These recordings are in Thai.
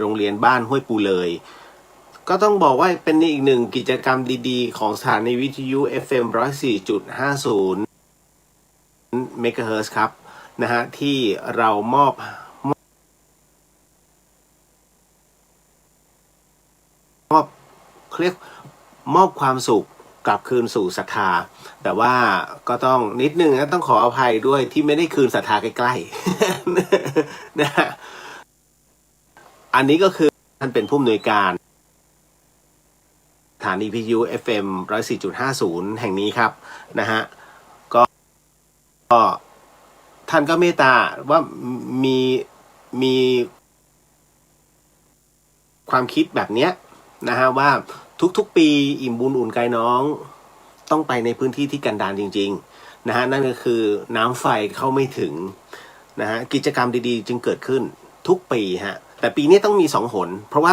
โรงเรียนบ้านห้วยปูเลยก็ต้องบอกว่าเป็นอีกหนึ่งกิจกรรมดีๆของสถานีวิทยุ FM 104.50 เมกะเฮิรตซ์ครับนะฮะที่เรามอบเรียกมอบความสุขกลับคืนสู่ศรัทธาแต่ว่าก็ต้องนิดนึงนะต้องขออภัยด้วยที่ไม่ได้คืนศรัทธาใกล้ๆนะฮะอันนี้ก็คือท่านเป็นผู้อำนวยการสถานีวิทยุ FM 104.50 แห่งนี้ครับนะฮะก็ท่านก็เมตตาว่ามีความคิดแบบเนี้ยนะฮะว่าทุกๆปีอิ่มบุญอุ่นกายน้องต้องไปในพื้นที่ที่กันดารจริงๆนะฮะนั่นก็คือน้ำไฟเข้าไม่ถึงนะฮะกิจกรรมดีๆจึงเกิดขึ้นทุกปีฮะแต่ปีนี้ต้องมี2 หนเพราะ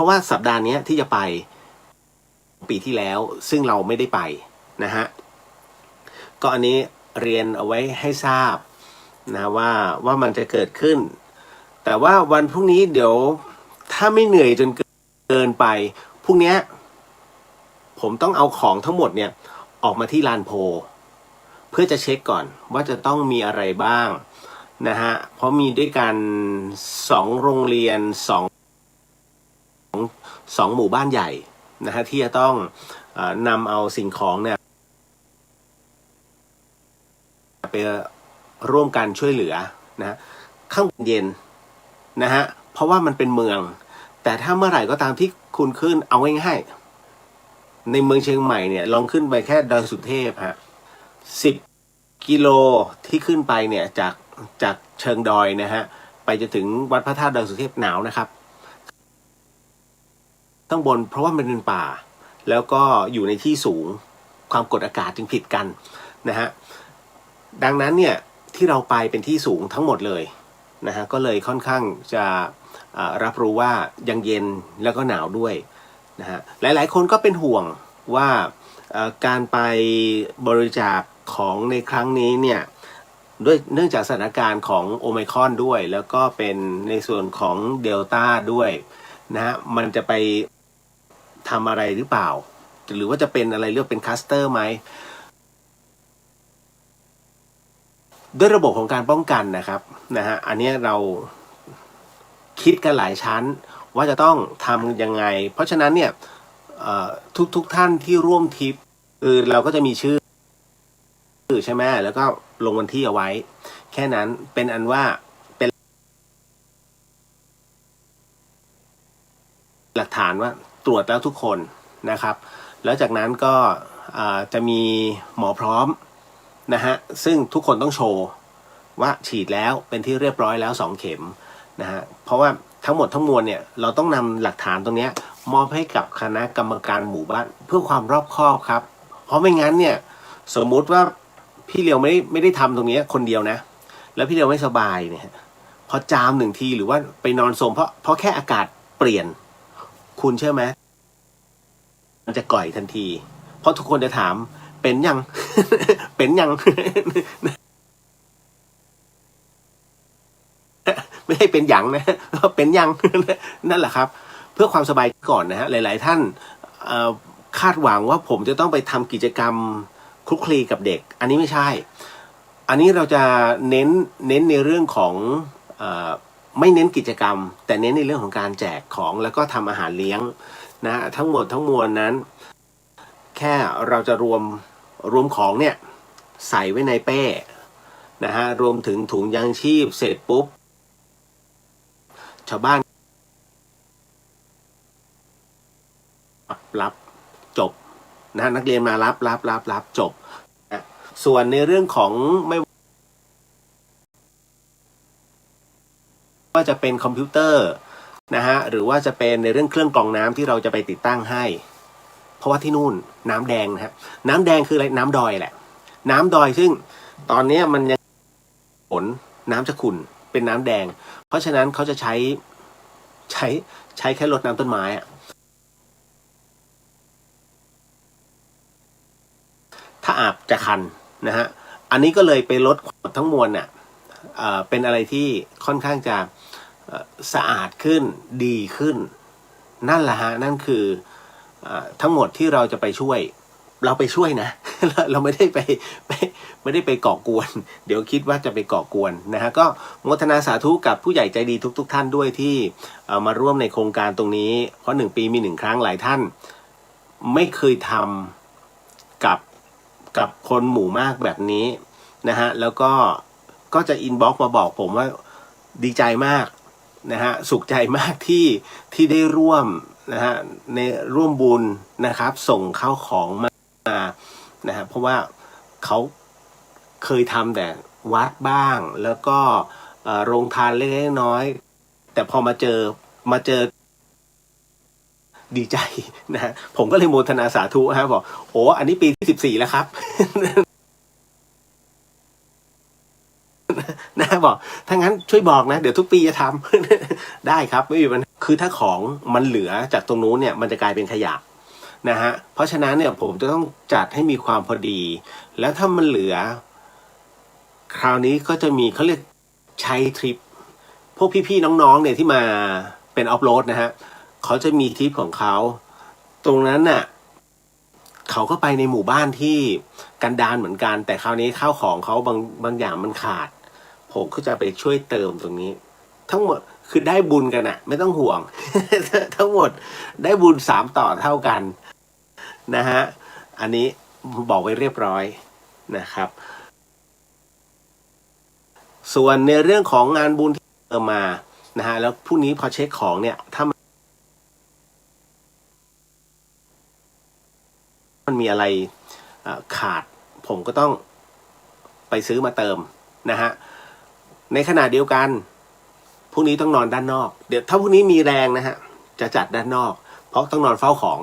ว่าสัปดาห์นี้ที่จะไปปีที่แล้วซึ่งเราไม่ได้ไปนะฮะก็อันนี้เรียนเอาไว้ให้ทราบนะว่ามันจะเกิดขึ้นแต่ว่าวันพรุ่งนี้เดี๋ยวถ้าไม่เหนื่อยจนเกินไปพรุ่งนี้ผมต้องเอาของทั้งหมดเนี่ยออกมาที่ลานโพเพื่อจะเช็คก่อนว่าจะต้องมีอะไรบ้างนะฮะเพราะมีด้วยกัน2 โรงเรียน2หมู่บ้านใหญ่นะฮะที่จะต้องนำเอาสิ่งของเนี่ยไปร่วมกันช่วยเหลือนะข้างเย็นนะฮะเพราะว่ามันเป็นเมืองแต่ถ้าเมื่อไหร่ก็ตามที่คุณขึ้นเอาง่ายๆในเมืองเชียงใหม่เนี่ยลองขึ้นไปแค่ดอยสุเทพฮะ10 กิโลที่ขึ้นไปเนี่ยจากเชิงดอยนะฮะไปจนถึงวัดพระธาตุดอยสุเทพหนาวนะครับข้างบนเพราะว่ามันเป็นป่าแล้วก็อยู่ในที่สูงความกดอากาศจึงผิดกันนะฮะดังนั้นเนี่ยที่เราไปเป็นที่สูงทั้งหมดเลยนะฮะก็เลยค่อนข้างจะรับรู้ว่ายังเย็นแล้วก็หนาวด้วยนะฮะหลายๆคนก็เป็นห่วงว่าการไปบริจาคของในครั้งนี้เนี่ยด้วยเนื่องจากสถานการณ์ของโอไมครอนด้วยแล้วก็เป็นในส่วนของเดลต้าด้วยนะฮะมันจะไปทำอะไรหรือเปล่าหรือว่าจะเป็นอะไรเรียกเป็นคลัสเตอร์ไหมด้วยระบบของการป้องกันนะครับนะฮะอันนี้เราคิดกันหลายชั้นว่าจะต้องทำยังไงเพราะฉะนั้นเนี่ยทุกท่านที่ร่วมทริปเราก็จะมีชื่อใช่ไหมแล้วก็ลงวันที่เอาไว้แค่นั้นเป็นอันว่าเป็นหลักฐานว่าตรวจแล้วทุกคนนะครับแล้วจากนั้นก็จะมีหมอพร้อมนะฮะซึ่งทุกคนต้องโชว์ว่าฉีดแล้วเป็นที่เรียบร้อยแล้ว2 เข็มนะฮะเพราะว่าทั้งหมดทั้งมวลเนี่ยเราต้องนำหลักฐานตรงนี้มอบให้กับคณะกรรมการหมู่บ้านเพื่อความรอบคอบครับเพราะไม่งั้นเนี่ยสมมุติว่าพี่เลียวไม่ได้ทำตรงนี้คนเดียวนะแล้วพี่เลียวไม่สบายเนี่ยพอจาม1 ทีหรือว่าไปนอนสมเพราะแค่อากาศเปลี่ยนคุณเชื่อไหมมันจะก่อยทันทีเพราะทุกคนจะถามเป็นยัง เป็นยัง ไม่ให้เป็นหยังนะเป็นยัง นั่นแหละครับเพื่อความสบายก่อนนะฮะหลายๆท่านคาดหวังว่าผมจะต้องไปทำกิจกรรมคลุกคลีกับเด็กอันนี้ไม่ใช่อันนี้เราจะเน้นในเรื่องของไม่เน้นกิจกรรมแต่เน้นในเรื่องของการแจกของแล้วก็ทำอาหารเลี้ยงนะทั้งหมดทั้งมวลนั้นแค่เราจะรวมของเนี่ยใส่ไว้ในเป้นะฮะรวมถึงถุงยางชีพเสร็จปุ๊บชาวบ้านรับจบนะนักเรียนมารับจบส่วนในเรื่องของไม่ว่าจะเป็นคอมพิวเตอร์นะฮะหรือว่าจะเป็นในเรื่องเครื่องกรองน้ำที่เราจะไปติดตั้งให้เพราะว่าที่นู่นน้ำแดงนะฮะน้ำแดงคืออะไรน้ำดอยแหละน้ำดอยซึ่งตอนนี้มันยังฝนน้ำจะขุ่นเป็นน้ำแดงเพราะฉะนั้นเขาจะใช้แค่รดน้ำต้นไม้อะถ้าอาบจะคันนะฮะอันนี้ก็เลยไปลดทั้งมวลเนี่ยเป็นอะไรที่ค่อนข้างจะ สะอาดขึ้นดีขึ้นนั่นแหละฮะนั่นคือทั้งหมดที่เราจะไปช่วยเราไปช่วยนะ เราไม่ได้ไปก่อกวนเดี๋ยวคิดว่าจะไปก่อกวนนะฮะก็โมทนาสาธุกับผู้ใหญ่ใจดีทุกท่านด้วยที่มาร่วมในโครงการตรงนี้เพราะ1 ปีมี1 ครั้งหลายท่านไม่เคยทำกับคนหมู่มากแบบนี้นะฮะแล้วก็จะอินบ็อกซ์มาบอกผมว่าดีใจมากนะฮะสุขใจมากที่ได้ร่วมนะฮะในร่วมบุญนะครับส่งข้าวของมานะฮะเพราะว่าเขาเคยทำแต่วัดบ้างแล้วก็โรงทานเล็กๆน้อยแต่พอมาเจอดีใจนะฮะผมก็เลยโมทนาสาธุฮะบอกโอ้อันนี้ปีที่14แล้วครับ นะบอกถ้างั้นช่วยบอกนะเดี๋ยวทุกปีจะทำ ได้ครับไม่มีปัญหาคือถ้าของมันเหลือจากตรงนู้นเนี่ยมันจะกลายเป็นขยะนะฮะเพราะฉะนั้นเนี่ยผมจะต้องจัดให้มีความพอดีแล้วถ้ามันเหลือคราวนี้ก็จะมีเขาเรียกใช้ทริปพวกพี่ๆน้องๆเนี่ยที่มาเป็นออฟโรดนะฮะเขาจะมีทริปของเขาตรงนั้นน่ะเขาก็ไปในหมู่บ้านที่กันดารเหมือนกันแต่คราวนี้ข้าวของเขาบางอย่างมันขาดผมก็จะไปช่วยเติมตรงนี้ทั้งหมดคือได้บุญกันอะไม่ต้องห่วง ทั้งหมดได้บุญ3 ต่อเท่ากันนะฮะอันนี้บอกไว้เรียบร้อยนะครับส่วนในเรื่องของงานบุญที่เติมมานะฮะแล้วพรุ่งนี้พอเช็คของเนี่ยถ้ามันมีอะไรขาดผมก็ต้องไปซื้อมาเติมนะฮะในขณะเดียวกันพรุ่งนี้ต้องนอนด้านนอกเดี๋ยวถ้าพรุ่งนี้มีแรงนะฮะจะจัดด้านนอกเพราะต้องนอนเฝ้าของ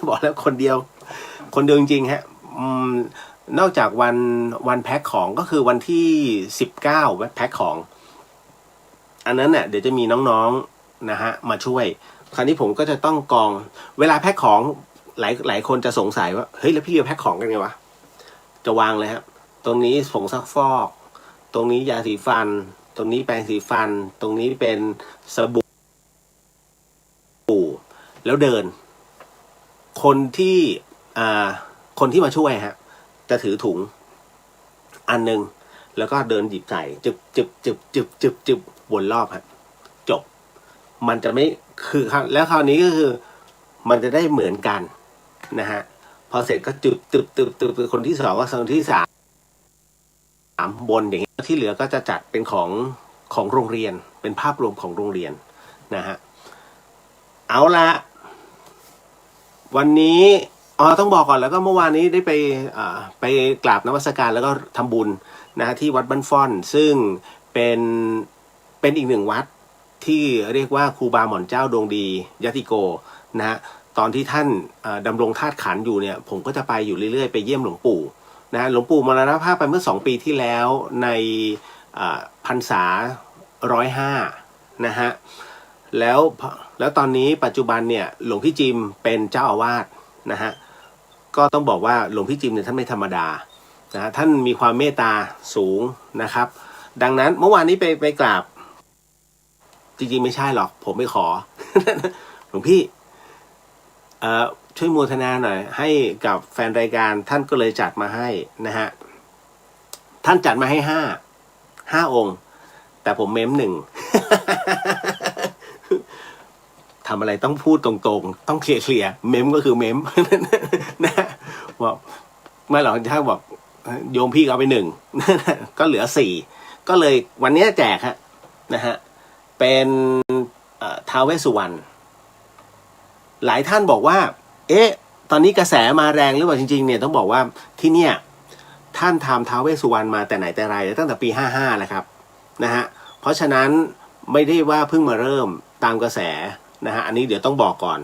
บอกแล้วคนเดียวจริงๆฮะนอกจากวันแพ็คของก็คือวันที่19แพ็คของอันนั้นเนี่ยเดี๋ยวจะมีน้องๆนะฮะมาช่วยคราวนี้ผมก็จะต้องกองเวลาแพ็คของหลายคนจะสงสัยว่าเฮ้ยแล้วพี่เรียแพ็คของกันไงวะจะวางเลยครับตรงนี้ผงซักฟอกตรงนี้ยาสีฟันตรงนี้แปรงสีฟันตรงนี้เป็นสบู่แล้วเดินคนที่มาช่วยฮะจะถือถุงอันนึงแล้วก็เดินหยิบใส่จึบวนรอบฮะจบมันจะไม่คือแล้วคราวนี้ก็คือมันจะได้เหมือนกันนะฮะพอเสร็จก็ตึบคนที่2ก็คนที่3บนอย่างเงี้ยที่เหลือก็จะจัดเป็นของโรงเรียนเป็นภาพรวมของโรงเรียนนะฮะเอาละวันนี้ต้องบอกก่อนแล้วก็เมื่อวานนี้ได้ไปกราบนมัสการแล้วก็ทำบุญนะฮะที่วัดบ้านฟ่อนซึ่งเป็นอีก1 วัดที่เรียกว่าครูบาหม่อนเจ้าดวงดียติโกนะฮะตอนที่ท่านดำรงธาตุขันธ์อยู่เนี่ยผมก็จะไปอยู่เรื่อยๆไปเยี่ยมหลวงปู่นะหลวงปู่มรณภาพไปเมื่อ2 ปีที่แล้วในพรรษา105นะฮะแล้วตอนนี้ปัจจุบันเนี่ยหลวงพี่จิมเป็นเจ้าอาวาสนะฮะก็ต้องบอกว่าหลวงพี่จิมเนี่ยท่านไม่ธรรมดานะท่านมีความเมตตาสูงนะครับดังนั้นเมื่อวานนี้ไปกราบจริงๆไม่ใช่หรอกผมไม่ขอ หลวงพี่ช่วยโมทนาหน่อยให้กับแฟนรายการท่านก็เลยจัดมาให้นะฮะท่านจัดมาให้5 องค์แต่ผมเม้ม1 ทำอะไรต้องพูดตรงๆต้องเคลียร์เมมก็คือเมม นะบอกไม่หรอกถ้าบอกโยมพี่เอาไป1 ก็เหลือ4ก็เลยวันนี้แจกฮะนะฮะเป็นท้าวเวสสุวรรณหลายท่านบอกว่าตอนนี้กระแสมาแรงหรือเปล่าจริงๆเนี่ยต้องบอกว่าที่เนี่ยท่านทำท้าวเวสสุวรรณมาแต่ไหนแต่ไรตั้งแต่ปี55แล้วครับนะฮะเพราะฉะนั้นไม่ได้ว่าเพิ่งมาเริ่มตามกระแสนะฮะอันนี้เดี๋ยวต้องบอกก่อน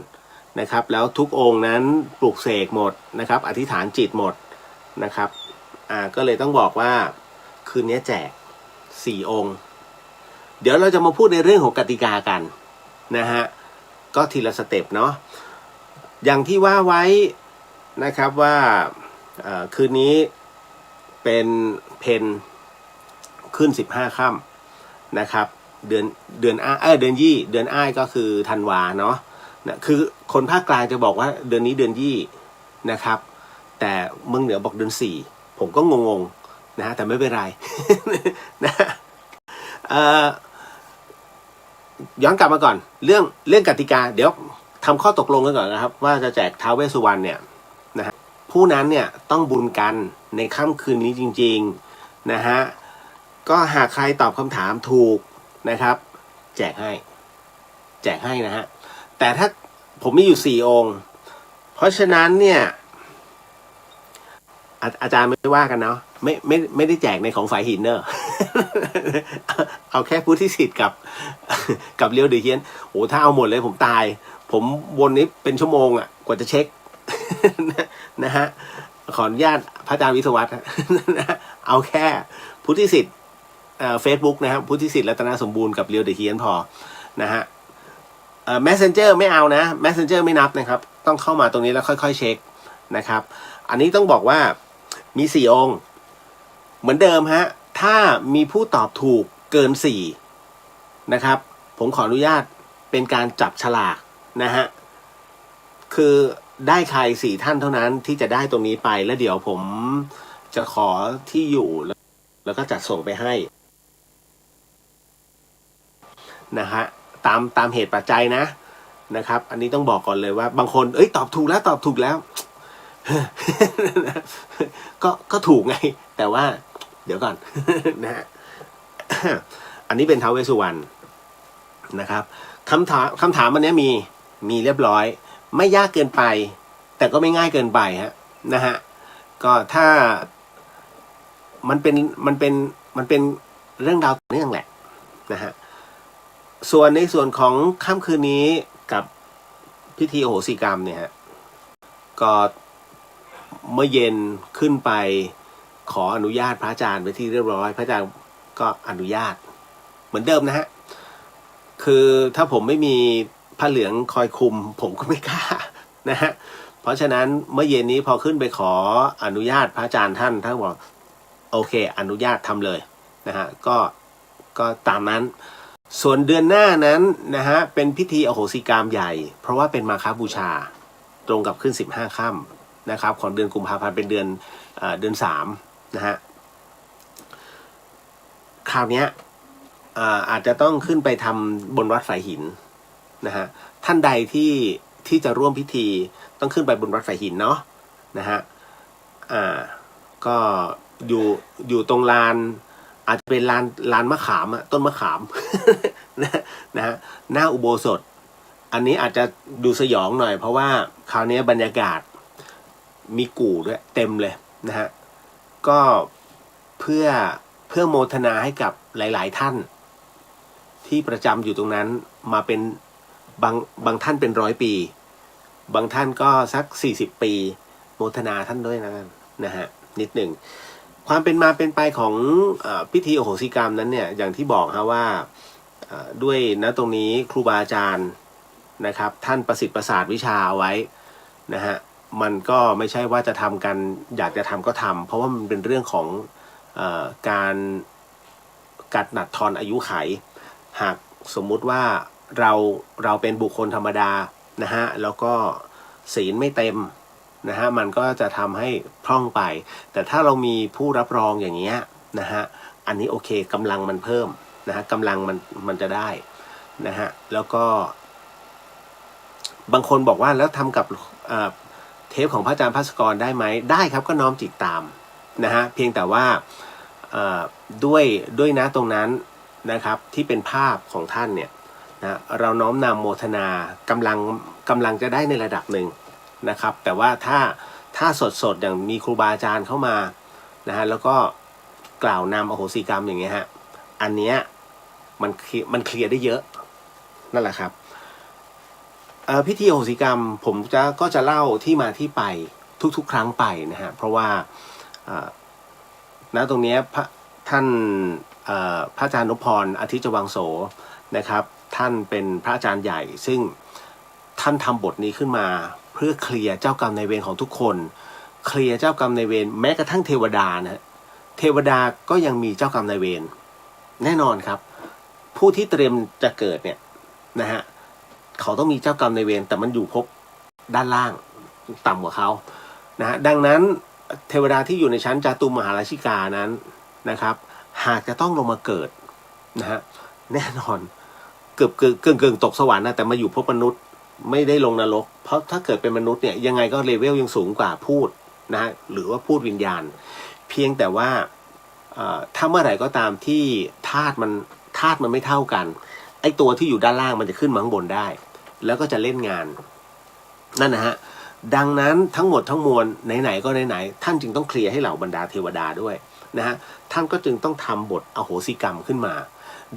นะครับแล้วทุกองค์นั้นปลุกเสกหมดนะครับอธิษฐานจิตหมดนะครับก็เลยต้องบอกว่าคืนนี้แจก4 องค์เดี๋ยวเราจะมาพูดในเรื่องของกติกากันนะฮะก็ทีละสเต็ปเนาะอย่างที่ว่าไว้นะครับว่าคืนนี้เป็นเพนขึ้น15 ค่ำนะครับ เดือนเดือนยี่เดือนอ้ายก็คือธันวาเนาะนะคือคนภาคกลางจะบอกว่าเดือนนี้เดือนยี่นะครับ แต่เมืองเหนือบอกเดือนสี่ผมก็งงๆนะฮะแต่ไม่เป็นไร นะย้อนกลับมาก่อนเรื่องกติกาเดี๋ยวทำข้อตกลงกันก่อนนะครับว่าจะแจกท้าวเวสสุวรรณเนี่ยนะฮะผู้นั้นเนี่ยต้องบุญกันในค่ำคืนนี้จริงๆนะฮะก็หากใครตอบคำถามถูกนะครับแจกให้นะฮะแต่ถ้าผมมีอยู่4 องค์เพราะฉะนั้นเนี่ยอาจารย์ไม่ว่ากันเนาะไม่ได้แจกในของฝ่ายหินเนอะ เอาแค่ผู้ที่สิทธิ์กับเรียวเดือเฮียนโอ้ถ้าเอาหมดเลยผมตายผมวนนี้เป็นชั่วโมงอ่ะกว่าจะเช็ค นะฮะขออนุญาตพระอาจารย์วิศวัตรเอาแค่ผู้ที่สิทธิ์Facebook นะครับผู้ที่สิทธิ์รัตนสมบูรณ์กับเรียวเดือเฮียนพอนะฮะMessenger ไม่เอานะ Messenger ไม่นับนะครับต้องเข้ามาตรงนี้แล้วค่อยๆเช็คนะครับอันนี้ต้องบอกว่ามี4 องค์เหมือนเดิมฮะถ้ามีผู้ตอบถูกเกิน4นะครับผมขออนุญาตเป็นการจับฉลากนะฮะคือได้ใคร4 ท่านเท่านั้นที่จะได้ตรงนี้ไปแล้วเดี๋ยวผมจะขอที่อยู่แล้วก็จัดส่งไปให้นะฮะตามเหตุปัจจัยนะครับอันนี้ต้องบอกก่อนเลยว่าบางคนตอบถูกแล้ว ก็ถูกไงแต่ว่าเดี๋ยวก่อน นะฮะ อันนี้เป็นท้าวเวสสุวรรณนะครับคำถามอันนี้มีเรียบร้อยไม่ยากเกินไปแต่ก็ไม่ง่ายเกินไปฮะนะฮะก็ถ้ามันเป็นเรื่องราวต่อเนื่องแหละนะฮะส่วนในส่วนของค่ำคืนนี้กับพิธีอโหสิกรรมเนี่ยฮะก็เมื่อเย็นขึ้นไปขออนุญาตพระอาจารย์ไปที่เรียบร้อยพระอาจารย์ก็อนุญาตเหมือนเดิมนะฮะคือถ้าผมไม่มีผ้าเหลืองคอยคุมผมก็ไม่กล้านะฮะเพราะฉะนั้นเมื่อเย็นนี้พอขึ้นไปขออนุญาตพระอาจารย์ท่านบอกโอเคอนุญาตทำเลยนะฮะก็ตามนั้นส่วนเดือนหน้านั้นนะฮะเป็นพิธีอโหสิกรรมใหญ่เพราะว่าเป็นมาฆบูชาตรงกับขึ้น15 ค่ำนะครับของเดือนกุมภาพันธ์เป็นเดือน3นะฮะคราวนี้อาจจะต้องขึ้นไปทำบนวัดสายหินนะฮะท่านใดที่จะร่วมพิธีต้องขึ้นไปบนวัดสายหินเนาะนะฮะก็อยู่ตรงลานอาจจะเป็นลานมะขามต้นมะขาม นะฮะหน้าอุโบสถอันนี้อาจจะดูสยองหน่อยเพราะว่าคราวนี้บรรยากาศมีกู่ด้วยเต็มเลยนะฮะก็เพื่อโมทนาให้กับหลายๆท่านที่ประจำอยู่ตรงนั้นมาเป็นบางท่านเป็น100 ปีบางท่านก็สัก40 ปีโมทนาท่านด้วยนะฮะนิดหนึ่งความเป็นมาเป็นไปของพิธีอโหสิกรรมนั้นเนี่ยอย่างที่บอกฮะว่าด้วยนะตรงนี้ครูบาอาจารย์นะครับท่านประสิทธิ์ประสาทวิชาเอาไว้นะฮะมันก็ไม่ใช่ว่าจะทำกันอยากจะทำก็ทำเพราะว่ามันเป็นเรื่องของการกัดหนัดทอนอายุไขหากสมมุติว่าเราเป็นบุคคลธรรมดานะฮะแล้วก็ศีลไม่เต็มนะฮะมันก็จะทำให้พร่องไปแต่ถ้าเรามีผู้รับรองอย่างเงี้ยนะฮะอันนี้โอเคกำลังมันเพิ่มนะฮะกำลังมันจะได้นะฮะแล้วก็บางคนบอกว่าแล้วทำกับเทปของพระอาจารย์ภัสกรได้ไหมได้ครับก็น้อมจิตตามนะฮะเพียงแต่ว่าด้วยนะตรงนั้นนะครับที่เป็นภาพของท่านเนี่ยนะเราน้อมนำโมทนากำลังจะได้ในระดับหนึ่งนะครับแต่ว่าถ้าสดอย่างมีครูบาอาจารย์เข้ามานะฮะแล้วก็กล่าวนำอโหสิกรรมอย่างเงี้ยฮะอันเนี้ยมันเคลียร์ได้เยอะนั่นแหละครับพิธีอโหสิกรรมผมก็จะเล่าที่มาที่ไปทุกๆครั้งไปนะฮะเพราะว่าณตรงนี้ท่านพระอาจารย์นพพรอาทิตย์จวังโสนะครับท่านเป็นพระอาจารย์ใหญ่ซึ่งท่านทำบทนี้ขึ้นมาเพื่อเคลียร์เจ้ากรรมนายเวรของทุกคนเคลียร์เจ้ากรรมนายเวรแม้กระทั่งเทวดานะเทวดาก็ยังมีเจ้ากรรมนายเวรแน่นอนครับ ผู้ที่เตรียมจะเกิดเนี่ยนะฮะเขาต้องมีเจ้ากรรมนายเวรแต่มันอยู่ภพด้านล่างต่ำกว่าเขานะฮะดังนั้นเทวดาที่อยู่ในชั้นจาตุมหาราชิกานั้นนะครับหากจะต้องลงมาเกิดนะฮะแน่นอนเกือบตกสวรรค์นะแต่มาอยู่ภพมนุษย์ไม่ได้ลงนรกเพราะถ้าเกิดเป็นมนุษย์เนี่ยยังไงก็เลเวลยังสูงกว่าพูดนะฮะหรือว่าพูดวิญญาณเพียงแต่ว่าถ้าเมื่อไหร่ก็ตามที่ธาตุมันไม่เท่ากันไอ้ตัวที่อยู่ด้านล่างมันจะขึ้นมาข้างบนได้แล้วก็จะเล่นงานนั่นนะฮะดังนั้นทั้งหมดทั้งมวลไหนๆก็ไหนๆท่านจึงต้องเคลียร์ให้เหล่าบรรดาเทวดาด้วยนะฮะท่านก็จึงต้องทำบทอโหสิกรรมขึ้นมา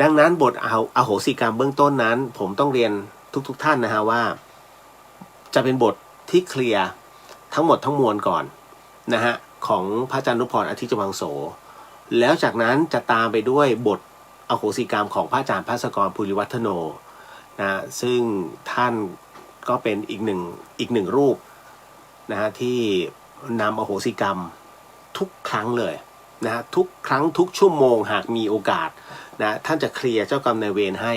ดังนั้นบทอโหสิกรรมเบื้องต้นนั้นผมต้องเรียนทุกท่านนะฮะว่าจะเป็นบทที่เคลียร์ทั้งหมดทั้งมวลก่อนนะฮะของพระอาจารย์นุพรอธิจวังโสแล้วจากนั้นจะตามไปด้วยบทอโหสิกรรมของพระอาจารย์ภาสกรภูริวัฒโนนะซึ่งท่านก็เป็นอีกหนึ่งรูปนะฮะที่นำอโหสิกรรมทุกครั้งเลยนะฮะทุกครั้งทุกชั่วโมงหากมีโอกาสนะท่านจะเคลียร์เจ้ากรรมนายเวรให้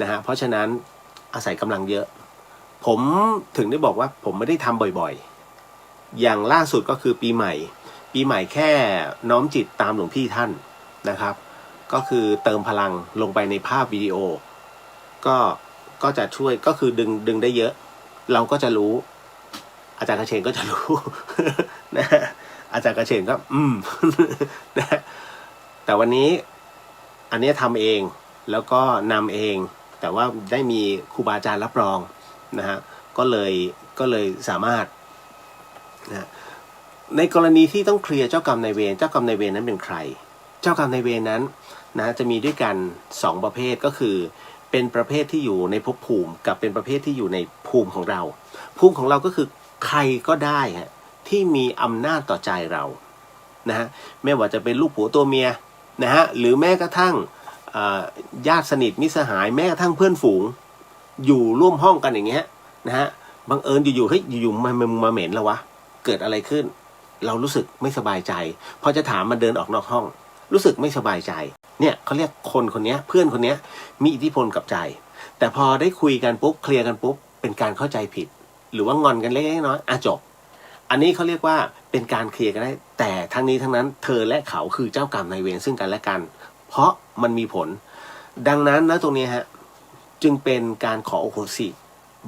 นะฮะเพราะฉะนั้นอาศัยกำลังเยอะผมถึงได้บอกว่าผมไม่ได้ทำบ่อยๆอย่างล่าสุดก็คือปีใหม่แค่น้อมจิตตามหลวงพี่ท่านนะครับก็คือเติมพลังลงไปในภาพวิดีโอก็จะช่วยก็คือดึงได้เยอะเราก็จะรู้อาจารย์กระเชนก็จะรู้ นะอาจารย์กระเชนก็นะแต่วันนี้อันนี้ทำเองแล้วก็นำเองแต่ว่าได้มีครูบาอาจารย์รับรองนะฮะก็เลยสามารถนะในกรณีที่ต้องเคลียร์เจ้ากรรมนายเวรนั้นเป็นใครเจ้ากรรมนายเวรนั้นนะจะมีด้วยกัน2ประเภทก็คือเป็นประเภทที่อยู่ในภพภูมิกับเป็นประเภทที่อยู่ในภูมิของเราภูมิของเราก็คือใครก็ได้ฮะที่มีอำนาจต่อใจเรานะฮะไม่ว่าจะเป็นลูกผัวตัวเมียนะฮะหรือแม้กระทั่งญาติสนิทมิตรสหายแม้กระทั่งเพื่อนฝูงอยู่ร่วมห้องกันอย่างเงี้ยนะฮะบังเอิญอยู่ๆเฮ้ยอยู่ๆมาเหม็นแล้ววะเกิดอะไรขึ้นเรารู้สึกไม่สบายใจพอจะถามมันเดินออกนอกห้องรู้สึกไม่สบายใจเนี่ยเขาเรียกคนนี้เพื่อนคนนี้มีอิทธิพลกับใจแต่พอได้คุยกันปุ๊บเคลียร์กันปุ๊บเป็นการเข้าใจผิดหรือว่างอนกันเล็กๆน้อยๆจบอันนี้เขาเรียกว่าเป็นการเคลียร์กันได้แต่ทั้งนี้ทั้งนั้นเธอและเขาคือเจ้ากรรมนายเวรซึ่งกันและกันเพราะมันมีผลดังนั้นนะตรงนี้ฮะจึงเป็นการขอโอโหสิ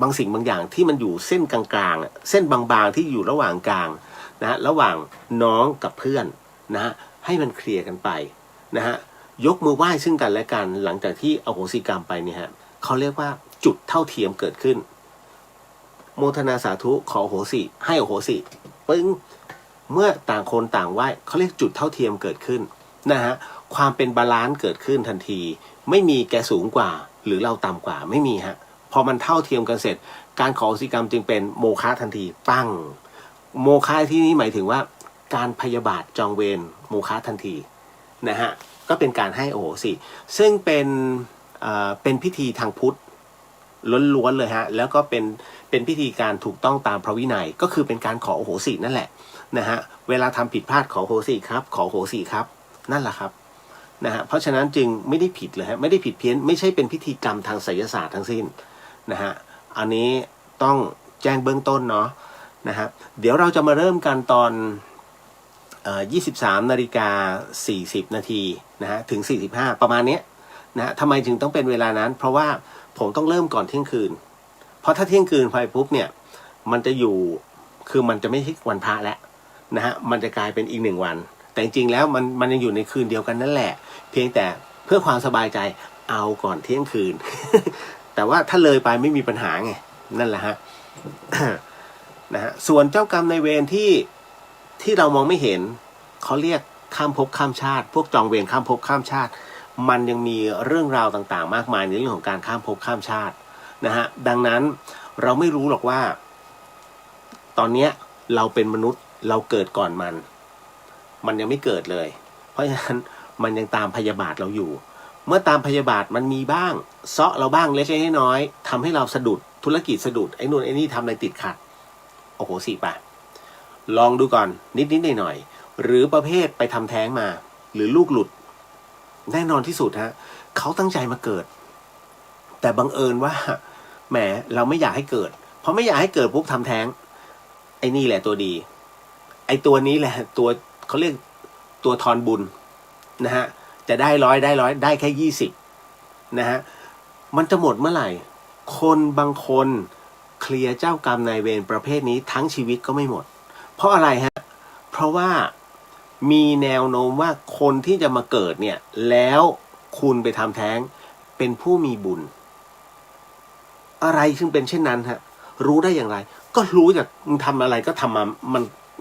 บางสิ่งบางอย่างที่มันอยู่เส้นกลางๆเส้นบางๆที่อยู่ระหว่างกลางนะฮะระหว่างน้องกับเพื่อนนะฮะให้มันเคลียร์กันไปนะฮะยกมือไหว้ซึ่งกันและกันหลังจากที่อโหสิกรรมไปเนี่ยฮะเขาเรียกว่าจุดเท่าเทียมเกิดขึ้นโมทนาสาธุขอโหสิให้อโหสิปึ้งเมื่อต่างคนต่างไหว้เขาเรียกจุดเท่าเทียมเกิดขึ้นนะฮะความเป็นบาลานซ์เกิดขึ้นทันทีไม่มีแกสูงกว่าหรือเราต่ำกว่าไม่มีฮะพอมันเท่าเทียมกันเสร็จการขออโหสิกรรมจึงเป็นโมฆะทันทีปั้งโมฆะที่นี้หมายถึงว่าการพยาบาทจองเวรโมฆะทันทีนะฮะก็เป็นการให้อโหสิซึ่งเป็นพิธีทางพุทธล้วนๆเลยฮะแล้วก็เป็นพิธีการถูกต้องตามพระวินัยก็คือเป็นการขออโหสินั่นแหละนะฮะเวลาทำผิดพลาดขออโหสิครับขออโหสิครับนั่นแหละครับนะฮะเพราะฉะนั้นจึงไม่ได้ผิดเลยฮะไม่ได้ผิดเพี้ยนไม่ใช่เป็นพิธีกรรมทางไสยศาสตร์ทั้งสิ้นนะฮะอันนี้ต้องแจ้งเบื้องต้นเนาะนะฮะเดี๋ยวเราจะมาเริ่มกันตอน23:40 นาทีนะฮะถึง45ประมาณนี้นะทำไมถึงต้องเป็นเวลานั้นเพราะว่าผมต้องเริ่มก่อนเที่ยงคืนเพราะถ้าเที่ยงคืนไปปุ๊บเนี่ยมันจะอยู่คือมันจะไม่ใช่วันพระแล้วนะฮะมันจะกลายเป็นอีก1วันแต่จริงๆแล้วมันยังอยู่ในคืนเดียวกันนั่นแหละเพียงแต่เพื่อความสบายใจเอาก่อนเที่ยงคืน แต่ว่าถ้าเลยไปไม่มีปัญหาไงนั่นแหละฮะ นะฮะส่วนเจ้ากรรมนายเวรที่เรามองไม่เห็นเขาเรียกข้ามภพข้ามชาติพวกจองเวรข้ามภพข้ามชาติมันยังมีเรื่องราวต่างๆมากมายในเรื่องของการข้ามภพข้ามชาตินะฮะดังนั้นเราไม่รู้หรอกว่าตอนนี้เราเป็นมนุษย์เราเกิดก่อนมันยังไม่เกิดเลยเพราะฉะนั้นมันยังตามพยาบาทเราอยู่เมื่อตามพยาบาทมันมีบ้างเซาะเราบ้างเล็กๆน้อยๆทำให้เราสะดุดธุรกิจสะดุดไอ้นู่นไอ้นี่ทำอะไรติดขัดโอ้โหสิป่ะลองดูก่อนนิดๆหน่อยๆหรือประเภทไปทำแท้งมาหรือลูกหลุดแน่นอนที่สุดฮะ เขาตั้งใจมาเกิดแต่บังเอิญว่าแหมเราไม่อยากให้เกิดพอไม่อยากให้เกิดปุ๊บทำแท้งไอ้นี่แหละตัวดีไอ้ตัวนี้แหละตัวเขาเรียกตัวทอนบุญนะฮะจะได้ร้อยได้แค่20นะฮะมันจะหมดเมื่อไหร่คนบางคนเคลียร์เจ้ากรรมนายเวรประเภทนี้ทั้งชีวิตก็ไม่หมดเพราะอะไรฮะเพราะว่ามีแนวโน้มว่าคนที่จะมาเกิดเนี่ยแล้วคุณไปทำแท้งเป็นผู้มีบุญอะไรซึ่งเป็นเช่นนั้นฮะรู้ได้อย่างไรก็รู้จากมึงทำอะไรก็ทำมา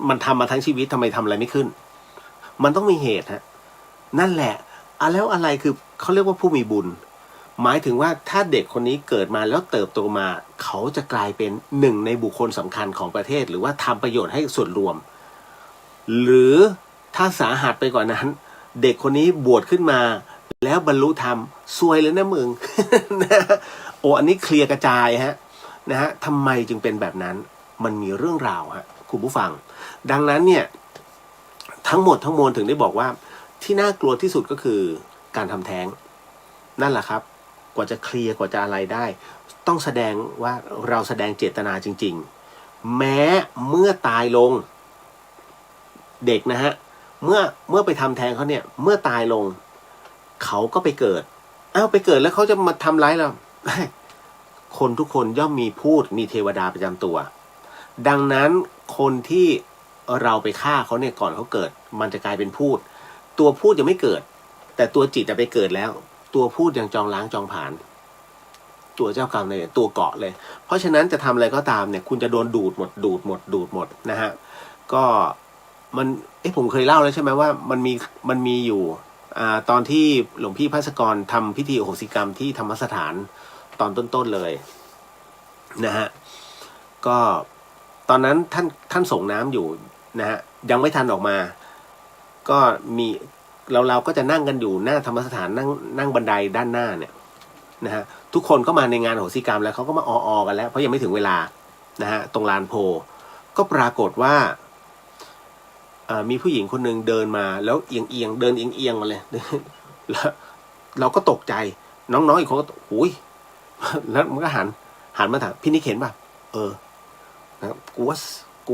มันทำมาทั้งชีวิตทำไมทำอะไรไม่ขึ้นมันต้องมีเหตุฮะนั่นแหละแล้วอะไรคือเขาเรียกว่าผู้มีบุญหมายถึงว่าถ้าเด็กคนนี้เกิดมาแล้วเติบโตมาเขาจะกลายเป็นหนึ่งในบุคคลสำคัญของประเทศหรือว่าทำประโยชน์ให้ส่วนรวมหรือถ้าสาหัสไปกว่านั้นเด็กคนนี้บวชขึ้นมาแล้วบรรลุธรรมซวยเลยนะมึง นะโอ้อันนี้เคลียร์กระจายฮะนะฮะทำไมจึงเป็นแบบนั้นมันมีเรื่องราวฮะคุณผู้ฟังดังนั้นเนี่ยทั้งหมดทั้งมวลถึงได้บอกว่าที่น่ากลัวที่สุดก็คือการทำแท้งนั่นแหละครับกว่าจะเคลียร์กว่าจะอะไรได้ต้องแสดงว่าเราแสดงเจตนาจริงๆแม้เมื่อตายลงเด็กนะฮะเมื่อไปทำแท้งเขาเนี่ยเมื่อตายลงเขาก็ไปเกิดไปเกิดแล้วเขาจะมาทำร้ายเราคนทุกคนย่อมมีพูดมีเทวดาประจำตัวดังนั้นคนที่เราไปฆ่าเขาเนี่ยก่อนเขาเกิดมันจะกลายเป็นพูดตัวพูดยังไม่เกิดแต่ตัวจิตจะไปเกิดแล้วตัวพูดยังจองล้างจองผ่านตัวเจ้ากรรมเนี่ยตัวเกาะเลยเพราะฉะนั้นจะทำอะไรก็ตามเนี่ยคุณจะโดนดูดหมดนะฮะก็มันผมเคยเล่าแล้วใช่ไหมว่ามันมีอยู่ตอนที่หลวงพี่ภัสกรทำพิธีอโหสิกรรมที่ธรรมสถานตอนต้นๆเลยนะฮะก็ตอนนั้นท่านส่งน้ำอยู่นะฮะยังไม่ทันออกมาก็มีเราก็จะนั่งกันอยู่หน้าธรรมสถานนั่งบันไดด้านหน้าเนี่ยนะฮะทุกคนก็มาในงานอโหสิกรรมแล้วเขาก็มาอกันแล้วเพราะยังไม่ถึงเวลานะฮะตรงลานโพก็ปรากฏว่ามีผู้หญิงคนหนึ่งเดินมาแล้วเอียงเดินเอียงมาเลยแล้วเราก็ตกใจน้องๆอีกคนก็อุ้ยแล้วมันก็หันมาถามพี่นิกเห็นป่ะนะครับกู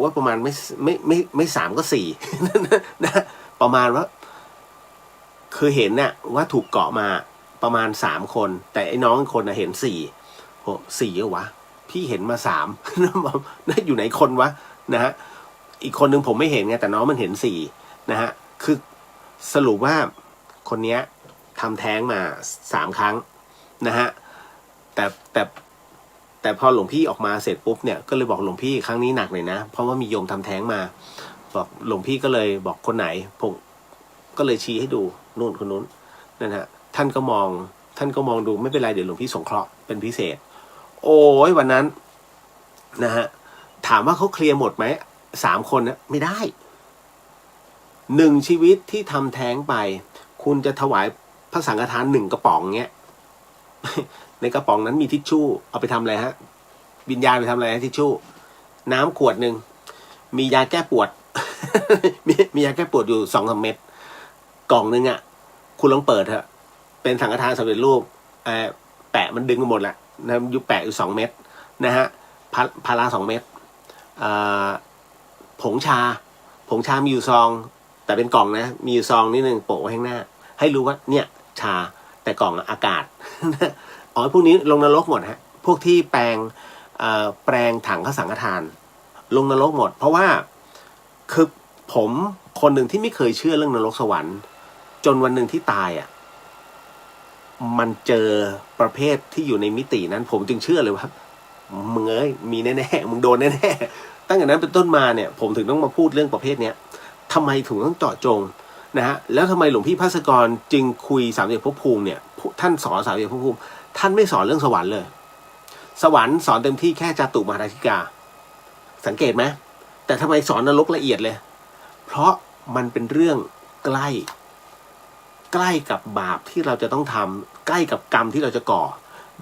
ว่าประมาณไม่3ก็4นะประมาณว่าคือเห็นน่ะว่าถูกเกาะมาประมาณ3คนแต่ไอ้น้องคนน่ะเห็น4 4เหรอวะพี่เห็นมา3นั่นอยู่ไหนคนวะนะฮะอีกคนนึงผมไม่เห็นไงแต่น้องมันเห็น4นะฮะคือสรุปว่าคนเนี้ยทำแท้งมา3ครั้งนะฮะแต่พอหลวงพี่ออกมาเสร็จปุ๊บเนี่ยก็เลยบอกหลวงพี่ครั้งนี้หนักเลยนะเพราะว่ามีโยมทำแท้งมาบอกหลวงพี่ก็เลยบอกคนไหนผมก็เลยชี้ให้ดูนู่นคนนู้นนั่นฮะท่านก็มองดูไม่เป็นไรเดี๋ยวหลวงพี่สงเคราะห์เป็นพิเศษโอ้ยวันนั้นนะฮะถามว่าเขาเคลียร์หมดไหม3 คนนะไม่ได้1ชีวิตที่ทำแท้งไปคุณจะถวายพระสังฆทาน1กระป๋องเงี้ยในกระป๋องนั้นมีทิชชู่เอาไปทำอะไรฮะวิญญาณไปทำอะไรทิชชู่น้ำขวดหนึ่งมียาแก้ปวด มียาแก้ปวดอยู่2-3 เม็ดกล่องนึงอ่ะคุณลองเปิดเถอะเป็นสังฆทานสำเร็จรูปแปะมันดึงหมดแหละนะอยู่แปะอยู่2 เม็ดนะฮะพารา2 เม็ดผงชามีอยู่ซองแต่เป็นกล่องนะมีอยู่ซองนิดนึงโปะไว้ข้างหน้าให้รู้ว่าเนี่ยชาแต่กล่องอากาศ พวกนี้ลงนรกหมดฮะพวกที่แปลงถังข้าวสังฆทานลงนรกหมดเพราะว่าคือผมคนหนึ่งที่ไม่เคยเชื่อเรื่องนรกสวรรค์จนวันหนึ่งที่ตายมันเจอประเภทที่อยู่ในมิตินั้นผมจึงเชื่อเลยว่ามึงมีแน่ๆมึงโดนแน่ๆตั้งแต่นั้นเป็นต้นมาเนี่ยผมถึงต้องมาพูดเรื่องประเภทเนี้ยทำไมถึงต้องเจาะจงนะฮะแล้วทำไมหลวงพี่ภัสกรจึงคุยสามเหลี่ยมภพภูมิเนี่ยท่านสอนสามเหลี่ยมภพภูมิท่านไม่สอนเรื่องสวรรค์เลยสวรรค์สอนเต็มที่แค่จาตุมหาราชิกาสังเกตไหมแต่ทำไมสอนนรกละเอียดเลยเพราะมันเป็นเรื่องใกล้กับบาปที่เราจะต้องทำใกล้กับกรรมที่เราจะก่อ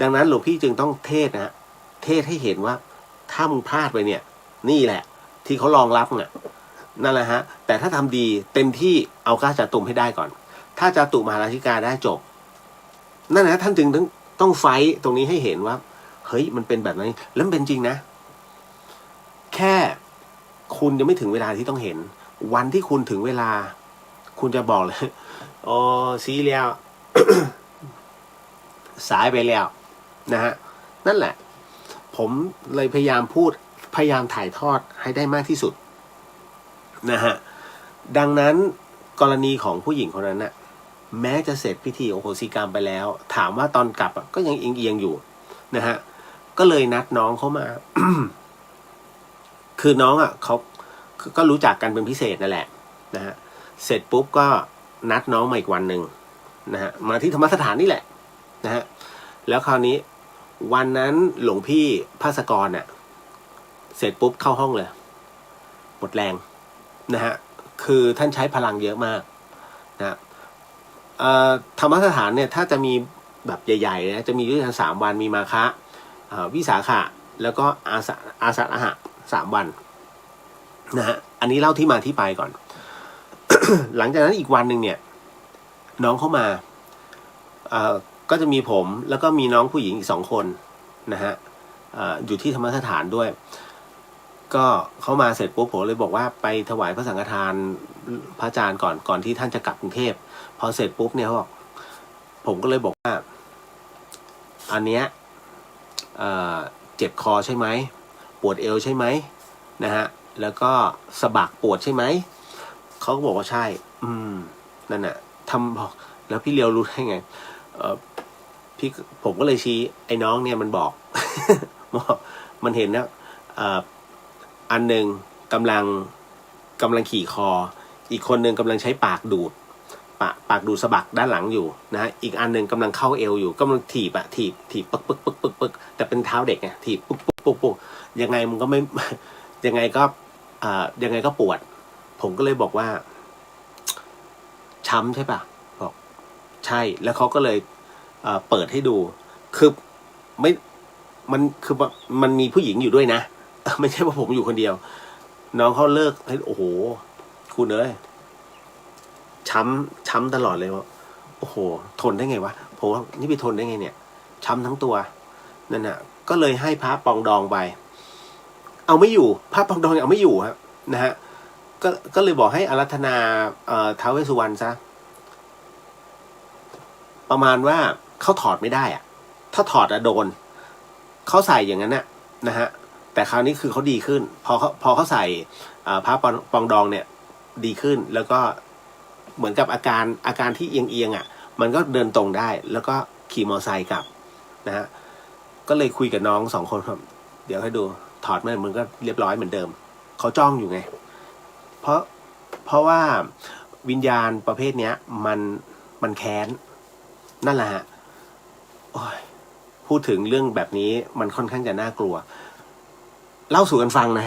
ดังนั้นหลวงพี่จึงต้องเทศนะเทศให้เห็นว่าถ้ามึงพลาดไปเนี่ยนี่แหละที่เขารองรับเนี่ยนั่นแหละฮะแต่ถ้าทำดีเต็มที่เอาค่าจาตุมให้ได้ก่อนถ้าจาตุมหาราชิกาได้จบ นั่นนะท่านจึงต้องไฟต์ตรงนี้ให้เห็นว่าเฮ้ยมันเป็นแบบนั้นแล้วมันเป็นจริงนะแค่คุณยังไม่ถึงเวลาที่ต้องเห็นวันที่คุณถึงเวลาคุณจะบอกเลยอ๋อซีแล้ว สายไปแล้วนะฮะนั่นแหละผมเลยพยายามพูดพยายามถ่ายทอดให้ได้มากที่สุดนะฮะดังนั้นกรณีของผู้หญิงคนนั้นน่ะแม้จะเสร็จพิธีโอโหสิกรรมไปแล้วถามว่าตอนกลับก็ยังเอียงอยู่นะฮะก็เลยนัดน้องเขามา คือน้องอ่ะเขาก็รู้จักกันเป็นพิเศษนั่นแหละนะฮะเสร็จปุ๊บก็นัดน้องมาอีกวันหนึ่งนะฮะมาที่ธรรมสถานนี่แหละนะฮะแล้วคราวนี้วันนั้นหลวงพี่ภาสกรน่ะเสร็จปุ๊บเข้าห้องเลยหมดแรงนะฮะคือท่านใช้พลังเยอะมากนะธรรมสถานเนี่ยถ้าจะมีแบบใหญ่ๆนะจะมีด้วยกัน3 วันมีมาฆะวิสาขะแล้วก็อาสาฬหะ3 วันนะฮะอันนี้เล่าที่มาที่ไปก่อน หลังจากนั้นอีกวันหนึ่งเนี่ยน้องเข้ามาก็จะมีผมแล้วก็มีน้องผู้หญิงอีก2 คนนะฮะอยู่ที่ธรรมสถานด้วยก็เข้ามาเสร็จปุ๊บผมเลยบอกว่าไปถวายพระสังฆทานพระอาจารย์ก่อนที่ท่านจะกลับกรุงเทพพอเสร็จปุ๊บเนี่ยเขาบอกผมก็เลยบอกว่าอันเนี้ยเจ็บคอใช่ไหมปวดเอวใช่ไหมนะฮะแล้วก็สะบักปวดใช่ไหมเขาก็บอกว่าใช่นั่นน่ะทำบอกแล้วพี่เลียวรู้ได้ไงพี่ผมก็เลยชี้ไอ้น้องเนี่ยมันบอก มันเห็นนะอันหนึ่งกำลังขี่คออีกคนหนึ่งกำลังใช้ปากดูดสะบักด้านหลังอยู่นะฮะอีกอันหนึ่งกำลังเข้าเอวอยู่กำลังถีบปึ๊กแต่เป็นเท้าเด็กไงถีบปุ๊กยังไงมันก็ไม่ ยังไงก็ปวดผมก็เลยบอกว่าช้ำใช่ปะบอกใช่แล้วเขาก็เลยเปิดให้ดูคือไม่มันคือมันมีผู้หญิงอยู่ด้วยนะไม่ใช่ว่าผมอยู่คนเดียวน้องเขาเลิกให้โอ้โหคุณเอ้ยช้ำตลอดเลยว่าโอ้โหทนได้ไงวะผมว่านี่ไปทนได้ไงเนี่ยช้ำทั้งตัวนั่นน่ะก็เลยให้พระปองดองไปเอาไม่อยู่พระปองดองเอาไม่อยู่ครับนะฮะก็เลยบอกให้อารัธนาท้าวเวสสุวรรณซะประมาณว่าเขาถอดไม่ได้อะถ้าถอดโดนเขาใส่อย่างนั้นนะฮะแต่คราวนี้คือเขาดีขึ้นพอเขาใส่พระปองดองเนี่ยดีขึ้นแล้วก็เหมือนกับอาการที่เอียงมันก็เดินตรงได้แล้วก็ขี่มอเตอร์ไซค์กลับนะฮะก็เลยคุยกับน้อง2 คนครับเดี๋ยวให้ดูถอดมันก็เรียบร้อยเหมือนเดิมเขาจ้องอยู่ไงเพราะว่าวิญญาณประเภทเนี้ยมันแค้นนั่นแหละฮะพูดถึงเรื่องแบบนี้มันค่อนข้างจะน่ากลัวเล่าสู่กันฟังน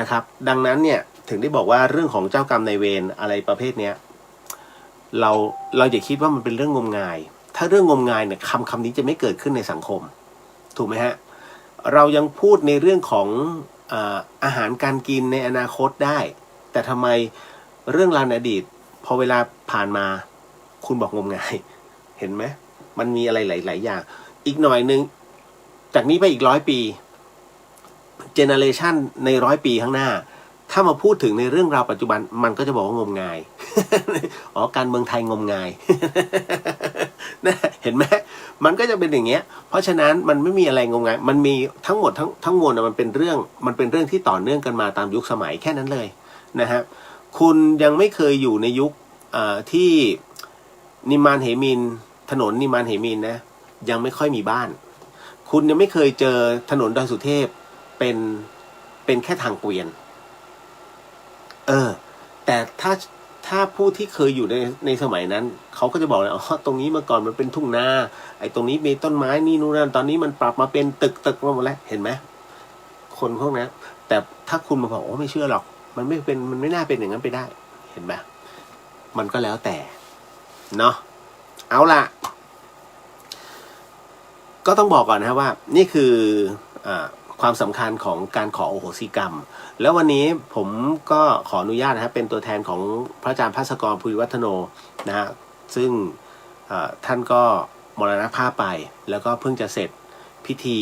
ะครับ ดังนั้นเนี่ยถึงได้บอกว่าเรื่องของเจ้ากรรมนายเวรอะไรประเภทเนี้ยเราอย่าคิดว่ามันเป็นเรื่องงมงายถ้าเรื่องงมงายเนี่ยคำนี้จะไม่เกิดขึ้นในสังคมถูกไหมฮะเรายังพูดในเรื่องของอาหารการกินในอนาคตได้แต่ทำไมเรื่องราวในอดีตพอเวลาผ่านมาคุณบอกงมงายเห็นไหมมันมีอะไรหลายๆอย่างอีกหน่อยนึงจากนี้ไปอีก100 ปีเจเนอเรชันใน100 ปีข้างหน้าถ้ามาพูดถึงในเรื่องราวปัจจุบันมันก็จะบอกว่างมงาย อ๋อการเมืองไทยงมงาย นะเห็นไหมมันก็จะเป็นอย่างเงี้ยเพราะฉะนั้นมันไม่มีอะไรงมงายมันมีทั้งหมดทั้งมวลมันเป็นเรื่องที่ต่อเนื่องกันมาตามยุคสมัยแค่นั้นเลยนะฮะคุณยังไม่เคยอยู่ในยุคที่นิมานเหมินถนนนิมานเหมินนะยังไม่ค่อยมีบ้านคุณยังไม่เคยเจอถนนดอยสุเทพเป็นแค่ทางเกวียนแต่ถ้าผู้ที่เคยอยู่ในสมัยนั้นเขาก็จะบอกเลยอ๋อตรงนี้เมื่อก่อนมันเป็นทุ่งนาไอ้ตรงนี้มีต้นไม้นี่นู่นนั่นตอนนี้มันปรับมาเป็นตึกหมดแล้วเห็นไหมคนพวกนั้นแต่ถ้าคุณมาบอกโอ้ไม่เชื่อหรอกมันไม่น่าเป็นอย่างนั้นไปได้เห็นไหมมันก็แล้วแต่เนาะเอาล่ะก็ต้องบอกก่อนนะว่านี่คือความสำคัญของการขอโอโหสิกรรมแล้ววันนี้ผมก็ขออนุญาตนะครับเป็นตัวแทนของพระอาจารย์ภาสกร ภูริวัฒโนนะฮะซึ่งท่านก็ มรณภาพไปแล้วก็เพิ่งจะเสร็จพิธี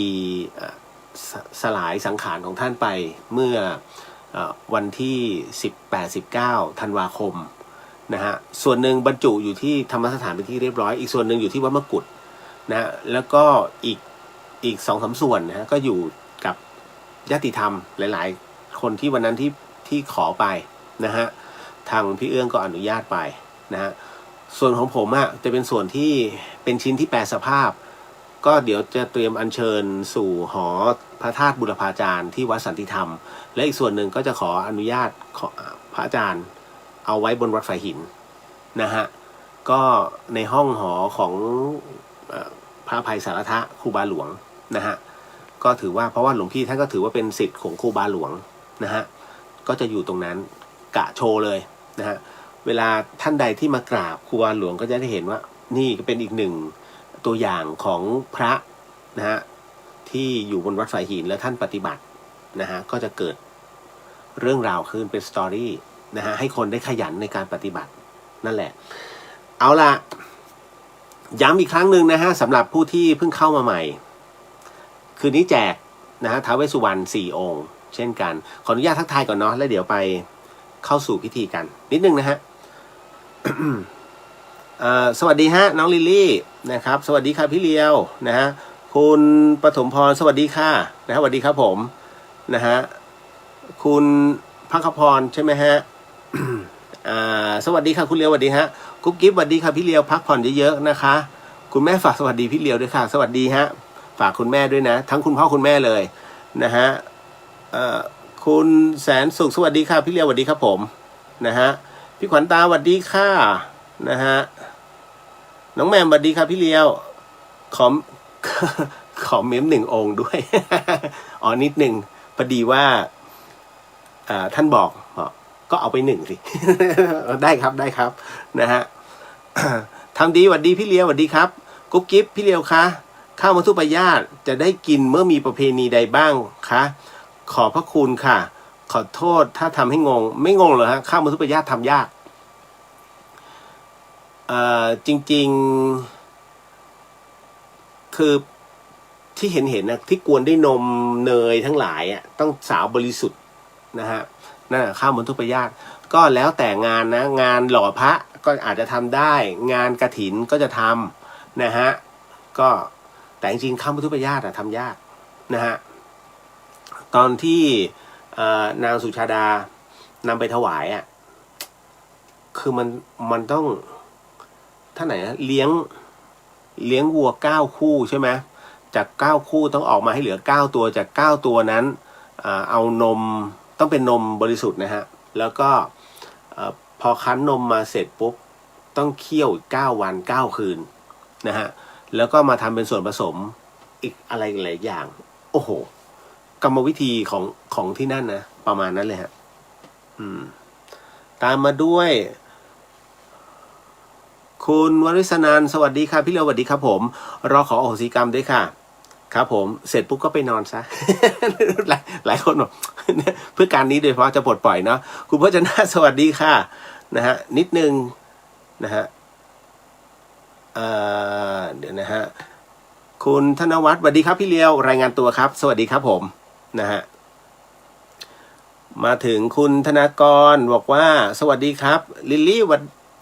สลายสังขารของท่านไปเมื่อวันที่18-19ธันวาคมนะฮะส่วนหนึ่งบรรจุอยู่ที่ธรรมสถานเป็นที่เรียบร้อยอีกส่วนหนึ่งอยู่ที่วัดมกุฏนะแล้วก็อีก2-3 ส่วนนะฮะก็อยู่กับญาติธรรมหลายๆคนที่วันนั้นที่ขอไปนะฮะทางพี่เอื้องก็อนุญาตไปนะฮะส่วนของผมอะจะเป็นส่วนที่เป็นชิ้นที่แปรสภาพก็เดี๋ยวจะเตรียมอัญเชิญสู่หอพระธาตุบุรพาจารย์ที่วัดสันติธรรมและอีกส่วนหนึ่งก็จะขออนุญาตพระอาจารย์เอาไว้บนวัดฝายหินนะฮะก็ในห้องหอของพระอภัยสารทะครูบาหลวงนะฮะก็ถือว่าเพราะว่าหลวงพี่ท่านก็ถือว่าเป็นศิษย์ของครูบาหลวงนะฮะก็จะอยู่ตรงนั้นกะโชว์เลยนะฮะเวลาท่านใดที่มากราบครูบาหลวงก็จะได้เห็นว่านี่ก็เป็นอีกหนึ่งตัวอย่างของพระนะฮะที่อยู่บนวัดฝายหินและท่านปฏิบัตินะฮะก็จะเกิดเรื่องราวขึ้นเป็นสตอรี่นะฮะให้คนได้ขยันในการปฏิบัตินั่นแหละเอาล่ะย้ำอีกครั้งหนึ่งนะฮะสำหรับผู้ที่เพิ่งเข้ามาใหม่คืนนี้แจกนะฮะท้าวเวสสุวรรณ4 องค์เช่นกันขออนุญาตทักทายก่อนเนาะแล้วเดี๋ยวไปเข้าสู่พิธีกันนิดนึงนะฮะ สวัสดีฮะน้องลิลลี่นะครับสวัสดีค่ะพี่เลียวนะฮะคุณปฐมพรสวัสดีค่ะนะฮะสวัสดีครับผมนะฮะคุณพักขพรใช่ไหมฮะ สวัสดีค่ะคุณเลียวสวัสดีฮะกุ๊บกิ๊บสวัสดีค่ะพี่เลียวพักผ่อนเยอะๆนะคะคุณแม่ฝากสวัสดีพี่เลียวด้วยค่ะสวัสดีฮะฝากคุณแม่ด้วยนะทั้งคุณพ่อคุณแม่เลยนะฮะคุณแสนสุขสวัสดีค่ะพี่เลียวสวัสดีครับผมนะฮะพี่ขวัญตาสวัสดีค่ะนะฮะน้องแมมสวัสดีครับพี่เลียวขอเมม1 องค์ด้วย อ๋อนิดหนึ่งพอดีว่าท่านบอกก็เอาไป1สิ ได้ครับได้ครับนะฮะ ทำดีสวัสดีพี่เลียวสวัสดีครับกุ๊บกิ๊บพี่เลียวคะข้าวมัทุปายาตจะได้กินเมื่อมีประเพณีใดบ้างคะขอพระคุณค่ะขอโทษถ้าทำให้งงไม่งงเหรอฮะข้าวมัทุปายาตทำยากจริงๆคือที่เห็นนะที่กวนด้วยนมเนยทั้งหลายอ่ะต้องสาวบริสุทธิ์นะฮะนั่นข้าวมัทุปายาตก็แล้วแต่งานนะงานหล่อพระก็อาจจะทำได้งานกฐินก็จะทำนะฮะก็แต่จริงๆข้าวมัทุปายาตทำยากนะฮะตอนที่นางสุชาดานำไปถวายอ่ะคือมันต้องท่านไหนนะเลี้ยงวัว9 คู่ใช่ไหมจาก9 คู่ต้องออกมาให้เหลือ9 ตัวจาก9 ตัวนั้นเอานมต้องเป็นนมบริสุทธิ์นะฮะแล้วก็พอคั้นนมมาเสร็จปุ๊บต้องเคี่ยว9 วัน9 คืนนะฮะแล้วก็มาทำเป็นส่วนผสมอีกอะไรหลายอย่างโอ้โหกรรมวิธีของที่นั่นนะประมาณนั้นเลยฮะตามมาด้วยคุณวริศนันท์สวัสดีค่ะพี่เลียวสวัสดีครับผมรอขออโหสิกรรมด้วยค่ะครับผมเสร็จปุ๊บก็ไปนอนซะ หลายคนบอก เพื่อการนี้โดยเฉพาะจะปลดปล่อยเนาะคุณพจนาสวัสดีค่ะนะฮะนิดนึงนะฮะเดี๋ยวนะฮะคุณธนวัฒน์สวัสดีครับพี่เลียวรายงานตัวครับสวัสดีครับผมนะฮะมาถึงคุณธนากรบอกว่าสวัสดีครับลิลลี่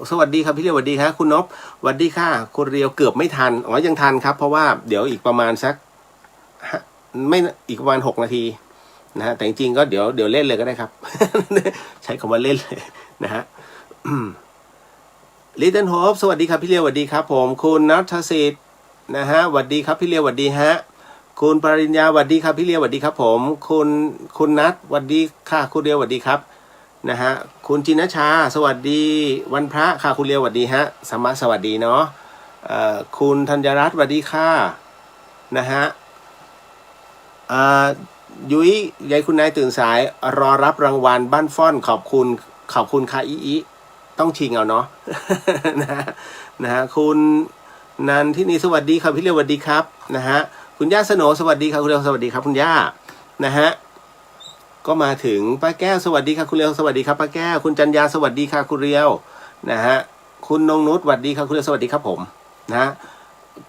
สวัสดีครับพี่เลียวสวัสดีครับคุณนพสวัสดีค่ะคุณเรียวเกือบไม่ทันอ๋อยังทันครับเพราะว่าเดี๋ยวอีกประมาณสักไม่อีกประมาณ6 นาทีนะฮะแต่จริงๆก็เดี๋ยวเล่นเลยก็ได้ครับ ใช้คำว่าเล่นเลยนะฮะลิตเติ้ลโฮปสวัสดีครับพี่เลียวสวัสดีครับผมคุณนัทสิทธิ์นะฮะสวัสดีครับพี่เลียวสวัสดีฮะคุณปริญญาสวัสดีครับพี่เลียวสวัสดีครับผมคุณนัทสวัสดีค่ะคุณเลียวสวัสดีครับนะฮะคุณจินชาสวัสดีวันพระค่ะคุณเลียวสวัสดีฮะสมัครสวัสดีเนาะคุณธัญรัตน์สวัสดีค่ะนะฮะยุ้ยยายคุณนายตื่นสายรอรับรางวัลบ้านฟ่อนขอบคุณค่ะอีต้องชิงเอาเนาะ นะฮะคุณนันที่นี่สวัสดีครับพี่เลียวสวัสดีครับนะฮะคุณย่าสโนสวัสดีครับคุณเลียวสวัสดีครับคุณย่านะฮะก็มาถึงป้าแก้วสวัสดีค่ะคุณเลียวสวัสดีครับป้าแก้วคุณจันยาสวัสดีค่ะคุณเลียวนะฮะคุณนงนุชสวัสดีครับคุณเลียวสวัสดีครับผมนะฮะ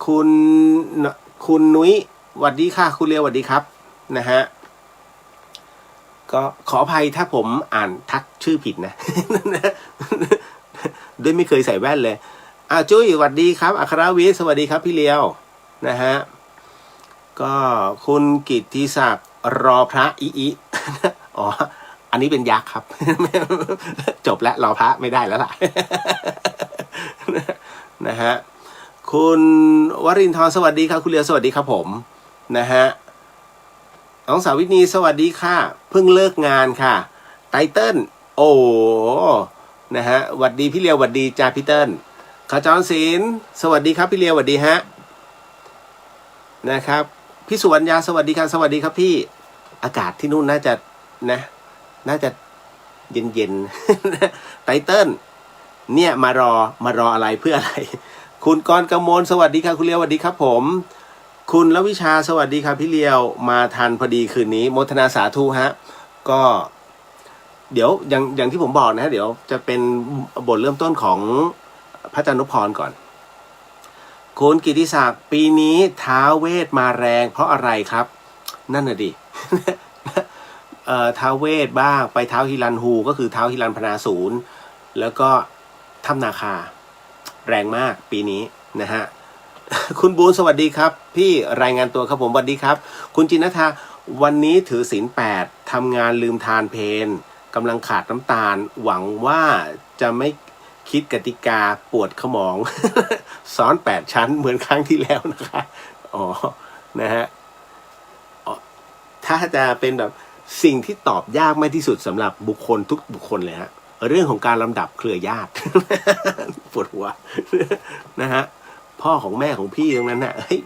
คุณคุณนุ้ยสวัสดีค่ะคุณเลียวสวัสดีครับนะฮะก็ขออภัยถ้าผมอ่านทักชื่อผิดนะ ด้วยไม่เคยใส่แว่นเลยจุ้ยสวัสดีครับอัครวิทย์สวัสดีครับพี่เลียวนะฮะก็คุณกิตติศักดิ์รอพระอีอ๋ออันนี้เป็นยักษ์ครับ จบแล้วรอพระไม่ได้แล้วล่ะ นะฮะคุณวรินทร์สวัสดีครับคุณเลียวสวัสดีครับผมนะฮะน้องสาวินีสวัสดีค่ะเพิ่งเลิกงานค่ะไตเติ้ลโอ้นะฮะหวัดดีพี่เลียวหวัดดีจ่าพี่เติ้ลขจรศิลป์สวัสดีครับพี่เลียวหวัดดีฮะนะครับพี่สุวรรณยาสวัสดีครับสวัสดีครับพี่อากาศที่นู่นน่าจะนะน่าจะเย็นๆ ไตเติ้ลเนี่ยมารออะไรเพื่ออะไรคุณกรกมลสวัสดีครับคุณเลียวสวัสดีครับผมคุณลวิชาสวัสดีครับพี่เลียวมาทันพอดีคืนนี้โมทนาสาธุฮะก็เดี๋ยวอย่างที่ผมบอกนะเดี๋ยวจะเป็นบทเริ่มต้นของพระจันทร์นพพรก่อนคุณกิติศักดิ์ปีนี้ท้าวเวทมาแรงเพราะอะไรครับนั่นน่ะดิ ท้าวเวทบ้างไปท้าวฮิรันฮูก็คือท้าวฮิรันพนาศูนย์แล้วก็ถ้ำนาคาแรงมากปีนี้นะฮะ คุณบูนสวัสดีครับพี่รายงานตัวครับผมสวัสดีครับคุณจินทาวันนี้ถือศีล8ทำงานลืมทานเพลกำลังขาดน้ำตาลหวังว่าจะไม่คิดกติกาปวดขมอง ซ้อน8ชั้นเหมือนครั้งที่แล้วนะคะอ๋อนะฮะถ้าจะเป็นแบบสิ่งที่ตอบยากไม่ที่สุดสำหรับบุคคลทุกบุคคลเลยฮะเรื่องของการลำดับเครือญาติ ปวดหัว นะฮะพ่อของแม่ของพี่ตรงนั้นน่ะเฮ้ย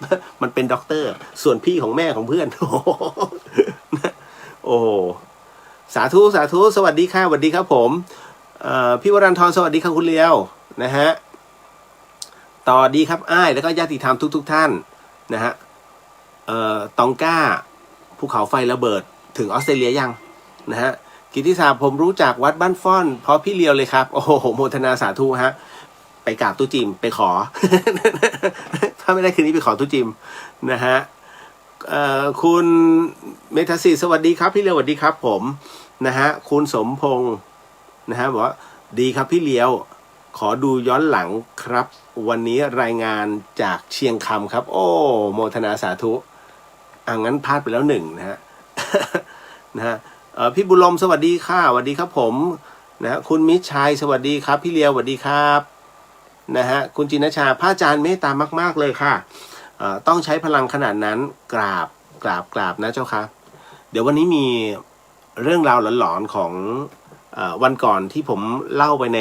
มันเป็นด็อกเตอร์ส่วนพี่ของแม่ของเพื่อน โอ้สาธุสาธุสวัสดีค่ะสวัสดีครับผมพี่วรันทร์สวัสดีครับคุณเลียวนะฮะต่อดีครับอ้ายแล้วก็ญาติธรรมทุกท่านนะฮะตองก้าภูเขาไฟระเบิดถึงออสเตรเลียยังนะฮะกิตติศักดิ์ผมรู้จักวัดบ้านฟ่อนเพราะพี่เลียวเลยครับโอ้โหโมทนาสาธุฮะไปกราบตู้จิมไปขอ ถ้าไม่ได้คืนนี้ไปขอตู้จิมนะฮะคุณเมทาซีสวัสดีครับพี่เลียวสวัสดีครับผมนะฮะคุณสมพงศ์นะฮะบอกว่าดีครับพี่เลียวขอดูย้อนหลังครับวันนี้รายงานจากเชียงคำครับโอ้โมทนาสาธุงั้นพลาดไปแล้ว1นะฮะ นะฮะพี่บุญลมสวัสดีค่ะสวัสดีครับผมนะคุณมิตรชัยสวัสดีครับพี่เลียวสวัสดีครับนะฮะคุณจินชาพระอาจารย์เมตตามากๆเลยค่ะต้องใช้พลังขนาดนั้นกราบนะเจ้าค่ะเดี๋ยววันนี้มีเรื่องราวหลอนๆของวันก่อนที่ผมเล่าไปใน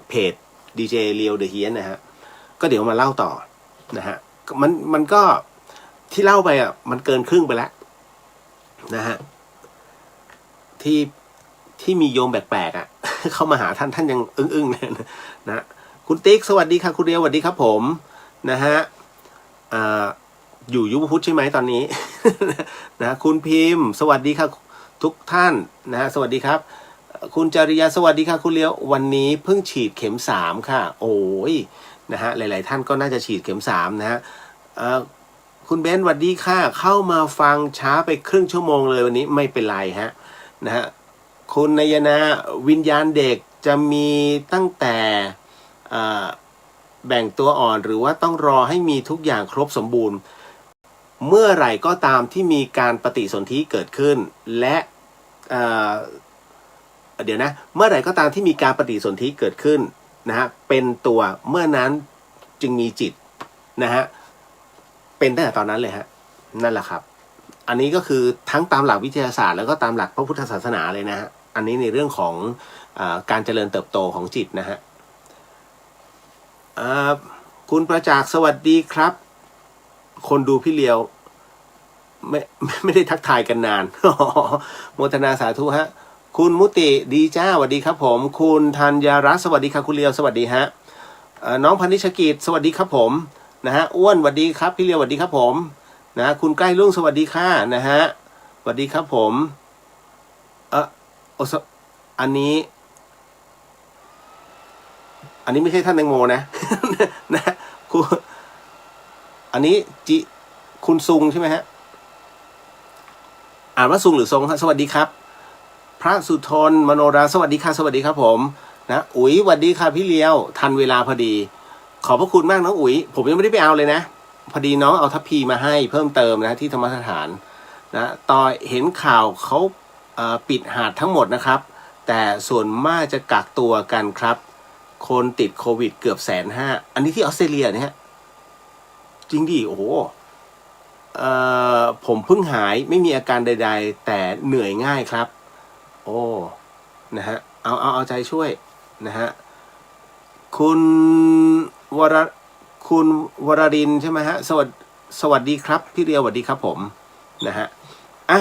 เพจ DJ เลียวเดอะเฮียนนะฮะก็เดี๋ยวมาเล่าต่อนะฮะมันก็ที่เล่าไปมันเกินครึ่งไปแล้วนะฮะที่มีโยมแปลกๆเข้ามาหาท่านยังอึ้งๆนะคุณติ๊กสวัสดีค่ะคุณเรียวสวัสดีครับผมนะฮะอยู่ยุวพุทธใช่ไหมตอนนี้ นะคุณพิมพ์สวัสดีค่ะทุกท่านนะฮะสวัสดีครับคุณจริยาสวัสดีค่ะคุณเลียววันนี้เพิ่งฉีดเข็ม3ค่ะโอ้ยนะฮะหลายๆท่านก็น่าจะฉีดเข็ม3นะฮะคุณเบนสวัสดีค่ะเข้ามาฟังช้าไปครึ่งชั่วโมงเลยวันนี้ไม่เป็นไรฮะนะฮะคุณนายนาวิญญาณเด็กจะมีตั้งแต่แบ่งตัวอ่อนหรือว่าต้องรอให้มีทุกอย่างครบสมบูรณ์เมื่อไหร่ก็ตามที่มีการปฏิสนธิเกิดขึ้นและเดี๋ยวนะเมื่อไหร่ก็ตามที่มีการปฏิสนธิเกิดขึ้นนะฮะเป็นตัวเมื่อนั้นจึงมีจิตนะฮะเป็นตั้งแต่ตอนนั้นเลยฮะนั่นแหละครับอันนี้ก็คือทั้งตามหลักวิทยาศาสตร์แล้วก็ตามหลักพระพุทธศาสนาเลยนะฮะอันนี้ในเรื่องของการเจริญเติบโตของจิตนะฮะคุณประจักษ์สวัสดีครับคนดูพี่เลียวไม่ได้ทักทายกันนาน โมทนาสาธุฮะคุณมุติดีจ้าสวัสดีครับผมคุณธัญรัตน์สวัสดีครับคุณเลียวสวัสดีฮะน้องพนิชกิจสวัสดีครับผมนะฮะอ้วนสวัสดีครับพี่เลียวสวัสดีครับผมนะคุณใกล้รุ่งสวัสดีค่ะนะฮะสวัสดีครับผมอันนี้ไม่ใช่ท่านแตงโมนะ นะ อันนี้คุณซุงใช่ไหมฮะอ่านว่าซุงหรือทรงครับสวัสดีครับพระสุทนมโนราสวัสดีค่ะสวัสดีครับผมนะอุ๋ยสวัสดีค่ะพี่เลี้ยวทันเวลาพอดีขอบพระคุณมากน้องอุ๋ยผมยังไม่ได้ไปเอาเลยนะพอดีน้องเอาทัพพีมาให้เพิ่มเติมนะที่ธรรมสถานนะต่อเห็นข่าวเขาปิดหาดทั้งหมดนะครับแต่ส่วนมากจะกักตัวกันครับคนติดโควิดเกือบ150,000อันนี้ที่ออสเตรเลียเนี่ยจริงดิโอ้โหผมเพิ่งหายไม่มีอาการใดๆแต่เหนื่อยง่ายครับโอ้นะฮะเอาใจช่วยนะฮะคุณวรคุณวรรินทร์ใช่ไหมฮะสวัสดีครับพี่เรียวสวัสดีครับผมนะฮะอ่ะ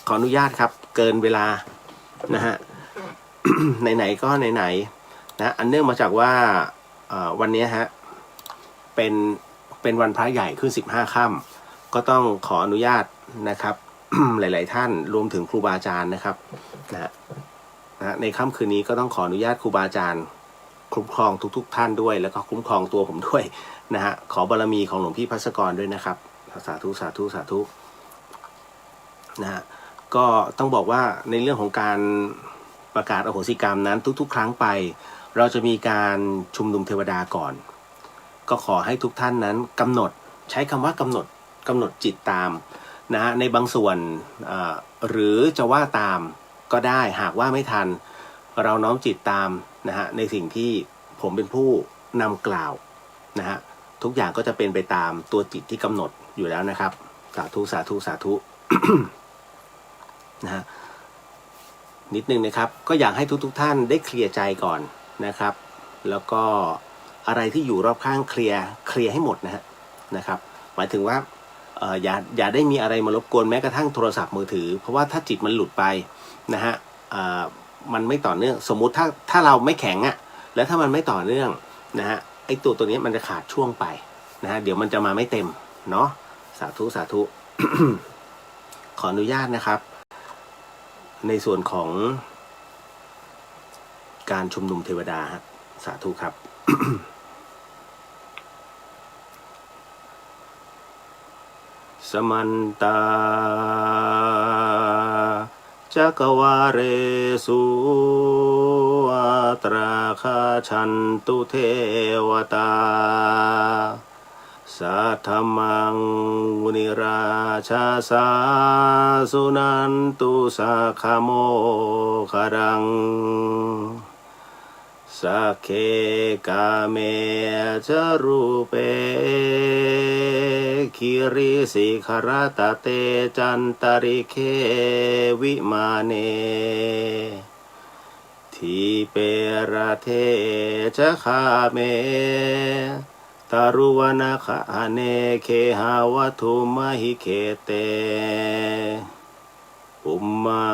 ขออนุญาตครับเกินเวลานะฮะ ไหนๆก็ไหนๆนะอันเนื่องมาจากว่าวันนี้ฮะเป็นวันพระใหญ่ขึ้น15 ค่ำก็ต้องขออนุญาตนะครับ หลายๆท่านรวมถึงครูบาอาจารย์นะครับนะในค่ำคืนนี้ก็ต้องขออนุญาตครูบาอาจารย์คุ้มครองทุกท่านด้วยแล้วก็คุ้มครองตัวผมด้วยนะฮะขอบารมีของหลวงพี่ภัสกรด้วยนะครับสาธุสาธุสาธุนะฮะก็ต้องบอกว่าในเรื่องของการประกาศอโหสิกรรมนั้นทุกๆครั้งไปเราจะมีการชุมนุมเทวดาก่อนก็ขอให้ทุกท่านนั้นกำหนดใช้คำว่ากำหนดจิตตามนะฮะในบางส่วนหรือจะว่าตามก็ได้หากว่าไม่ทันเราน้อมจิตตามนะฮะในสิ่งที่ผมเป็นผู้นำกล่าวนะฮะทุกอย่างก็จะเป็นไปตามตัวจิตที่กำหนดอยู่แล้วนะครับสาธุสาธุสาธุ นะฮะนิดนึงนะครับก็อยากให้ทุกท่านได้เคลียร์ใจก่อนนะครับแล้วก็อะไรที่อยู่รอบข้างเคลียร์ให้หมดนะครับหมายถึงว่าอย่าได้มีอะไรมารบกวนแม้กระทั่งโทรศัพท์มือถือเพราะว่าถ้าจิตมันหลุดไปนะฮะมันไม่ต่อเนื่องสมมุติถ้าเราไม่แข็งอ่ะแล้วถ้ามันไม่ต่อเนื่องนะฮะไอ้ตัวนี้มันจะขาดช่วงไปนะฮะเดี๋ยวมันจะมาไม่เต็มเนาะสาธุสาธุ ขออนุญาตนะครับในส่วนของการชุมนุมเทวดาสาธุครับ สมันตาจักวาเรสุอัตราคาชันตุเทวตาสัทธมังมุนิราชาสาสุนันตุสัคขโมคารังสักเคกาเมจรูเปคิริสิขรตเตจันตริเควิมาเนทีเประเทจะคาเมตารุวนาคาเนเคหาวัตุมหิเคเตอุมมา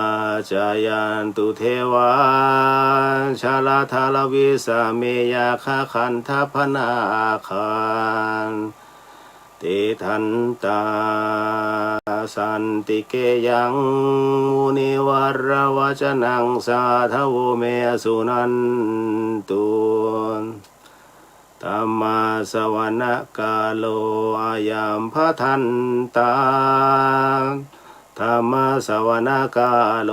จายันตุเทวาชาลาทาลวิสาเมยาคาคันทัพนาคันติทันตาสันติเกยังมุนิวรวจนังสาทโวเมสุนันตุตัมมาสวนะกาโลอายัมพทันตาธรรมสวนกาโล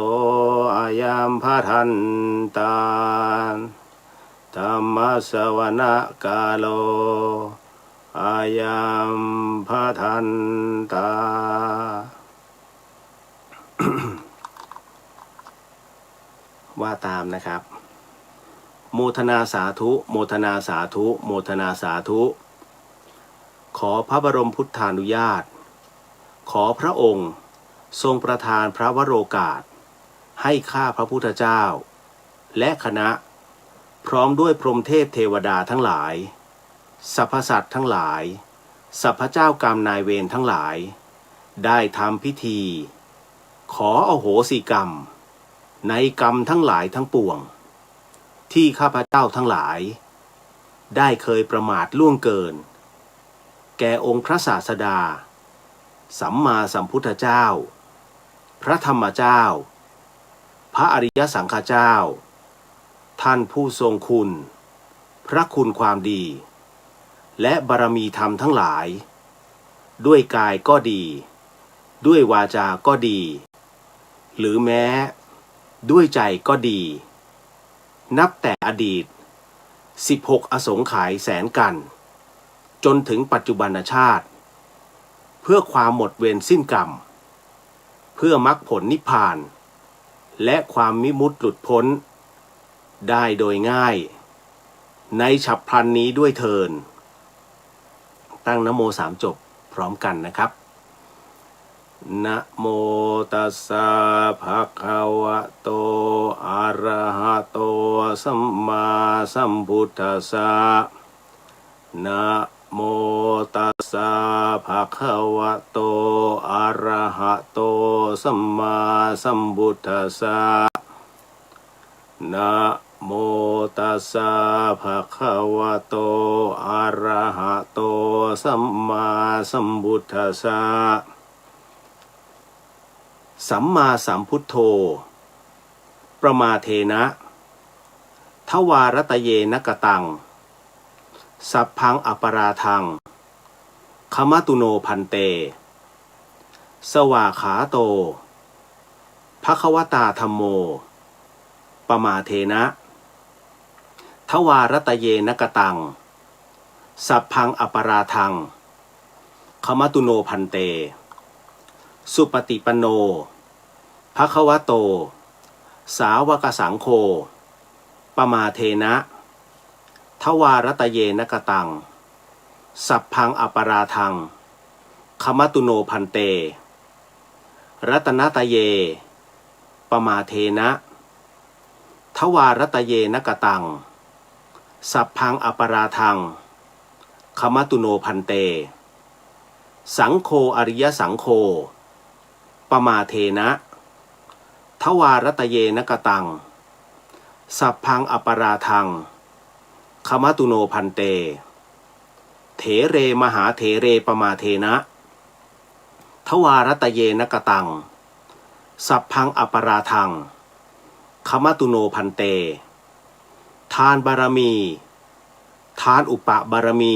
อายัมพทันตาธรรมสวนกาโลอายัมพทันตา ว่าตามนะครับโมทนาสาธุโมทนาสาธุโมทนาสาธุขอพระบรมพุทธานุญาตขอพระองค์ทรงประทานพระวโรกาสให้ข้าพระพุทธเจ้าและคณะพร้อมด้วยพรหมเทพเทวดาทั้งหลายสรรพสัตว์ทั้งหลายสรรพเจ้ากรรมนายเวรทั้งหลายได้ทำพิธีขออโหสิกรรมในกรรมทั้งหลายทั้งปวงที่ข้าพเจ้าทั้งหลายได้เคยประมาทล่วงเกินแก่องค์พระศาสดาสัมมาสัมพุทธเจ้าพระธรรมเจ้าพระอริยสังฆเจ้าท่านผู้ทรงคุณพระคุณความดี และบารมีธรรมทั้งหลายด้วยกายก็ดีด้วยวาจาก็ดีหรือแม้ด้วยใจก็ดีนับแต่อดีต16อสงไขยแสนกันจนถึงปัจจุบันชาติเพื่อความหมดเวรสิ้นกรรมเพื่อมรรคผลนิพพานและความวิมุตติหลุดพ้นได้โดยง่ายในฉับพลันนี้ด้วยเทินตั้งนะโม3จบพร้อมกันนะครับนะโมตัสสะภะคะวะโตอะระหะโตสัมมาสัมพุทธัสสะนะโมตัสสะภะคะวะโตอะระหะโตสัมมาสัมพุทธัสสะนะโมตัสสะภะคะวะโตอะระหะโตสัมมาสัมพุทธัสสะสัมมาสัมพุทโธประมาเทนะทวารตเยนะกตังสัพพังอปราทังขมตุโนพันเตสวาขาโตภควตาธัมโมปมาเทนะทวารตเยนะกตังสัพพังอปราทังขมตุโนพันเตสุปฏิปันโนภควโตสาวกสังโฆปมาเทนะทวารตเยนะกตังสัพพังอปราทังขมตุโนพันเตรัตนตเยปมาเทนะทวารตเยนะกตังสัพพังอปราทังขมตุโนพันเตสังโฆอริยสังโฆปมาเทนะทวารตเยนะกตังสัพพังอปราทังขมตุโนพันเตเถเรมหาเถเรปมาเทนะทวารตเยนะกตังสัพพังอปราทังขมตุโนพันเตทานบารมีทานอุปบารมี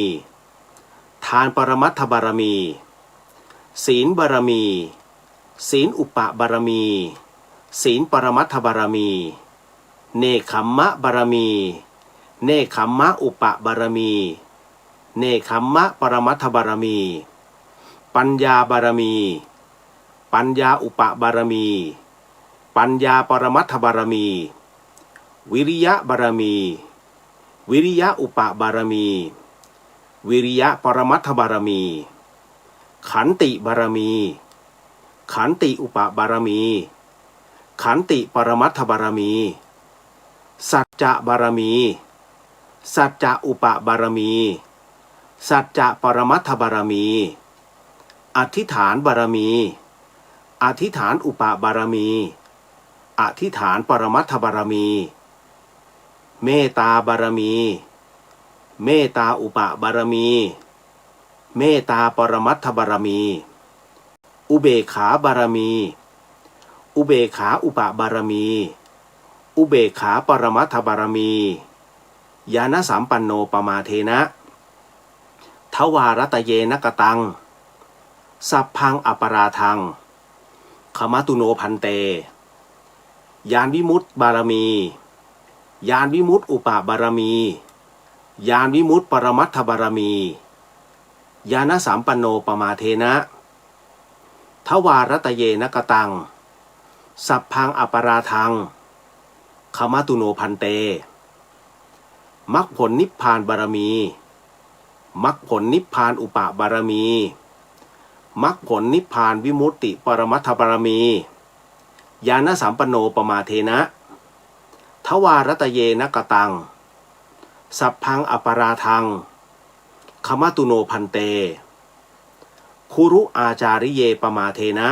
ทานปรมัตถบารมีศีลบารมีศีลอุปบารมีศีลปรมัตถบารมีเนกขัมมะบารมีเนกขัมมะอุปบารมีเนกขัมมะปรมัตถบารมีปัญญาบารมีปัญญาอุปบารมีปัญญาปรมัตถบารมีวิริยะบารมีวิริยะอุปบารมีวิริยะปรมัตถบารมีขันติบารมีขันติอุปบารมีขันติปรมัตถบารมีสัจจะบารมีสัจจะอุปบารมีสัจจะปรมัตถบารมีอธิษฐานบารมีอธิษฐานอุปบารมีอธิษฐานปรมัตถบารมีเมตตาบารมีเมตตาอุปบารมีเมตตาปรมัตถบารมีอุเบกขาบารมีอุเบกขาอุปบารมีอุเบกขาปรมัตถบารมีญาณสัมปันโนปมาเทนะทวารตเยนะกตังสัพพังอปราทังขมตุโนพันเตญาณวิมุตติบารมีญาณวิมุตติอุปบารมีญาณวิมุตติปรมัตถบารมีญาณสัมปันโนปมาเทนะทวารตเยนะกตังสัพพังอปราทังขมตุโนพันเตมรรคผลนิพพานบารมีมรรคผลนิพพานอุปบารมีมรรคผลนิพพานวิมุตติปรมัตถบารมีญาณสัมปันโนปมาเทนะทวารตเยนะกตังสัพพังอปราทังขมตุโนพันเตคุรุอาจาริเยปมาเทนะ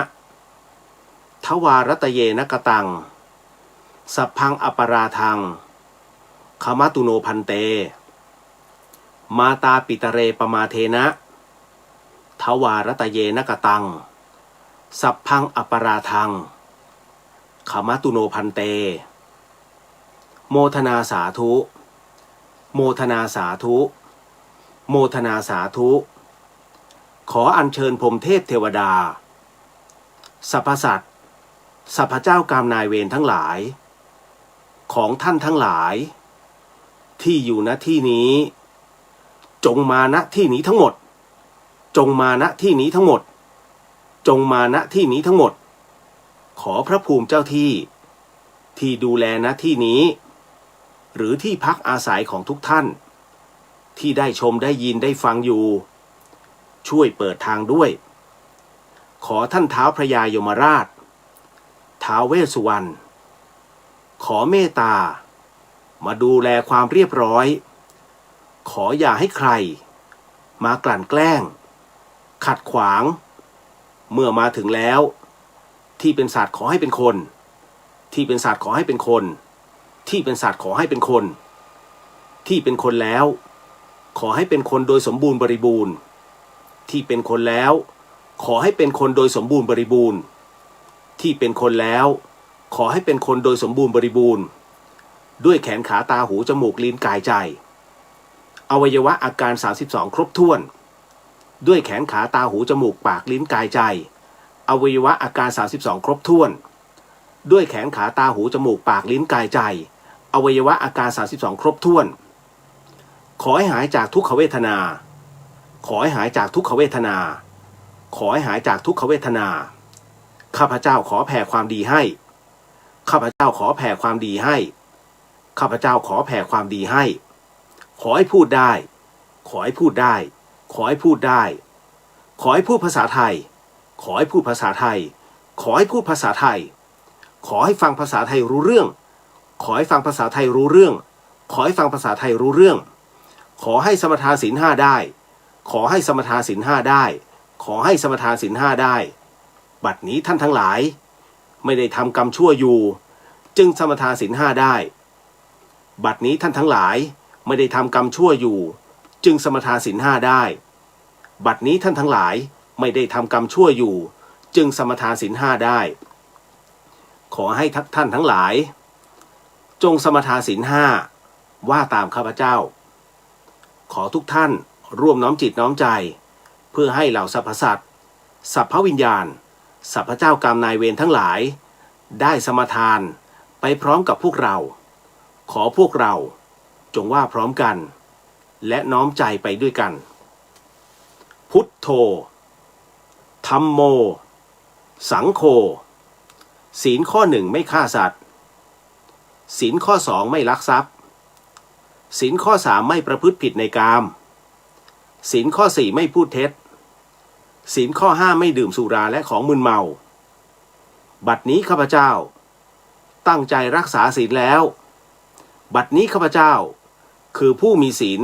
ทวารตเยนะกตังสัพพังอปราทังขมตุโนพันเตมาตาปิตเรปมาเทนะทวารตเยนะกตังสัพพังอปราทังขมตุโนพันเตโมทนาสาธุโมทนาสาธุ โมทนาสาธุขออัญเชิญพรหมเทพเทวดาสรรพสัตว์สรรพเจ้ากรรมนายเวรทั้งหลายของท่านทั้งหลายที่อยู่ณที่นี้จงมาณที่นี้ทั้งหมดจงมาณที่นี้ทั้งหมดจงมาณที่นี้ทั้งหมดขอพระภูมิเจ้าที่ที่ดูแลณที่นี้หรือที่พักอาศัยของทุกท่านที่ได้ชมได้ยินได้ฟังอยู่ช่วยเปิดทางด้วยขอท่านท้าวพระยายมราชท้าวเวสสุวรรณขอเมตตามาดูแลความเรียบร้อยขออย่าให้ใครมากลั่นแกล้งขัดขวางเมื่อมาถึงแล้วที่เป็นสัตว์ขอให้เป็นคนที่เป็นสัตว์ขอให้เป็นคนที่เป็นสัตว์ขอให้เป็นคนที่เป็นคนแล้วขอให้เป็นคนโดยสมบูรณ์บริบูรณ์ที่เป็นคนแล้วขอให้เป็นคนโดยสมบูรณ์บริบูรณ์ที่เป็นคนแล้วขอให้เป็นคนโดยสมบูรณ์บริบูรณ์ด้วยแขนขาตาหูจมูกลิ้นกายใจอวัยวะอาการ32ครบถ้วนด้วยแขนขาตาหูจมูกปากลิ้นกายใจอวัยวะอาการ32ครบถ้วนด้วยแขนขาตาหูจมูกปากลิ้นกายใจอวัยวะอาการ32ครบถ้วนขอให้หายจากทุกขเวทนาขอให้หายจากทุกขเวทนาขอให้หายจากทุกขเวทนาข้าพเจ้าขอแผ่ความดีให้ข้าพเจ้าขอแผ่ความดีให้ข้าพเจ้าขอแผ่ความดีให้ขอให้พูดได้ขอให้พูดได้ขอให้พูดได้ขอให้พูดภาษาไทยขอให้พูดภาษาไทยขอให้พูดภาษาไทยขอให้ฟังภาษาไทยรู้เรื่องขอให้ฟังภาษาไทยรู้เรื่องขอให้ฟังภาษาไทยรู้เรื่องขอให้สมทานศีล5ได้ขอให้สมทานศีล5ได้ขอให้สมทานศีล5ได้บัดนี้ท่านทั้งหลายไม่ได้ทำกรรมชั่วอยู่จึงสมทานศีล5ได้บัดนี้ท่านทั้งหลายไม่ได้ทำกรรมชั่วอยู่จึงสมทานศีล5ได้บัดนี้ท่านทั้งหลายไม่ได้ทำกรรมชั่วอยู่จึงสมทานศีล5ได้ขอให้ท่านทั้งหลายจงสมทานศีล5ว่าตามข้าพเจ้าขอทุกท่านร่วมน้อมจิตน้อมใจเพื่อให้เหล่าสรรพสัตว์สรรพวิญญาณสรรพเจ้ากรรมนายเวรทั้งหลายได้สมทานไปพร้อมกับพวกเราขอพวกเราจงว่าพร้อมกันและน้อมใจไปด้วยกันพุทโธธัมโมสังโฆศีลข้อ1ไม่ฆ่าสัตว์ศีลข้อ2ไม่ลักทรัพย์ศีลข้อ3ไม่ประพฤติผิดในกามศีลข้อ4ไม่พูดเท็จศีลข้อ5ไม่ดื่มสุราและของมึนเมาบัดนี้ข้าพเจ้าตั้งใจรักษาศีลแล้วบัดนี้ข้าพเจ้าคือผู้มีศีล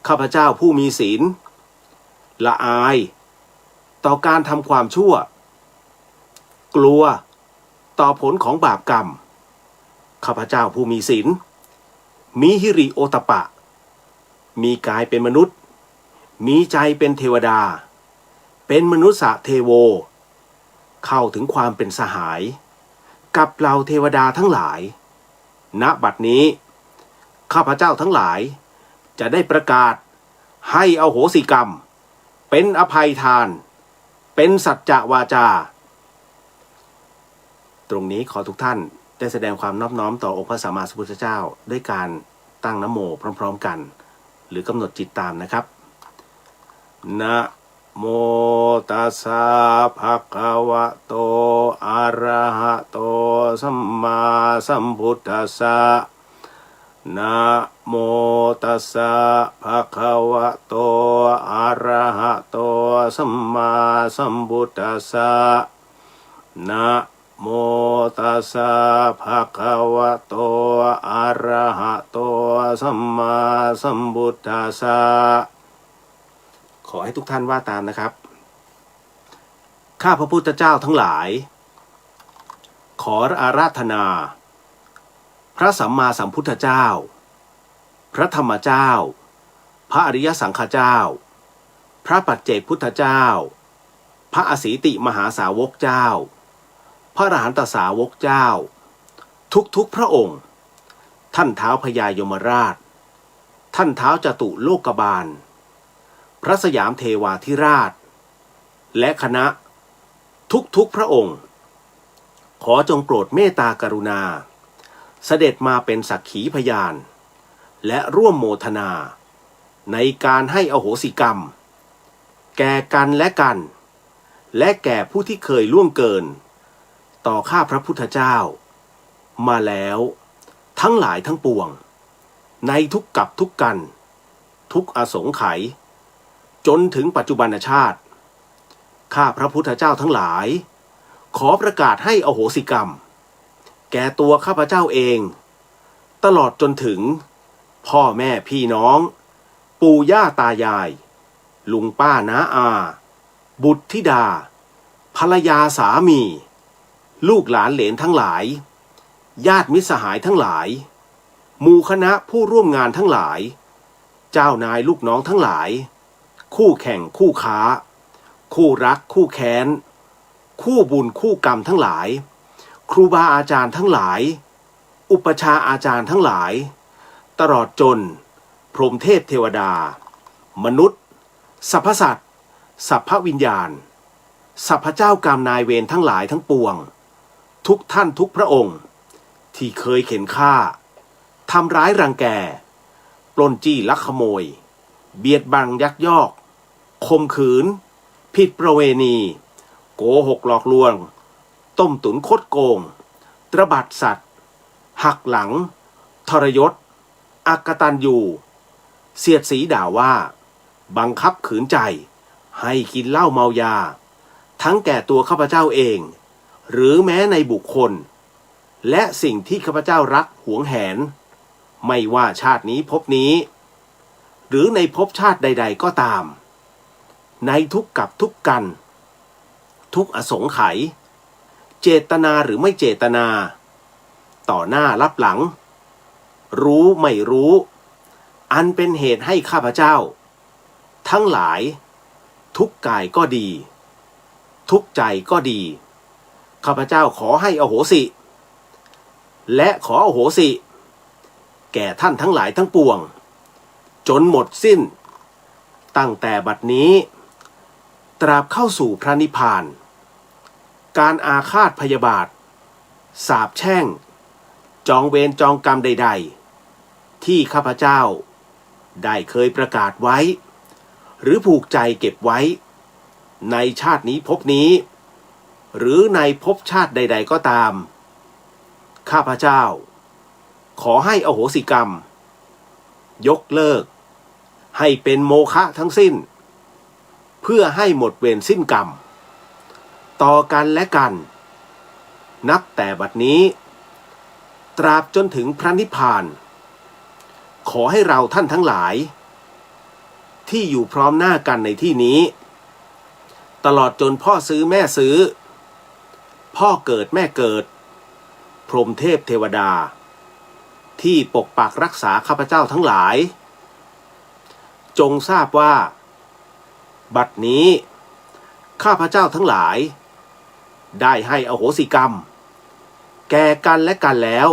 ข้าพเจ้าผู้มีศีลละอายต่อการทำความชั่วกลัวต่อผลของบาปกรรมข้าพเจ้าผู้มีศีลมีหิริโอตปะมีกายเป็นมนุษย์มีใจเป็นเทวดาเป็นมนุษย์เทโวเข้าถึงความเป็นสหายกับเหล่าเทวดาทั้งหลายณบัดนี้ข้าพเจ้าทั้งหลายจะได้ประกาศให้อโหสิกรรมเป็นอภัยทานเป็นสัจจะวาจาตรงนี้ขอทุกท่านได้แสดงความนอบน้อมต่อองค์พระสัมมาสัมพุทธเจ้าด้วยการตั้งนะโมพร้อมๆกันหรือกำหนดจิตตามนะครับนะโมตัสสะภะคะวะโตอะระหะโตสัมมาสัมพุทธัสสะนะโมตัสสะภะคะวะโตอะระหะโตสัมมาสัมพุทธัสสะนะโมตัสสะภะคะวะโตอะระหะโตสัมมาสัมพุทธัสสะขอให้ทุกท่านว่าตามนะครับข้าพระพุทธเจ้าทั้งหลายขออาราธนาพระสัมมาสัมพุทธเจ้าพระธรรมเจ้าพระอริยสังฆเจ้าพระปัจเจกพุทธเจ้าพระอสีติมหาสาวกเจ้าพระอรหันตสาวกเจ้าทุกพระองค์ท่านท้าวพญายมราชท่านท้าวจตุโลกบาล พระสยามเทวาธิราชและคณะทุกพระองค์ขอจงโปรดเมตตากรุณาเสด็จมาเป็นสักขีพยานและร่วมโมทนาในการให้อโหสิกรรมแก่กันและกันและแก่ผู้ที่เคยล่วงเกินต่อข้าพระพุทธเจ้ามาแล้วทั้งหลายทั้งปวงในทุกกับทุกกันทุกอสงไขยจนถึงปัจจุบันชาติข้าพระพุทธเจ้าทั้งหลายขอประกาศให้อโหสิกรรมแก่ตัวข้าพเจ้าเองตลอดจนถึงพ่อแม่พี่น้องปู่ย่าตายายลุงป้าน้าอาบุตรธิดาภรรยาสามีลูกหลานเหลนทั้งหลายญาติมิตรสหายทั้งหลายหมู่คณะผู้ร่วมงานทั้งหลายเจ้านายลูกน้องทั้งหลายคู่แข่งคู่ค้าคู่รักคู่แค้นคู่บุญคู่กรรมทั้งหลายครูบาอาจารย์ทั้งหลายอุปชาอาจารย์ทั้งหลายตลอดจนพรหมเทพเทวดามนุษย์สรรพสัตว์สรรพวิญญาณสรรพเจ้ากรรมนายเวรทั้งหลายทั้งปวงทุกท่านทุกพระองค์ที่เคยเข็นฆ่าทำร้ายรังแกปล้นจี้ลักขโมยเบียดบังยักยอกข่มขืนผิดประเวณีโกหกหลอกลวงต้มตุ๋นคดโกงตระบัดสัตว์หักหลังทรยศอักตันยูเสียดสีด่าว่าบังคับขืนใจให้กินเหล้าเมายาทั้งแก่ตัวข้าพเจ้าเองหรือแม้ในบุคคลและสิ่งที่ข้าพเจ้ารักหวงแหนไม่ว่าชาตินี้ภพนี้หรือในภพชาติใดๆก็ตามในทุกกับทุกกันทุกอสงไขยเจตนาหรือไม่เจตนาต่อหน้ารับหลังรู้ไม่รู้อันเป็นเหตุให้ข้าพเจ้าทั้งหลายทุกกายก็ดีทุกใจก็ดีข้าพเจ้าขอให้อโหสิและขออโหสิแก่ท่านทั้งหลายทั้งปวงจนหมดสิ้นตั้งแต่บัดนี้ตราบเข้าสู่พระนิพพานการอาฆาตพยาบาทสาปแช่งจองเวรจองกรรมใดๆที่ข้าพเจ้าได้เคยประกาศไว้หรือผูกใจเก็บไว้ในชาตินี้ภพนี้หรือในภพชาติใดๆก็ตามข้าพเจ้าขอให้อโหสิกรรมยกเลิกให้เป็นโมฆะทั้งสิ้นเพื่อให้หมดเวรสิ้นกรรมต่อกันและกันนับแต่บัดนี้ตราบจนถึงพระนิพพานขอให้เราท่านทั้งหลายที่อยู่พร้อมหน้ากันในที่นี้ตลอดจนพ่อซื้อแม่ซื้อพ่อเกิดแม่เกิดพรหมเทพเทวดาที่ปกปักรักษาข้าพเจ้าทั้งหลายจงทราบว่าบัดนี้ข้าพเจ้าทั้งหลายได้ให้อโหสิกรรมแก่กันและกันแล้ว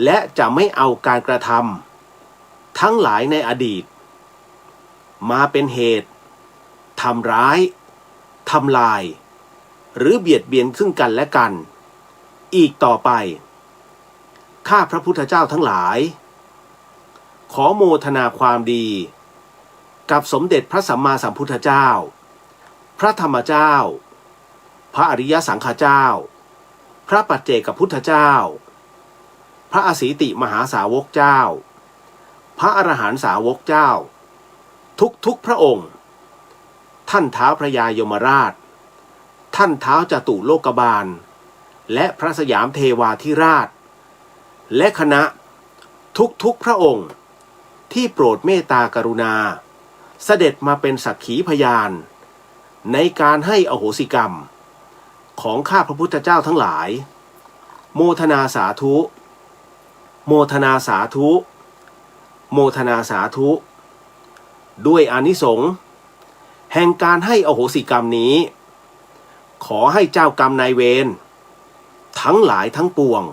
และจะไม่เอาการกระทำทั้งหลายในอดีตมาเป็นเหตุทำร้ายทำลายหรือเบียดเบียนซึ่งกันและกันอีกต่อไปข้าพระพุทธเจ้าทั้งหลายขอโมทนาความดีกับสมเด็จพระสัมมาสัมพุทธเจ้าพระธรรมเจ้าพระอริยสังฆเจ้าพระปัจเจกพุทธเจ้าพระอสีติมหาสาวกเจ้าพระอรหันตสาวกเจ้าทุกพระองค์ท่านท้าวพระยายมราชท่านท้าวจตุโลกบาลและพระสยามเทวาธิราชและคณะทุกพระองค์ที่โปรดเมตตากรุณาเสด็จมาเป็นสักขีพยานในการให้อโหสิกรรมของข้าพระพุทธเจ้าทั้งหลายโมทนาสาธุโมทนาสาธุโมทนาสาธุด้วยอานิสงส์แห่งการให้อโหสิกรรมนี้ขอให้เจ้ากรรมนายเวรทั้งหลายทั้งปวง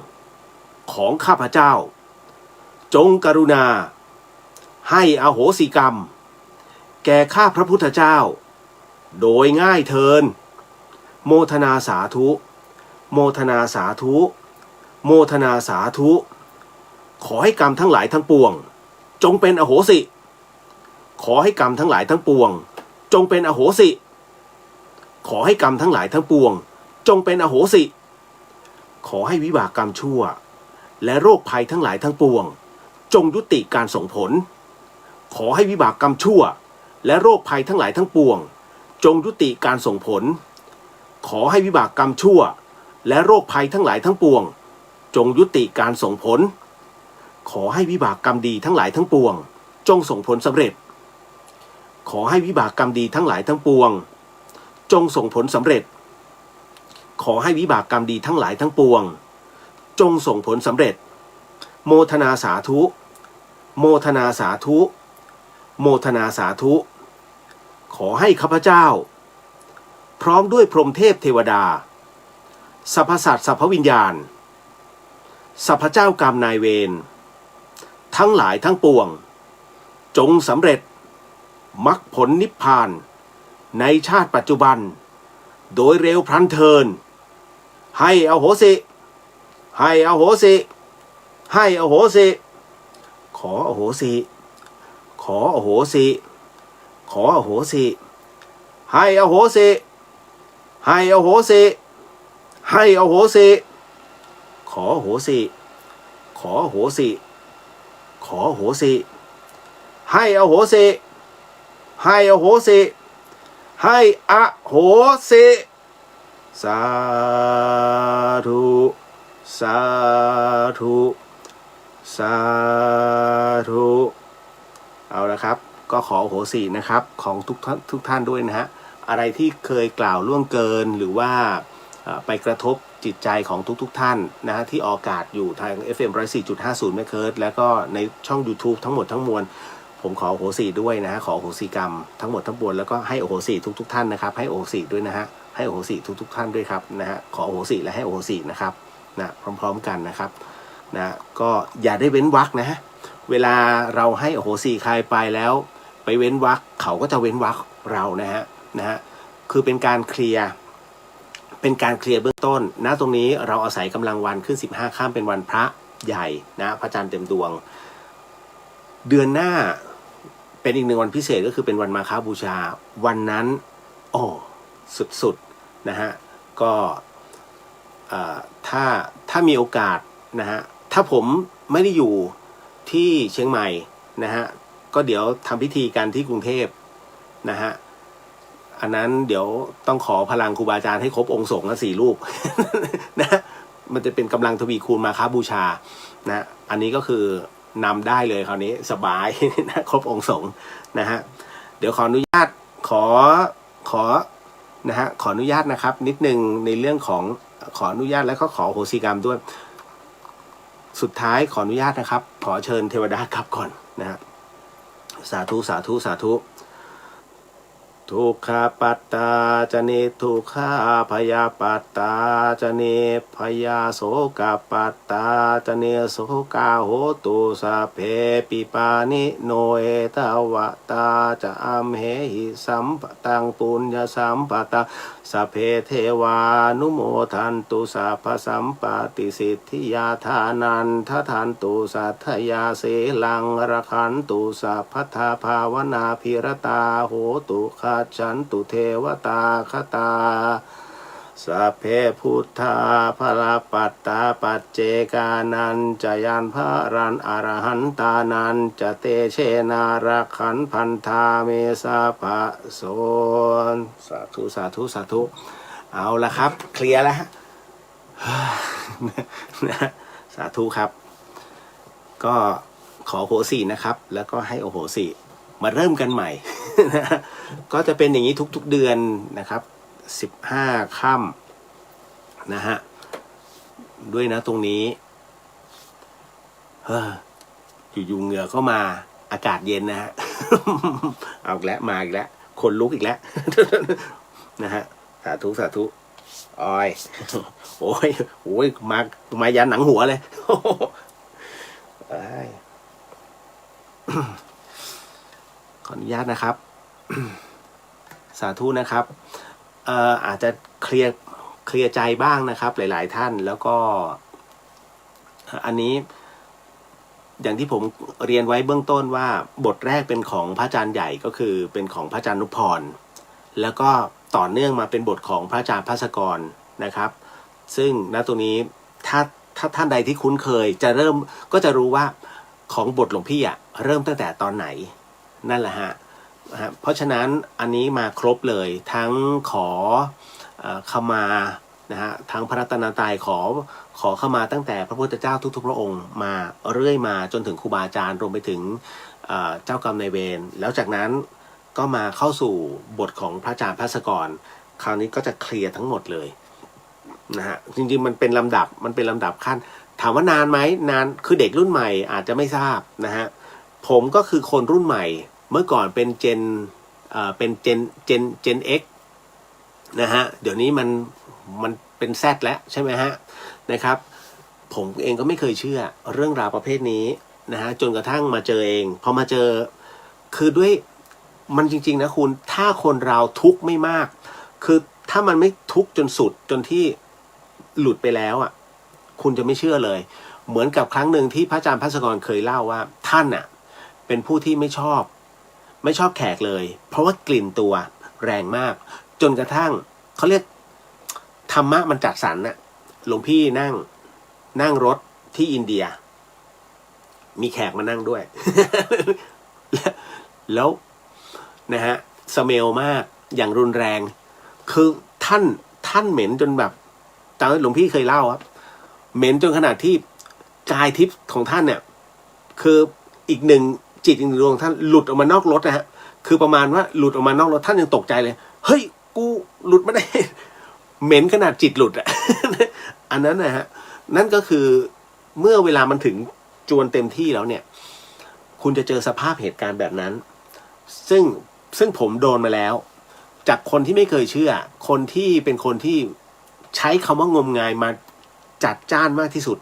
ของข้าพเจ้าจงกรุณาให้อโหสิกรรมแ แก่ข้าพระพุทธเจ้าโดยง่ายเทินโมทนาสาธุโมทนาสาธุโมทนาสาธุขอให้กรรมทั้งหลายทั้งปวงจงเป็นอโหสิขอให้กรรมทั้งหลายทั้งปวงจงเป็นอโหสิขอให้กรรมทั้งหลายทั้งปวงจงเป็นอโหสิขอให้วิบากกรรมชั่วและโรคภัยทั้งหลายทั้งปวงจงยุติการส่งผลขอให้วิบากกรรมชั่วและโรคภัยทั้งหลายทั้งปวงจงยุติการส่งผลขอให้วิบากกรรมชั่วและโรคภัยทั้งหลายทั้งปวงจงยุติการส่งผลขอให้วิบากกรรมดีทั้งหลายทั้งปวงจงส่งผลสำเร็จขอให้วิบากกรรมดีทั้งหลายทั้งปวงจงส่งผลสำเร็จขอให้วิบากกรรมดีทั้งหลายทั้งปวงจงส่งผลสำเร็จโมทนาสาธุโมทนาสาธุโมทนาสาธุขอให้ข้าพเจ้าพร้อมด้วยพรหมเทพเทวดาสรรพสัตว์สรรพวิญญาณสรรพเจ้ากรรมนายเวรทั้งหลายทั้งปวงจงสำเร็จมรรคผลนิพพานในชาติปัจจุบันโดยเร็วพลันเทินให้อโหสิให้อโหสิให้อโหสิขออโหสิขออโหสิขออโหสิให้อโหสิให้อโหสิให้อโหสิขออโหสิขออโหสิขออโหสิให้อโหสิให้อโหสิให้อโหสิสาธุสาธุสาธุเอาละครับก็ขออโหสินะครับของทุกท่านด้วยนะฮะอะไรที่เคยกล่าวล่วงเกินหรือว่าไปกระทบจิตใจของทุกท่านนะฮะที่ออกอากาศอยู่ทาง FM 104.50 เมกะเฮิรตซ์แล้วก็ในช่อง YouTube ทั้งหมดทั้งมวลผมขออโหสิด้วยนะฮะขออโหสิกรรมทั้งหมดทั้งปวงแล้วก็ให้อโหสิทุกท่านนะครับให้อโหสิด้วยนะฮะให้อโหสิทุกท่านด้วยครับนะฮะขออโหสิและให้อโหสินะครับนะพร้อมๆกันนะครับนะก็อย่าได้เว้นวรรคนะฮะเวลาเราให้อโหสิใครไปแล้วไปเว้นวรรคเขาก็จะเว้นวรรคเรานะฮะคือเป็นการเคลียร์เบื้องต้นนะตรงนี้เราอาศัยกำลังวันขึ้น15ค่ำเป็นวันพระใหญ่นะพระจันทร์เต็มดวงเดือนหน้าเป็นอีกหนึ่งวันพิเศษก็คือเป็นวันมาฆบูชาวันนั้นโอ้สุดๆนะฮะก็ถ้ามีโอกาสนะฮะถ้าผมไม่ได้อยู่ที่เชียงใหม่นะฮะก็เดี๋ยวทำพิธีกันที่กรุงเทพนะฮะอันนั้นเดี๋ยวต้องขอพลังครูบาอาจารย์ให้ครบองค์สงฆ์ละ4 รูป นะมันจะเป็นกำลังทวีคูณมาฆบูชานะอันนี้ก็คือนำได้เลยคราวนี้สบาย นะครบองค์สงฆ์นะฮะเดี๋ยวขออนุญาตนะฮะขออนุญาตนะครับนิดนึงในเรื่องของขออนุญาตแล้วก็ขอโหสิกรรมด้วยสุดท้ายขออนุญาตนะครับขอเชิญเทวดากลับก่อนนะฮะสาธุสาธุสาธุทุกขปัตตาจะเนทุกขาพยาปัตตาจะเนพยาโสกปัตตาจะเนโสกาโหตุสัพเพปิปานิโนเอตวะตาจะอัมเหหิสัมปตังปุญญสัมปตาสัพเพเทวานุโมทันตุสัพพสัมปติสิทธิยาทานันททันตุสัทธยาเสลังระขันตุสัพพทาภาวนาภิรตาโหตุขาฉันตุเทวตาคตาสัพเพพุทธาภลปัตตาปัจเจกานันจะยันพระรันอรหันตานันจะเตเชนารักขันพันธาเมสาภะโสนสาธุสาธุสาธุเอาละครับเคลียร์แล้วฮะ สาธุครับก็ขอโหสินะครับแล้วก็ให้โอโหสิมาเริ่มกันใหม่ ก็จะเป็นอย่างนี้ทุกๆเดือนนะครับ15ค่ำนะฮะด้วยนะตรงนี้อยู่ๆเหงื่อเข้ามาอากาศเย็นนะฮะ เอาอีกแล้วมาอีกแล้วคนลุกอีกแล้ว นะฮะสาธุสาธุอ้อย โอ้ยมายันหนังหัวเลย ขออนุญาตนะครับ สาธุนะครับอาจจะเคลียร์ใจบ้างนะครับหลายๆท่านแล้วก็อันนี้อย่างที่ผมเรียนไว้เบื้องต้นว่าบทแรกเป็นของพระอาจารย์ใหญ่ก็คือเป็นของพระอาจารย์นุพรแล้วก็ต่อเนื่องมาเป็นบทของพระอาจารย์ภัสกรนะครับซึ่งณตรงนี้ถ้าท่านใดที่คุ้นเคยจะเริ่มก็จะรู้ว่าของบทหลวงพี่เริ่มตั้งแต่ตอนไหนนั่นแหละฮะเพราะฉะนั้นอันนี้มาครบเลยทั้งขอขมานะฮะทั้งพระรัตนตรัยขอเข้ามาตั้งแต่พระพุทธเจ้าทุกๆพระองค์มาเรื่อยมาจนถึงครูบาอาจารย์รวมไปถึงเจ้ากรรมนายเวรแล้วจากนั้นก็มาเข้าสู่บทของพระอาจารย์ภัสกรคราวนี้ก็จะเคลียร์ทั้งหมดเลยนะฮะจริงๆมันเป็นลำดับขั้นถามว่านานไหมนานคือเด็กรุ่นใหม่อาจจะไม่ทราบนะฮะผมก็คือคนรุ่นใหม่เมื่อก่อนเป็นเจนX นะฮะเดี๋ยวนี้มันเป็นZแล้วใช่ไหมฮะนะครับผมเองก็ไม่เคยเชื่อเรื่องราวประเภทนี้นะฮะจนกระทั่งมาเจอเองพอมาเจอคือด้วยมันจริงๆนะคุณถ้าคนเราทุกข์ไม่มากคือถ้ามันไม่ทุกข์จนสุดจนที่หลุดไปแล้วคุณจะไม่เชื่อเลยเหมือนกับครั้งหนึ่งที่พระอาจารย์ภัสกรเคยเล่าว่าท่านเป็นผู้ที่ไม่ชอบแขกเลยเพราะว่ากลิ่นตัวแรงมากจนกระทั่งเขาเรียกธรรมะมันจัดสรรหลวงพี่นั่งรถที่อินเดียมีแขกมานั่งด้วย แล้วนะฮะสเมลมากอย่างรุนแรงคือท่านเหม็นจนแบบตอนหลวงพี่เคยเล่าครับเหม็นจนขนาดที่กายทิพย์ของท่านเนี่ยคืออีกหนึ่งจิตอีกหนึ่งดวงท่านหลุดออกมานอกรถนะฮะคือประมาณว่าหลุดออกมานอกรถท่านยังตกใจเลยเฮ้ยกูหลุดไม่ได้เหม็นขนาดจิตหลุดอันนั้นนะฮะนั่นก็คือเมื่อเวลามันถึงจวนเต็มที่แล้วเนี่ยคุณจะเจอสภาพเหตุการณ์แบบนั้นซึ่งผมโดนมาแล้วจากคนที่ไม่เคยเชื่อคนที่เป็นคนที่ใช้คำว่างมงายมาจัดจ้านมากที่สุด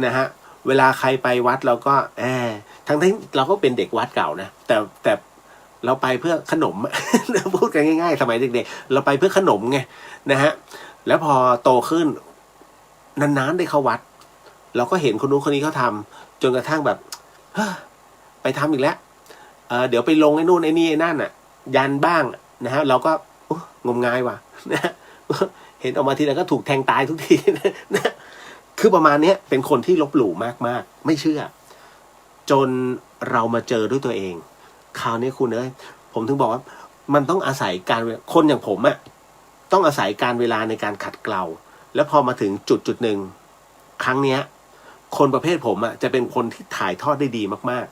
นะฮะเวลาใครไปวัดเราก็ทั้งที่เราก็เป็นเด็กวัดเก่านะแต่เราไปเพื่อขนม พูดกันง่ายๆสมัยเด็กๆเราไปเพื่อขนมไงนะฮะแล้วพอโตขึ้นนานๆได้เข้าวัดเราก็เห็นคนนู้นคนนี้เขาทำจนกระทั่งแบบไปทำอีกแล้วเดี๋ยวไปลงไอ้นู่นไอ้นี่ไอ้นั่นยันบ้างนะฮะเราก็งมงายว่ะนะเห็นออกมาทีไรก็ถูกแทงตายทุกทีนะคือประมาณนี้เป็นคนที่ลบหลู่มากๆไม่เชื่อจนเรามาเจอด้วยตัวเองคราวนี้คุณผมถึงบอกว่ามันต้องอาศัยการคนอย่างผมต้องอาศัยการเวลาในการขัดเกลาแล้วพอมาถึงจุดหนึ่งครั้งเนี้ยคนประเภทผมจะเป็นคนที่ถ่ายทอดได้ดีมาก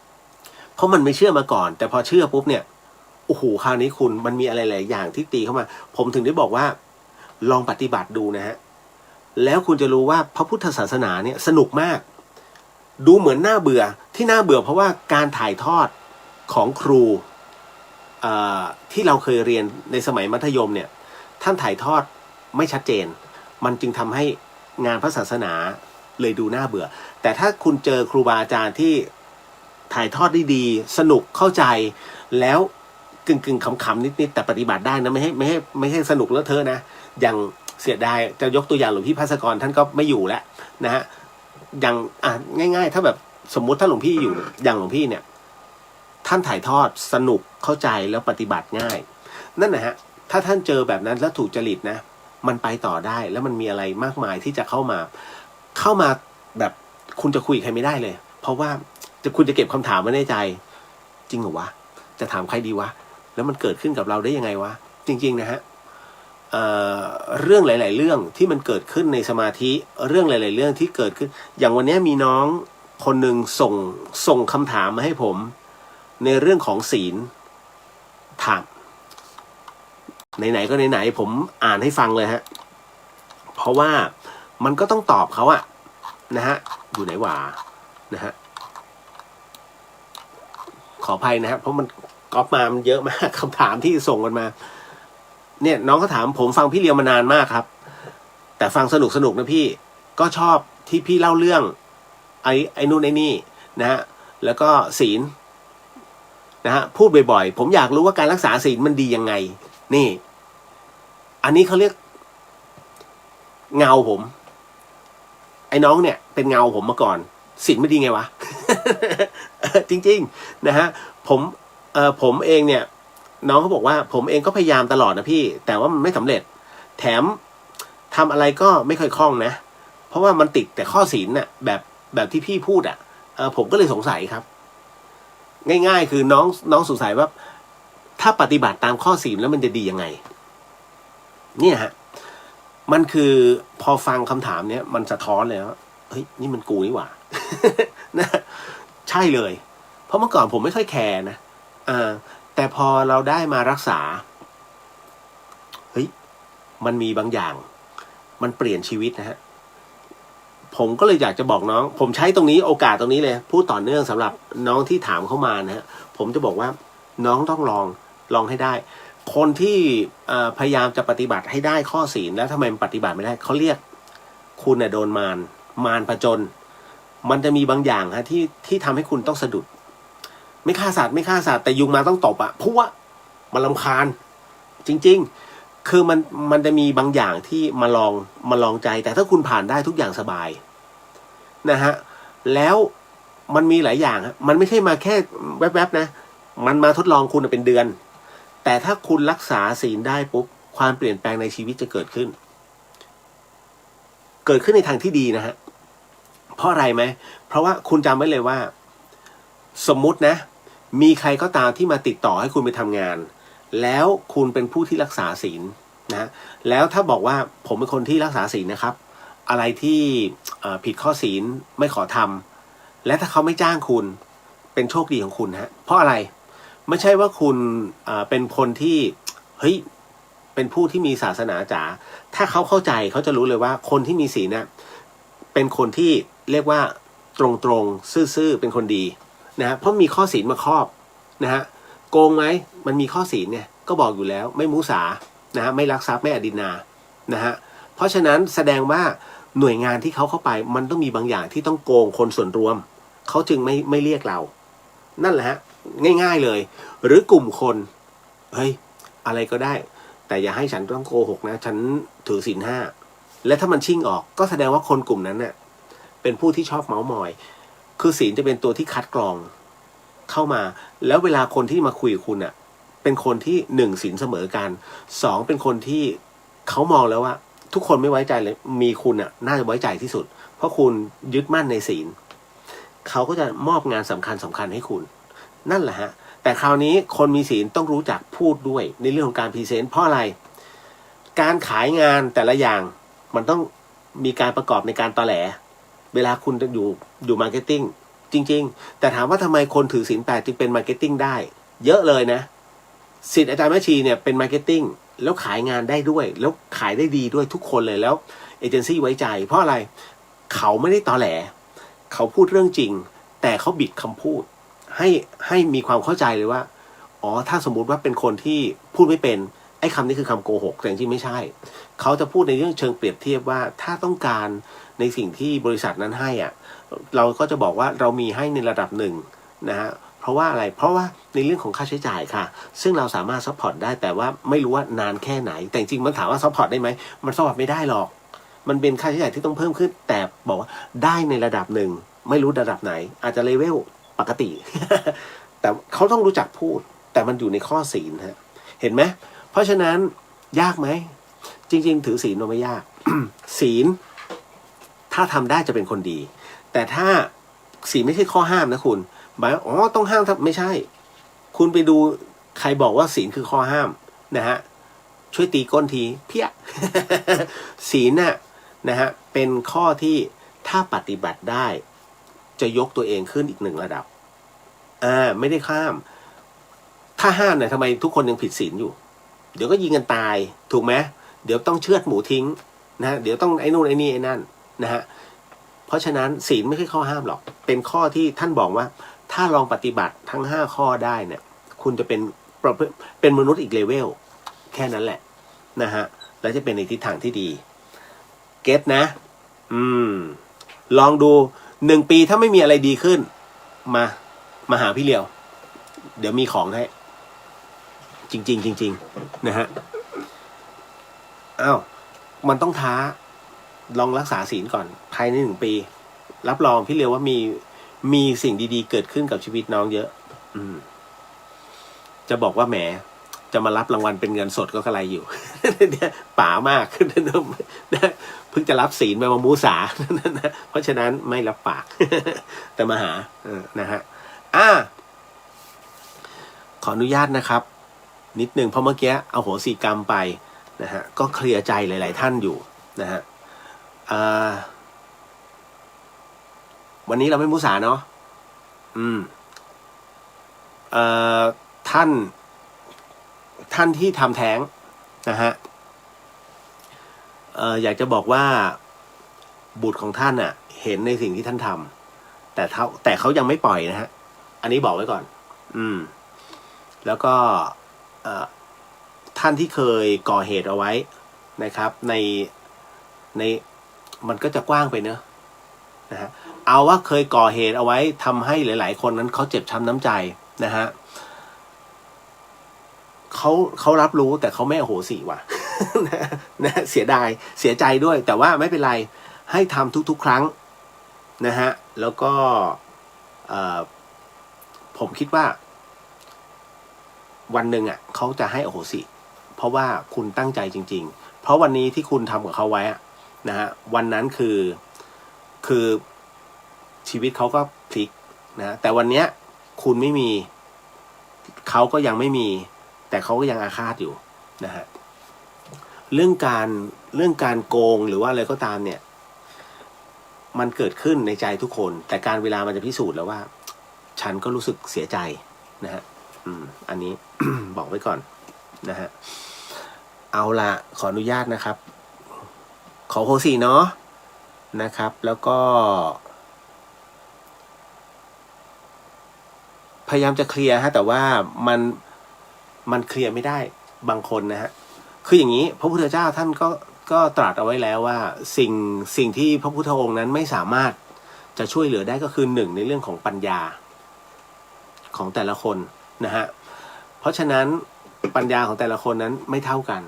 ๆเพราะมันไม่เชื่อมาก่อนแต่พอเชื่อปุ๊บเนี่ยโอ้โหคราวนี้คุณมันมีอะไรหลายอย่างที่ตีเข้ามาผมถึงได้บอกว่าลองปฏิบัติดูนะฮะแล้วคุณจะรู้ว่าพระพุทธศาสนาเนี่ยสนุกมากดูเหมือนน่าเบื่อที่น่าเบื่อเพราะว่าการถ่ายทอดของครูที่เราเคยเรียนในสมัยมัธยมเนี่ยท่านถ่ายทอดไม่ชัดเจนมันจึงทำให้งานพระศาสนาเลยดูน่าเบื่อแต่ถ้าคุณเจอครูบาอาจารย์ที่ถ่ายทอดได้ดีสนุกเข้าใจแล้วกึ่งขำๆนิดๆแต่ปฏิบัติได้นะไม่ให้สนุกเลอะเทอะนะอย่างเสียดายจะยกตัวอย่างหลวงพี่ภัสกรท่านก็ไม่อยู่แล้วนะฮะอย่างง่ายๆถ้าแบบสมมุติถ้าหลวงพี่อยู่อย่างหลวงพี่เนี่ยท่านถ่ายทอดสนุกเข้าใจแล้วปฏิบัติง่ายนั่นนะฮะถ้าท่านเจอแบบนั้นแล้วถูกจริตนะมันไปต่อได้แล้วมันมีอะไรมากมายที่จะเข้ามาแบบคุณจะคุยกับใครไม่ได้เลยเพราะว่าคุณจะเก็บคำถามไว้ในใจจริงเหรอวะจะถามใครดีวะแล้วมันเกิดขึ้นกับเราได้ยังไงวะจริงๆนะฮะเรื่องหลายๆเรื่องที่มันเกิดขึ้นในสมาธิเรื่องหลายๆเรื่องที่เกิดขึ้นอย่างวันนี้มีน้องคนหนึ่งส่งคำถามมาให้ผมในเรื่องของศีลถามไหนๆก็ไหนๆผมอ่านให้ฟังเลยฮะเพราะว่ามันก็ต้องตอบเขานะฮะอยู่ไหนวะนะฮะขออภัยนะฮะเพราะมันก๊อปมามันเยอะมากคำถามที่ส่งกันมาเนี่ยน้องเขาถามผมฟังพี่เลียวมานานมากครับแต่ฟังสนุกนะพี่ก็ชอบที่พี่เล่าเรื่องไอ้นู่นไอ้นี่นะฮะแล้วก็ศีล นะฮะพูดบ่อยๆผมอยากรู้ว่าการรักษาศีลมันดียังไงนี่อันนี้เขาเรียกเงาผมไอ้น้องเนี่ยเป็นเงาผมมาก่อนศีลไม่ดีไงวะ จริงๆนะฮะผมเองเนี่ยน้องเขาบอกว่าผมเองก็พยายามตลอดนะพี่แต่ว่ามันไม่สำเร็จแถมทำอะไรก็ไม่ค่อยคล่องนะเพราะว่ามันติดแต่ข้อศีลน่ะแบบที่พี่พูดอ่ะผมก็เลยสงสัยครับง่ายๆคือน้องสงสัยว่าถ้าปฏิบัติตามข้อศีลแล้วมันจะดียังไงเนี่ยฮะมันคือพอฟังคำถามเนี้ยมันสะท้อนเลยว่าเฮ้ยนี่มันกูนี่หว่า นะใช่เลยเพราะเมื่อก่อนผมไม่ค่อยแคร์นะแต่พอเราได้มารักษาเฮ้ยมันมีบางอย่างมันเปลี่ยนชีวิตนะฮะผมก็เลยอยากจะบอกน้องผมใช้ตรงนี้โอกาสตรงนี้เลยพูดต่อเนื่องสำหรับน้องที่ถามเข้ามานะฮะผมจะบอกว่าน้องต้องลองให้ได้คนที่พยายามจะปฏิบัติให้ได้ข้อศีลแล้วทำไมมันปฏิบัติไม่ได้เขาเรียกคุณโดนมารผจญมันจะมีบางอย่างฮะที่ทำให้คุณต้องสะดุดไม่ฆ่าสัตว์แต่ยุงมาต้องตบเพราะว่ามันรำคาญจริงๆคือมันจะมีบางอย่างที่มาลองใจแต่ถ้าคุณผ่านได้ทุกอย่างสบายนะฮะแล้วมันมีหลายอย่างฮะมันไม่ใช่มาแค่แวบๆนะมันมาทดลองคุณเป็นเดือนแต่ถ้าคุณรักษาศีลได้ปุ๊บความเปลี่ยนแปลงในชีวิตจะเกิดขึ้นในทางที่ดีนะฮะเพราะอะไรไหมเพราะว่าคุณจำไว้เลยว่าสมมุตินะมีใครก็ตามที่มาติดต่อให้คุณไปทำงานแล้วคุณเป็นผู้ที่รักษาศีลนะแล้วถ้าบอกว่าผมเป็นคนที่รักษาศีลนะครับอะไรที่ผิดข้อศีลไม่ขอทำและถ้าเขาไม่จ้างคุณเป็นโชคดีของคุณฮะเพราะอะไรไม่ใช่ว่าคุณเป็นคนที่เฮ้ยเป็นผู้ที่มีศาสนาจ๋าถ้าเขาเข้าใจเขาจะรู้เลยว่าคนที่มีศีลเนี่ยเป็นคนที่เรียกว่าตรงซื่อเป็นคนดีนะฮะเพราะมีข้อศีลมาครอบนะฮะโกงไหมมันมีข้อศีลเนี่ยก็บอกอยู่แล้วไม่มุสานะฮะไม่ลักทรัพย์ไม่อดินานะฮะเพราะฉะนั้นแสดงว่าหน่วยงานที่เขาเข้าไปมันต้องมีบางอย่างที่ต้องโกงคนส่วนรวมเขาจึงไม่เรียกเรานั่นแหละฮะง่ายๆเลยหรือกลุ่มคนเฮ้ยอะไรก็ได้แต่อย่าให้ฉันต้องโกหกนะฉันถือศีล 5และถ้ามันชิ่งออกก็แสดงว่าคนกลุ่มนั้นเนี่ยเป็นผู้ที่ชอบเม้ามอยคือศีลจะเป็นตัวที่คัดกรองเข้ามาแล้วเวลาคนที่มาคุยกับคุณเป็นคนที่1ศีลเสมอกัน2เป็นคนที่เขามองแล้วว่าทุกคนไม่ไว้ใจเลยมีคุณน่าจะไว้ใจที่สุดเพราะคุณยึดมั่นในศีลเขาก็จะมอบงานสำคัญให้คุณนั่นแหละฮะแต่คราวนี้คนมีศีลต้องรู้จักพูดด้วยในเรื่องของการพรีเซนต์เพราะอะไรการขายงานแต่ละอย่างมันต้องมีการประกอบในการตอแหลเวลาคุณจะอยู่มาร์เก็ตติ้งจริงๆแต่ถามว่าทำไมคนถือศีล 8จึงเป็นมาร์เก็ตติ้งได้เยอะเลยนะศิษย์อาจารย์แม่ชีเนี่ยเป็นมาร์เก็ตติ้งแล้วขายงานได้ด้วยแล้วขายได้ดีด้วยทุกคนเลยแล้วเอเจนซี่ไว้ใจเพราะอะไรเขาไม่ได้ตอแหลเขาพูดเรื่องจริงแต่เขาบิดคำพูดให้มีความเข้าใจเลยว่าอ๋อถ้าสมมุติว่าเป็นคนที่พูดไม่เป็นไอ้คำนี้คือคำโกหกแต่จริงๆไม่ใช่เขาจะพูดในเรื่องเชิงเปรียบเทียบว่าถ้าต้องการในสิ่งที่บริษัทนั้นให้เราก็จะบอกว่าเรามีให้ในระดับหนึ่งนะฮะเพราะว่าอะไรเพราะว่าในเรื่องของค่าใช้จ่ายค่ะซึ่งเราสามารถซัพพอร์ตได้แต่ว่าไม่รู้ว่านานแค่ไหนแต่จริงๆมันถามว่าซัพพอร์ตได้ไหมมันซัพพอร์ตไม่ได้หรอกมันเป็นค่าใช้จ่ายที่ต้องเพิ่มขึ้นแต่บอกว่าได้ในระดับหนึ่งไม่รู้ระดับไหนอาจจะเลเวลปกติ แต่เขาต้องรู้จักพูดแต่มันอยู่ในข้อศีลฮะเห็นไหมเพราะฉะนั้นยากไหมจริงๆถือศีลมันไม่ยาก ศีลถ้าทำได้จะเป็นคนดีแต่ถ้าศีลไม่ใช่ข้อห้ามนะคุณหมายอ๋อต้องห้ามถ้าไม่ใช่คุณไปดูใครบอกว่าศีลคือข้อห้ามนะฮะช่วยตีก้นทีเพี้ย ศีลนะฮะเป็นข้อที่ถ้าปฏิบัติได้จะยกตัวเองขึ้นอีก1ระดับไม่ได้ข้ามถ้าห้ามเนี่ยทำไมทุกคนยังผิดศีลอยู่เดี๋ยวก็ยิงกันตายถูกไหมเดี๋ยวต้องเชือดหมูทิ้งนะเดี๋ยวต้องไอ้นู่นไอ้นี่ไอ้นั่นนะฮะเพราะฉะนั้นศีลไม่ใช่ข้อห้ามหรอกเป็นข้อที่ท่านบอกว่าถ้าลองปฏิบัติทั้ง5ข้อได้เนี่ยคุณจะเป็นมนุษย์อีกเลเวลแค่นั้นแหละนะฮะแล้วจะเป็นในทิศทางที่ดีเก็ตนะลองดู1 ปีถ้าไม่มีอะไรดีขึ้นมาหาพี่เลียว เดี๋ยวมีของให้จริงๆจริงๆนะฮะอ้าวมันต้องท้าลองรักษาศีลก่อนภายใน1 ปีรับรองพี่เรียวว่ามีสิ่งดีๆเกิดขึ้นกับชีวิตน้องเยอะจะบอกว่าแหมจะมารับรางวัลเป็นเงินสดก็กระไรอยู่ เนี่ยป๋ามากเพิ่งจะรับศีลไปมามูสาเพราะฉะนั้นไม่รับปาก แต่มาหานะฮะขออนุญาตนะครับนิดนึงเพราะเมื่อกี้เอาโหสิกรรมไปนะฮะก็เคลียร์ใจหลายๆท่านอยู่นะฮะวันนี้เราไม่มุสาเนาะท่านที่ทำแท้งนะฮะอยากจะบอกว่าบุตรของท่านเห็นในสิ่งที่ท่านทำแต่เขายังไม่ปล่อยนะฮะอันนี้บอกไว้ก่อนแล้วก็ท่านที่เคยก่อเหตุเอาไว้นะครับในมันก็จะกว้างไปเนอะนะฮะเอาว่าเคยก่อเหตุเอาไว้ทำให้หลายๆคนนั้นเขาเจ็บช้ำน้ำใจนะฮะเขารับรู้แต่เขาไม่อโหสิว่ะ นะเสียดายเสียใจด้วยแต่ว่าไม่เป็นไรให้ทำทุกๆครั้งนะฮะแล้วก็ผมคิดว่าวันหนึ่งเขาจะให้อโหสิเพราะว่าคุณตั้งใจจริงๆเพราะวันนี้ที่คุณทำกับเขาไว้นะฮะวันนั้นคือชีวิตเขาก็พลิกนะแต่วันเนี้ยคุณไม่มีเขาก็ยังไม่มีแต่เขาก็ยังอาฆาตอยู่นะฮะเรื่องการโกงหรือว่าอะไรก็ตามเนี่ยมันเกิดขึ้นในใจทุกคนแต่การเวลามันจะพิสูจน์แล้วว่าฉันก็รู้สึกเสียใจนะฮะอันนี้ บอกไว้ก่อนนะฮะเอาละขออนุญาตนะครับขอโหสิเนาะนะครับแล้วก็พยายามจะเคลียร์แต่ว่ามันเคลียร์ไม่ได้บางคนนะฮะคืออย่างนี้พระพุทธเจ้าท่านก็ตรัสเอาไว้แล้วว่าสิ่งที่พระพุทธองค์นั้นไม่สามารถจะช่วยเหลือได้ก็คือ1ในเรื่องของปัญญาของแต่ละคนนะฮะเพราะฉะนั้นปัญญาของแต่ละคนนั้นไม่เท่ากัน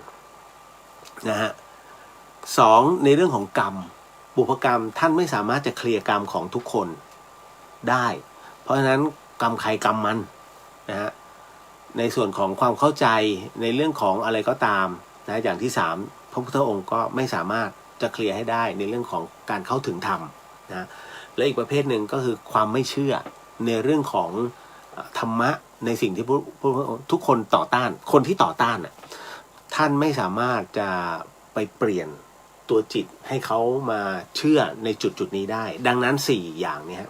นะฮะ2ในเรื่องของกรรมบุพกรรมท่านไม่สามารถจะเคลียร์กรรมของทุกคนได้เพราะฉะนั้นกรรมใครกรรมมันนะฮะในส่วนของความเข้าใจในเรื่องของอะไรก็ตามนะอย่างที่3พระพุทธองค์ก็ไม่สามารถจะเคลียร์ให้ได้ในเรื่องของการเข้าถึงธรรมนะและอีกประเภทหนึ่งก็คือความไม่เชื่อในเรื่องของธรรมะในสิ่งที่ทุกคนต่อต้านคนที่ต่อต้านท่านไม่สามารถจะไปเปลี่ยนตัวจิตให้เขามาเชื่อในจุดนี้ได้ดังนั้น4อย่างเนี้ย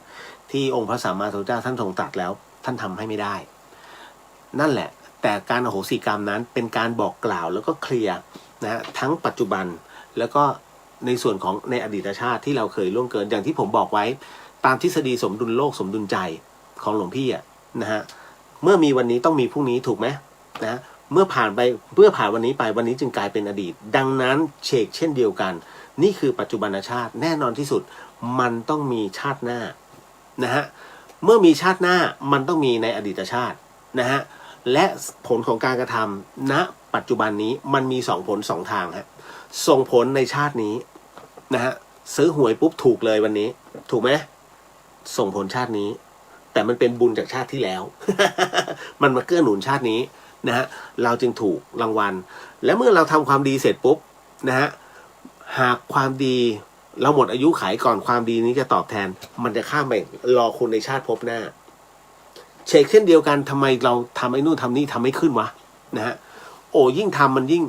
ที่องค์พระสัมมาสัมพุทธเจ้าท่านทรงตรัสแล้วท่านทำให้ไม่ได้นั่นแหละแต่การอโหสิกรรมนั้นเป็นการบอกกล่าวแล้วก็เคลียร์นะทั้งปัจจุบันแล้วก็ในส่วนของในอดีตชาติที่เราเคยล่วงเกินอย่างที่ผมบอกไว้ตามทฤษฎีสมดุลโลกสมดุลใจของหลวงพี่นะฮะเมื่อมีวันนี้ต้องมีพรุ่งนี้ถูกไหมนะเมื่อผ่านวันนี้ไปวันนี้จึงกลายเป็นอดีตดังนั้นเช่นเดียวกันนี่คือปัจจุบันชาติแน่นอนที่สุดมันต้องมีชาติหน้านะฮะเมื่อมีชาติหน้ามันต้องมีในอดีตชาตินะฮะและผลของการกระทำณปัจจุบันนี้มันมี2 ผล 2 ทางฮะส่งผลในชาตินี้นะฮะซื้อหวยปุ๊บถูกเลยวันนี้ถูกไหมส่งผลชาตินี้แต่มันเป็นบุญจากชาติที่แล้ว มันมาเกื้อหนุนชาตินี้นะฮะเราจึงถูกรางวัลและเมื่อเราทำความดีเสร็จปุ๊บนะฮะหากความดีเราหมดอายุขัยก่อนความดีนี้จะตอบแทนมันจะข้ามไปรอคุณในชาติภพหน้าเช่นเดียวกันทำไมเราทำไอ้นู่นทำนี่ทำไม่ขึ้นวะนะฮะโอ้ยิ่งทำมันยิ่ง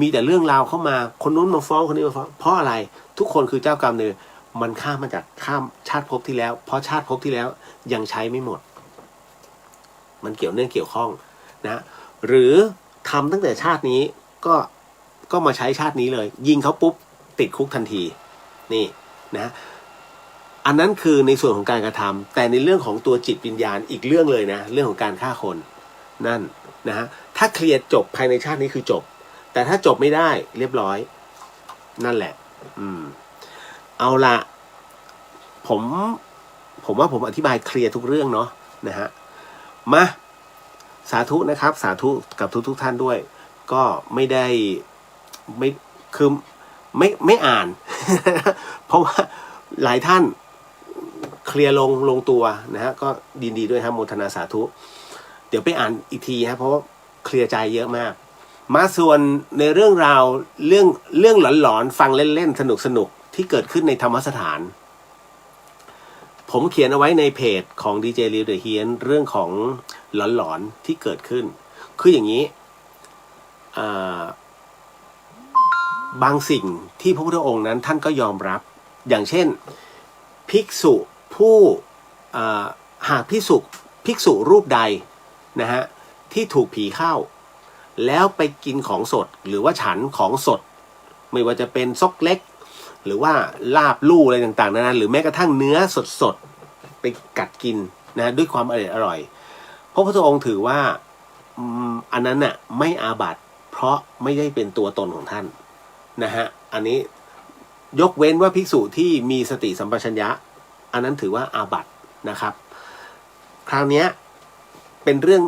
มีแต่เรื่องราวเข้ามาคนนู้นมาฟ้องคนนี้มาฟ้องเพราะอะไรทุกคนคือเจ้ากรรมเนี่ยมันข้ามมาจากข้ามชาติภพที่แล้วเพราะชาติภพที่แล้วยังใช้ไม่หมดมันเกี่ยวเนื่องเกี่ยวข้องนะหรือทำตั้งแต่ชาตินี้ก็มาใช้ชาตินี้เลยยิงเขาปุ๊บติดคุกทันทีนี่นะอันนั้นคือในส่วนของการกระทำแต่ในเรื่องของตัวจิตวิญญาณอีกเรื่องเลยนะเรื่องของการฆ่าคนนั่นนะฮะถ้าเคลียร์จบภายในชาตินี้คือจบแต่ถ้าจบไม่ได้เรียบร้อยนั่นแหละเอาละผมว่าผมอธิบายเคลียร์ทุกเรื่องเนาะนะฮะมา สาธุนะครับ สาธุกับทุกท่านด้วย ก็ไม่ได้ไม่คือไม่อ่าน เพราะว่าหลายท่านเคลียร์ลงตัวนะฮะก็ดีด้วยครับโมทนาสาธุเดี๋ยวไปอ่านอีกทีครับเพราะว่าเคลียร์ใจเยอะมากมาส่วนในเรื่องราวเรื่องหลอนๆฟังเล่นๆสนุกที่เกิดขึ้นในธรรมสถานผมเขียนเอาไว้ในเพจของดีเจริวเดอะเฮียนเรื่องของหลอนๆที่เกิดขึ้นคืออย่างนี้บางสิ่งที่พระพุทธองค์นั้นท่านก็ยอมรับอย่างเช่นภิกษุผู้หากภิกษุรูปใดนะฮะที่ถูกผีเข้าแล้วไปกินของสดหรือว่าฉันของสดไม่ว่าจะเป็นซกเล็กหรือว่าลาบลู่อะไรต่างๆนั้นหรือแม้กระทั่งเนื้อสดไปกัดกินนะด้วยความอร่อยพระพุทธองค์ถือว่าอันนั้นน่ะไม่อาบัติเพราะไม่ได้เป็นตัวตนของท่านนะฮะอันนี้ยกเว้นว่าภิกษุที่มีสติสัมปชัญญะอันนั้นถือว่าอาบัตินะครับคราวนี้เป็นเรื่อง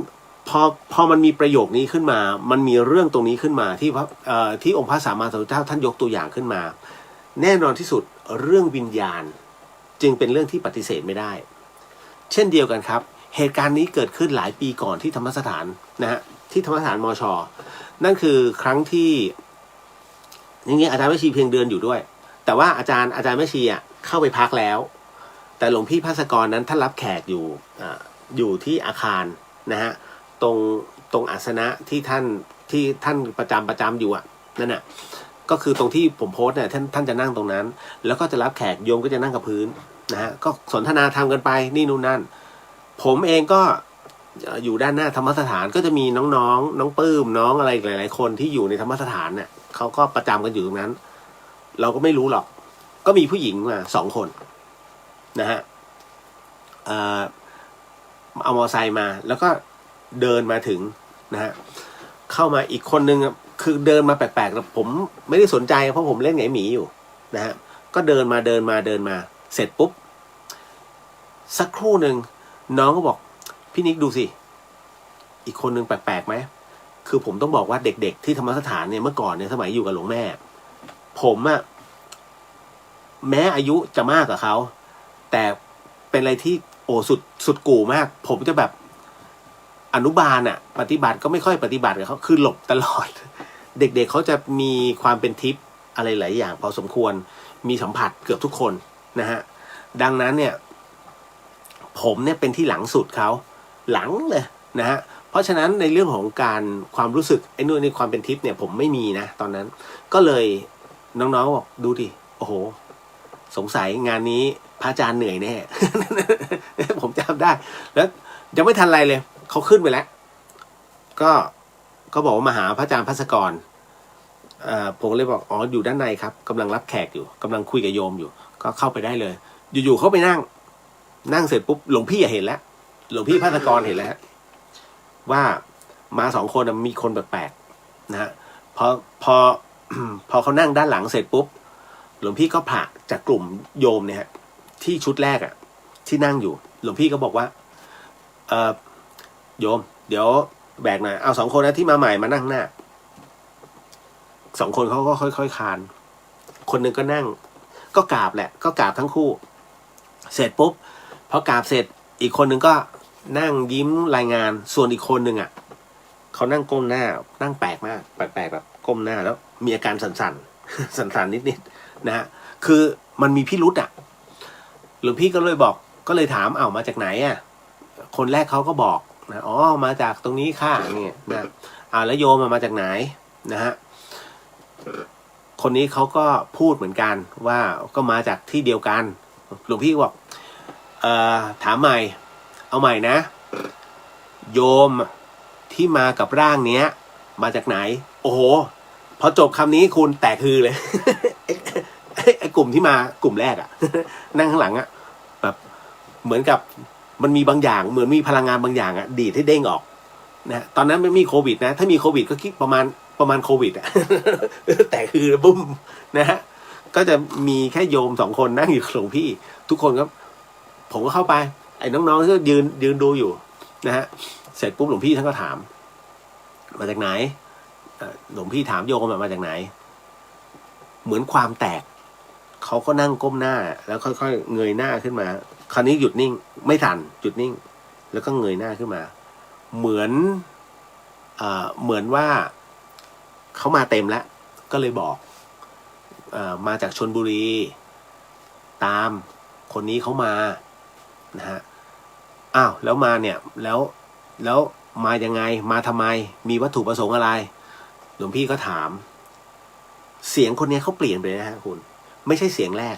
พอมันมีประโยคนี้ขึ้นมามันมีเรื่องตรงนี้ขึ้นมาที่องค์พระสัมมาสัมพุทธเจ้าท่านยกตัวอย่างขึ้นมาแน่นอนที่สุดเรื่องวิญญาณจึงเป็นเรื่องที่ปฏิเสธไม่ได้เช่นเดียวกันครับเหตุการณ์นี้เกิดขึ้นหลายปีก่อนที่ธรรมสถานนะฮะที่ธรรมสถานมช.นั่นคือครั้งที่อย่างเงี้ยอาจารย์แม่ชีเพียงเดือนอยู่ด้วยแต่ว่าอาจารย์แม่ชีอ่ะเข้าไปพักแล้วแต่หลวงพี่ภาสกรนั้นท่านรับแขกอยู่ที่อาคารนะฮะตรงอาสนะที่ท่านประจำอยู่อ่ะนั่นน่ะก็คือตรงที่ผมโพสต์เนี่ยท่านจะนั่งตรงนั้นแล้วก็จะรับแขกโยมก็จะนั่งกับพื้นนะฮะก็สนทนาธรรมกันไปนี่นู่นนั่นผมเองก็อยู่ด้านหน้าธรรมสถานก็จะมีน้องปื้มน้องอะไรหลายๆคนที่อยู่ในธรรมสถานเนี่ยเขาก็ประจำกันอยู่ตรงนั้นเราก็ไม่รู้หรอกก็มีผู้หญิงมา2 คนนะฮะเอามอไซค์มาแล้วก็เดินมาถึงนะฮะเข้ามาอีกคนนึงคือเดินมาแปลกๆแต่ผมไม่ได้สนใจเพราะผมเล่นไงหมีอยู่นะฮะก็เดินมาเสร็จปุ๊บสักครู่หนึ่งน้องก็บอกพี่นิกดูสิอีกคนนึงแปลกๆไหมคือผมต้องบอกว่าเด็กๆที่ธรรมสถานเนี่ยเมื่อก่อนเนี่ยสมัยอยู่กับหลวงแม่ผมอะแม้อายุจะมากกว่าเขาแต่เป็นอะไรที่โอ้สุดกู่มากผมจะแบบอนุบาลอะปฏิบัติก็ไม่ค่อยปฏิบัติกับเขาคือหลบตลอดเด็กๆเขาจะมีความเป็นทิพย์อะไรหลายอย่างพอสมควรมีสัมผัสเกือบทุกคนนะฮะดังนั้นเนี่ยผมเนี่ยเป็นที่หลังสุดเขาหลังเลยนะฮะเพราะฉะนั้นในเรื่องของการความรู้สึกไอ้นู่นในความเป็นทิพย์เนี่ยผมไม่มีนะตอนนั้นก็เลยน้องๆบอกดูดิโอ้โหสงสัยงานนี้พระอาจารย์เหนื่อยแน่ ผมจำได้แล้วยังไม่ทันไรเลยเขาขึ้นไปแล้วก็บอกว่ามาหาพระอาจารย์ภัสกรผมเลยบอกอ๋ออยู่ด้านในครับกำลังรับแขกอยู่กำลังคุยกับโยมอยู่ก็เข้าไปได้เลยอยู่ๆเขาไปนั่งเสร็จปุ๊บหลวงพี่เห็นแล้วหลวงพี่ภัสกรเห็นแล้วว่ามา2 คนมีคนแปลกๆนะฮะพอเขานั่งด้านหลังเสร็จปุ๊บหลวงพี่ก็ผ่าจากกลุ่มโยมเนี่ยฮะที่ชุดแรกอ่ะที่นั่งอยู่หลวงพี่ก็บอกว่าโยมเดี๋ยวแบกหน่อยเอา2 คนนะที่มาใหม่มานั่งหน้า2 คนเขาก็ค่อยๆคานคนหนึ่งก็นั่งก็กราบแหละก็กราบทั้งคู่เสร็จปุ๊บพอกราบเสร็จอีกคนหนึ่งก็นั่งยิ้มรายงานส่วนอีกคนหนึ่งอ่ะเขานั่งก้มหน้านั่งแปลกมากแปลกแบบก้มหน้าแล้วมีอาการสั่นๆนิดๆนะฮะคือมันมีพิรุธอ่ะหลวงพี่ก็เลยถามมาจากไหนอ่ะคนแรกเขาก็บอกนะอ๋อมาจากตรงนี้ค่ะเนี่ยนะแล้วโยมมาจากไหนนะฮะคนนี้เขาก็พูดเหมือนกันว่าก็มาจากที่เดียวกันหลวงพี่บอกถามใหม่เอาใหม่นะโยมที่มากับร่างเนี้ยมาจากไหนโอ้โหพอจบคำนี้คุณแตกคือเลย ไอ้กลุ่มที่มากลุ่มแรกอ่ะ นั่งข้างหลังอ่ะแบบเหมือนกับมันมีบางอย่างเหมือนมีพลังงานบางอย่างอ่ะดีดให้เด้งออกนะตอนนั้นไม่มีโควิดนะถ้ามีโควิดก็คิดประมาณโควิดอ่ะ แต่คือบุ้มนะฮะก็จะมีแค่โยม2 คนนั่งอยู่หลวงพี่ทุกคนก็ผมก็เข้าไปไอ้น้องๆก็ยืนดูอยู่นะฮะ เสร็จปุ๊บหลวงพี่ท่านก็ถามมาจากไหนหลวงพี่ถามโยมมาจากไหนเหมือนความแตกเขาก็นั่งก้มหน้าแล้วค่อยๆเงยหน้าขึ้นมาคราวนี้หยุดนิ่งไม่ทันหยุดนิ่งแล้วก็เงยหน้าขึ้นมาเหมือนว่าเขามาเต็มแล้วก็เลยบอกมาจากชลบุรีตามคนนี้เขามานะฮะอ้าวแล้วมาเนี่ยแล้วมายังไงมาทำไมมีวัตถุประสงค์อะไรหลวงพี่ก็ถามเสียงคนนี้เขาเปลี่ยนไปนะฮะคุณไม่ใช่เสียงแรก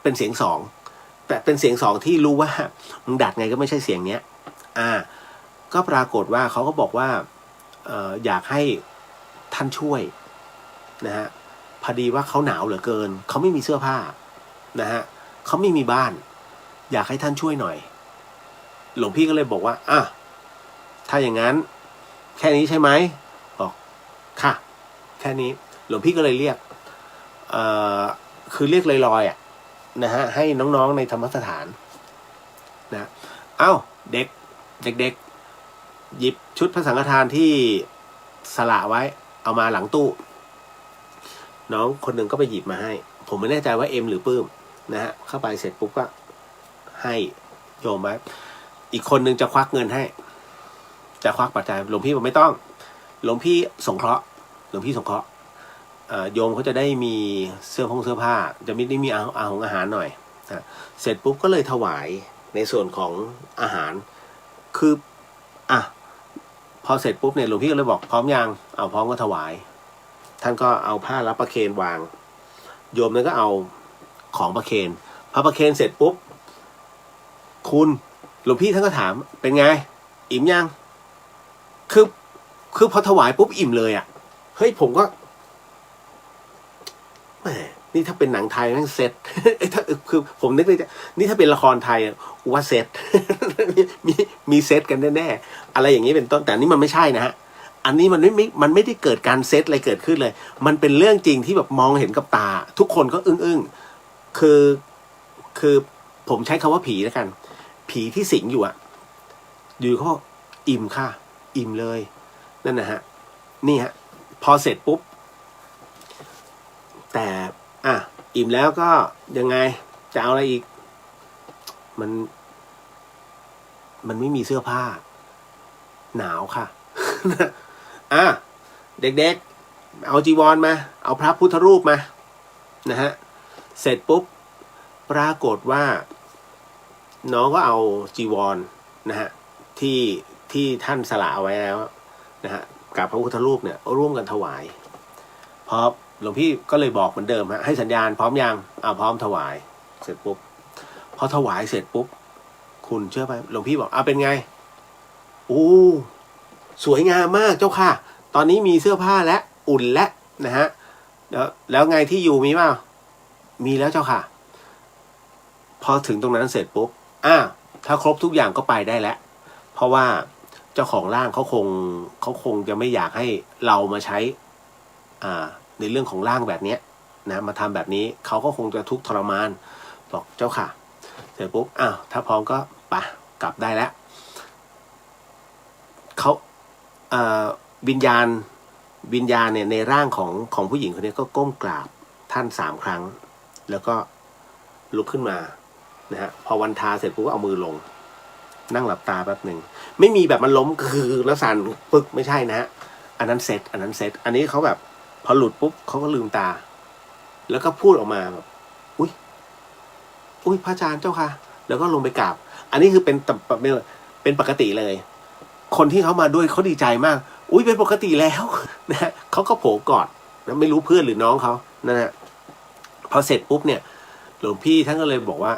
เป็นเสียงสองแต่เป็นเสียงสองที่รู้ว่ามึงดัดไงก็ไม่ใช่เสียงเนี้ยก็ปรากฏว่าเขาก็บอกว่าอยากให้ท่านช่วยนะฮะพอดีว่าเขาหนาวเหลือเกินเขาไม่มีเสื้อผ้านะฮะเขาไม่มีบ้านอยากให้ท่านช่วยหน่อยหลวงพี่ก็เลยบอกว่าถ้าอย่างนั้นแค่นี้ใช่ไหมบอกค่ะแค่นี้หลวงพี่ก็เลยเรียกคือเรียกลอยๆนะฮะให้น้องๆในธรรมสถานนะเด็กหยิบชุดพระสังฆทานที่สละไว้เอามาหลังตู้น้องคนหนึ่งก็ไปหยิบมาให้ผมไม่แน่ใจว่าเอ็มหรือปื้มนะฮะเข้าไปเสร็จปุ๊บก็ให้โยมไว้อีกคนนึงจะควักเงินให้จะควักปัจจัยหลวงพี่บอกไม่ต้องหลวงพี่สงเคราะห์โยมเขาจะได้มีเสื้อผ้าจะไม่ได้มีอาหารหน่อยนะเสร็จปุ๊บก็เลยถวายในส่วนของอาหารคือพอเสร็จปุ๊บเนี่ยหลวงพี่ก็เลยบอกพร้อมยังเอาพร้อมก็ถวายท่านก็เอาผ้ารับประเคนวางโยมนั้นก็เอาของประเคนพอประเคนเสร็จปุ๊บคุณหลวงพี่ท่านก็ถามเป็นไงอิ่มยังคือพอถวายปุ๊บอิ่มเลยเฮ้ยผมก็แหมนี่ถ้าเป็นหนังไทยแม่งเซ็ตถ้าคือผมนึกเลยนี่ถ้าเป็นละครไทยว่าเซ็ต มีเซ็ตกันแน่ๆอะไรอย่างนี้เป็นต้นแต่นี่มันไม่ใช่นะฮะอันนี้มันไม่ได้เกิดการเซ็ตอะไรเกิดขึ้นเลยมันเป็นเรื่องจริงที่แบบมองเห็นกับตาทุกคนก็อึ้งคือผมใช้คำว่าผีแล้วกันผีที่สิงอยู่อยู่เขาอิ่มค่ะอิ่มเลยนั่นนะฮะนี่ฮะพอเสร็จปุ๊บแต่อิ่มแล้วก็ยังไงจะเอาอะไรอีกมันไม่มีเสื้อผ้าหนาวค่ะ เด็กๆเอาจีวรมาเอาพระพุทธรูปมานะฮะเสร็จปุ๊บปรากฏว่าน้องก็เอาจีวรนะฮะที่ท่านสละเอาไว้แล้วนะฮะกับพระพุทธรูปเนี่ยร่วมกันถวายพอหลวงพี่ก็เลยบอกเหมือนเดิมให้สัญญาณพร้อมยังพร้อมถวายเสร็จปุ๊บพอถวายเสร็จปุ๊บคุณเชื่อไหมหลวงพี่บอกเป็นไงสวยงามมากเจ้าค่ะตอนนี้มีเสื้อผ้าและอุ่นและนะฮะแล้วไงที่อยู่มีเปล่ามีแล้วเจ้าค่ะพอถึงตรงนั้นเสร็จปุ๊บถ้าครบทุกอย่างก็ไปได้แล้วเพราะว่าเจ้าของร่างเขาคงจะไม่อยากให้เรามาใช้ในเรื่องของร่างแบบนี้นะมาทำแบบนี้เขาก็คงจะทุกข์ทรมานบอกเจ้าค่ะเสร็จปุ๊บถ้าพร้อมก็ไปกลับได้แล้วเขาวิญญาณเนี่ยในร่างของผู้หญิงคนนี้ก็ก้มกราบท่าน3 ครั้งแล้วก็ลุกขึ้นมานะฮะพอวันทาเสร็จปุ๊บก็เอามือลงนั่งหลับตาแป๊บหนึ่งไม่มีแบบมันล้มคือแล้วสั่นปึกไม่ใช่นะฮะอันนั้นเซ็ตอันนี้เขาแบบพอหลุดปุ๊บเขาก็ลืมตาแล้วก็พูดออกมาแบบอุ้ยพระอาจารย์เจ้าค่ะแล้วก็ลงไปกราบอันนี้คือเป็นปกติเลยคนที่เขามาด้วยเขาดีใจมากเป็นปกติแล้วนะฮะเขาก็โผล่กอดนะไม่รู้เพื่อนหรือน้องเขานั่นฮะพอเสร็จปุ๊บเนี่ยหลวงพี่ท่านก็เลยบอกว่า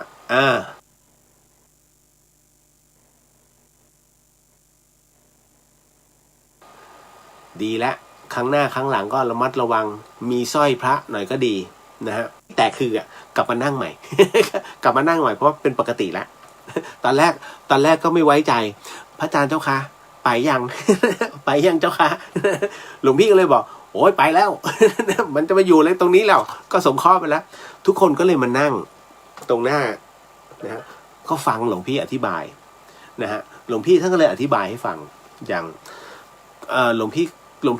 ดีแล้วครั้งหน้าครั้งหลังก็ระมัดระวังมีสร้อยพระหน่อยก็ดีนะฮะแต่คือกลับมานั่งใหม่ กลับมานั่งใหม่เพราะว่าเป็นปกติแล้ว ตอนแรกก็ไม่ไว้ใจพระอาจารย์เจ้าค่ะไปยัง ไปยังเจ้าค่ะ หลวงพี่ก็เลยบอกโอ้ยไปแล้ว มันจะมาอยู่เลยตรงนี้แล้วก็สมข้อไปแล้วทุกคนก็เลยมานั่งตรงหน้านะฮะก็ฟังหลวงพี่อธิบายนะฮะ หลวงพี่ท่านก็เลยอธิบายให้ฟังอย่างหลวง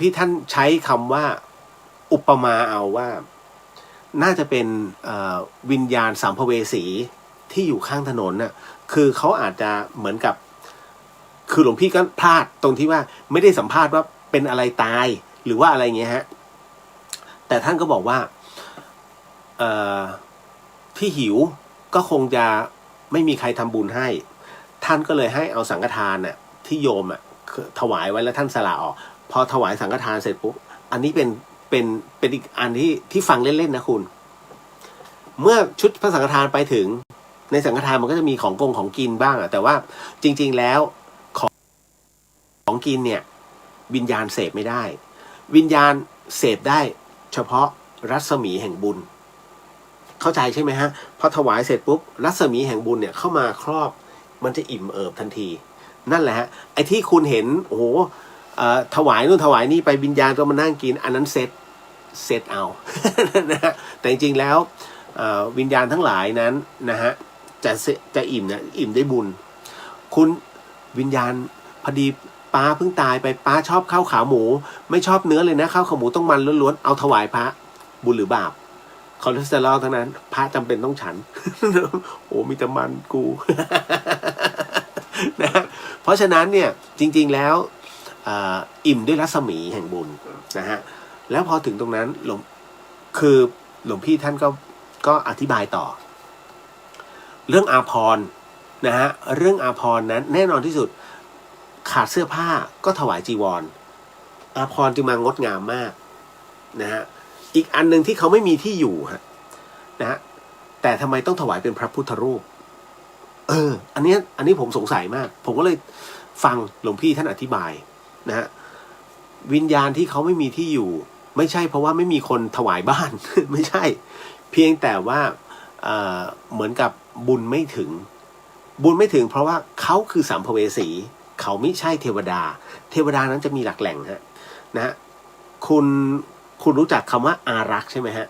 พี่ท่านใช้คำว่าอุปมาเอาว่าน่าจะเป็นวิญญาณสัมภเวสีที่อยู่ข้างถนนน่ะคือเขาอาจจะเหมือนกับคือหลวงพี่ก็พลาดตรงที่ว่าไม่ได้สัมภาษณ์ว่าเป็นอะไรตายหรือว่าอะไรเงี้ยฮะแต่ท่านก็บอกว่าที่หิวก็คงจะไม่มีใครทำบุญให้ท่านก็เลยให้เอาสังฆทานน่ะที่โยมถวายไว้แล้วท่านสละออกพอถวายสังฆทานเสร็จปุ๊บอันนี้เป็นอีกอันที่ฟังเล่นๆนะคุณเมื่อชุดพระสังฆทานไปถึงในสังฆทานมันก็จะมีของกินบ้างแต่ว่าจริงๆแล้วของกินเนี่ยวิญญาณเสพไม่ได้วิญญาณเสพได้เฉพาะรัศมีแห่งบุญเข้าใจใช่ไหมฮะพอถวายเสร็จปุ๊บรัศมีแห่งบุญเนี่ยเข้ามาครอบมันจะอิ่มเอิบทันทีนั่นแหละฮะไอ้ที่คุณเห็นโอ้โหถวายนู่นถวายนี่ไปวิญญาณก็มานั่งกินอันนั้นเซตเอา นะฮะแต่จริงๆแล้ววิญญาณทั้งหลายนั้นนะฮะจะอิ่มนะอิ่มได้บุญคุณวิญญาณพอดีป้าเพิ่งตายไปป้าชอบข้าวขาหมูไม่ชอบเนื้อเลยนะข้าวขาหมูต้องมันล้วนๆเอาถวายพระบุญหรือบาปคอเลสเตอรอลทั้งนั้นพระจำเป็นต้องฉัน โอ้มีแต่มันกู นะเพราะฉะนั้นเนี่ยจริงๆแล้วอิ่มด้วยรัศมีแห่งบุญนะฮะแล้วพอถึงตรงนั้นหลวงพี่ท่านก็อธิบายต่อเรื่องอาภรณ์นะฮะเรื่องอาภรณ์นั้นแน่นอนที่สุดขาดเสื้อผ้าก็ถวายจีวรอาภรณ์จึงมางดงามมากนะฮะอีกอันหนึ่งที่เขาไม่มีที่อยู่ฮะนะฮะแต่ทำไมต้องถวายเป็นพระพุทธรูปอันนี้ผมสงสัยมากผมก็เลยฟังหลวงพี่ท่านอธิบายนะฮะวิญญาณที่เขาไม่มีที่อยู่ไม่ใช่เพราะว่าไม่มีคนถวายบ้าน ไม่ใช่เพียงแต่ว่าเหมือนกับบุญไม่ถึงเพราะว่าเขาคือสัมภเวสีเขาไม่ใช่เทวดานั้นจะมีหลักแหล่งฮะนะฮะคุณรู้จักคำว่าอารักษ์ใช่ไหมฮะ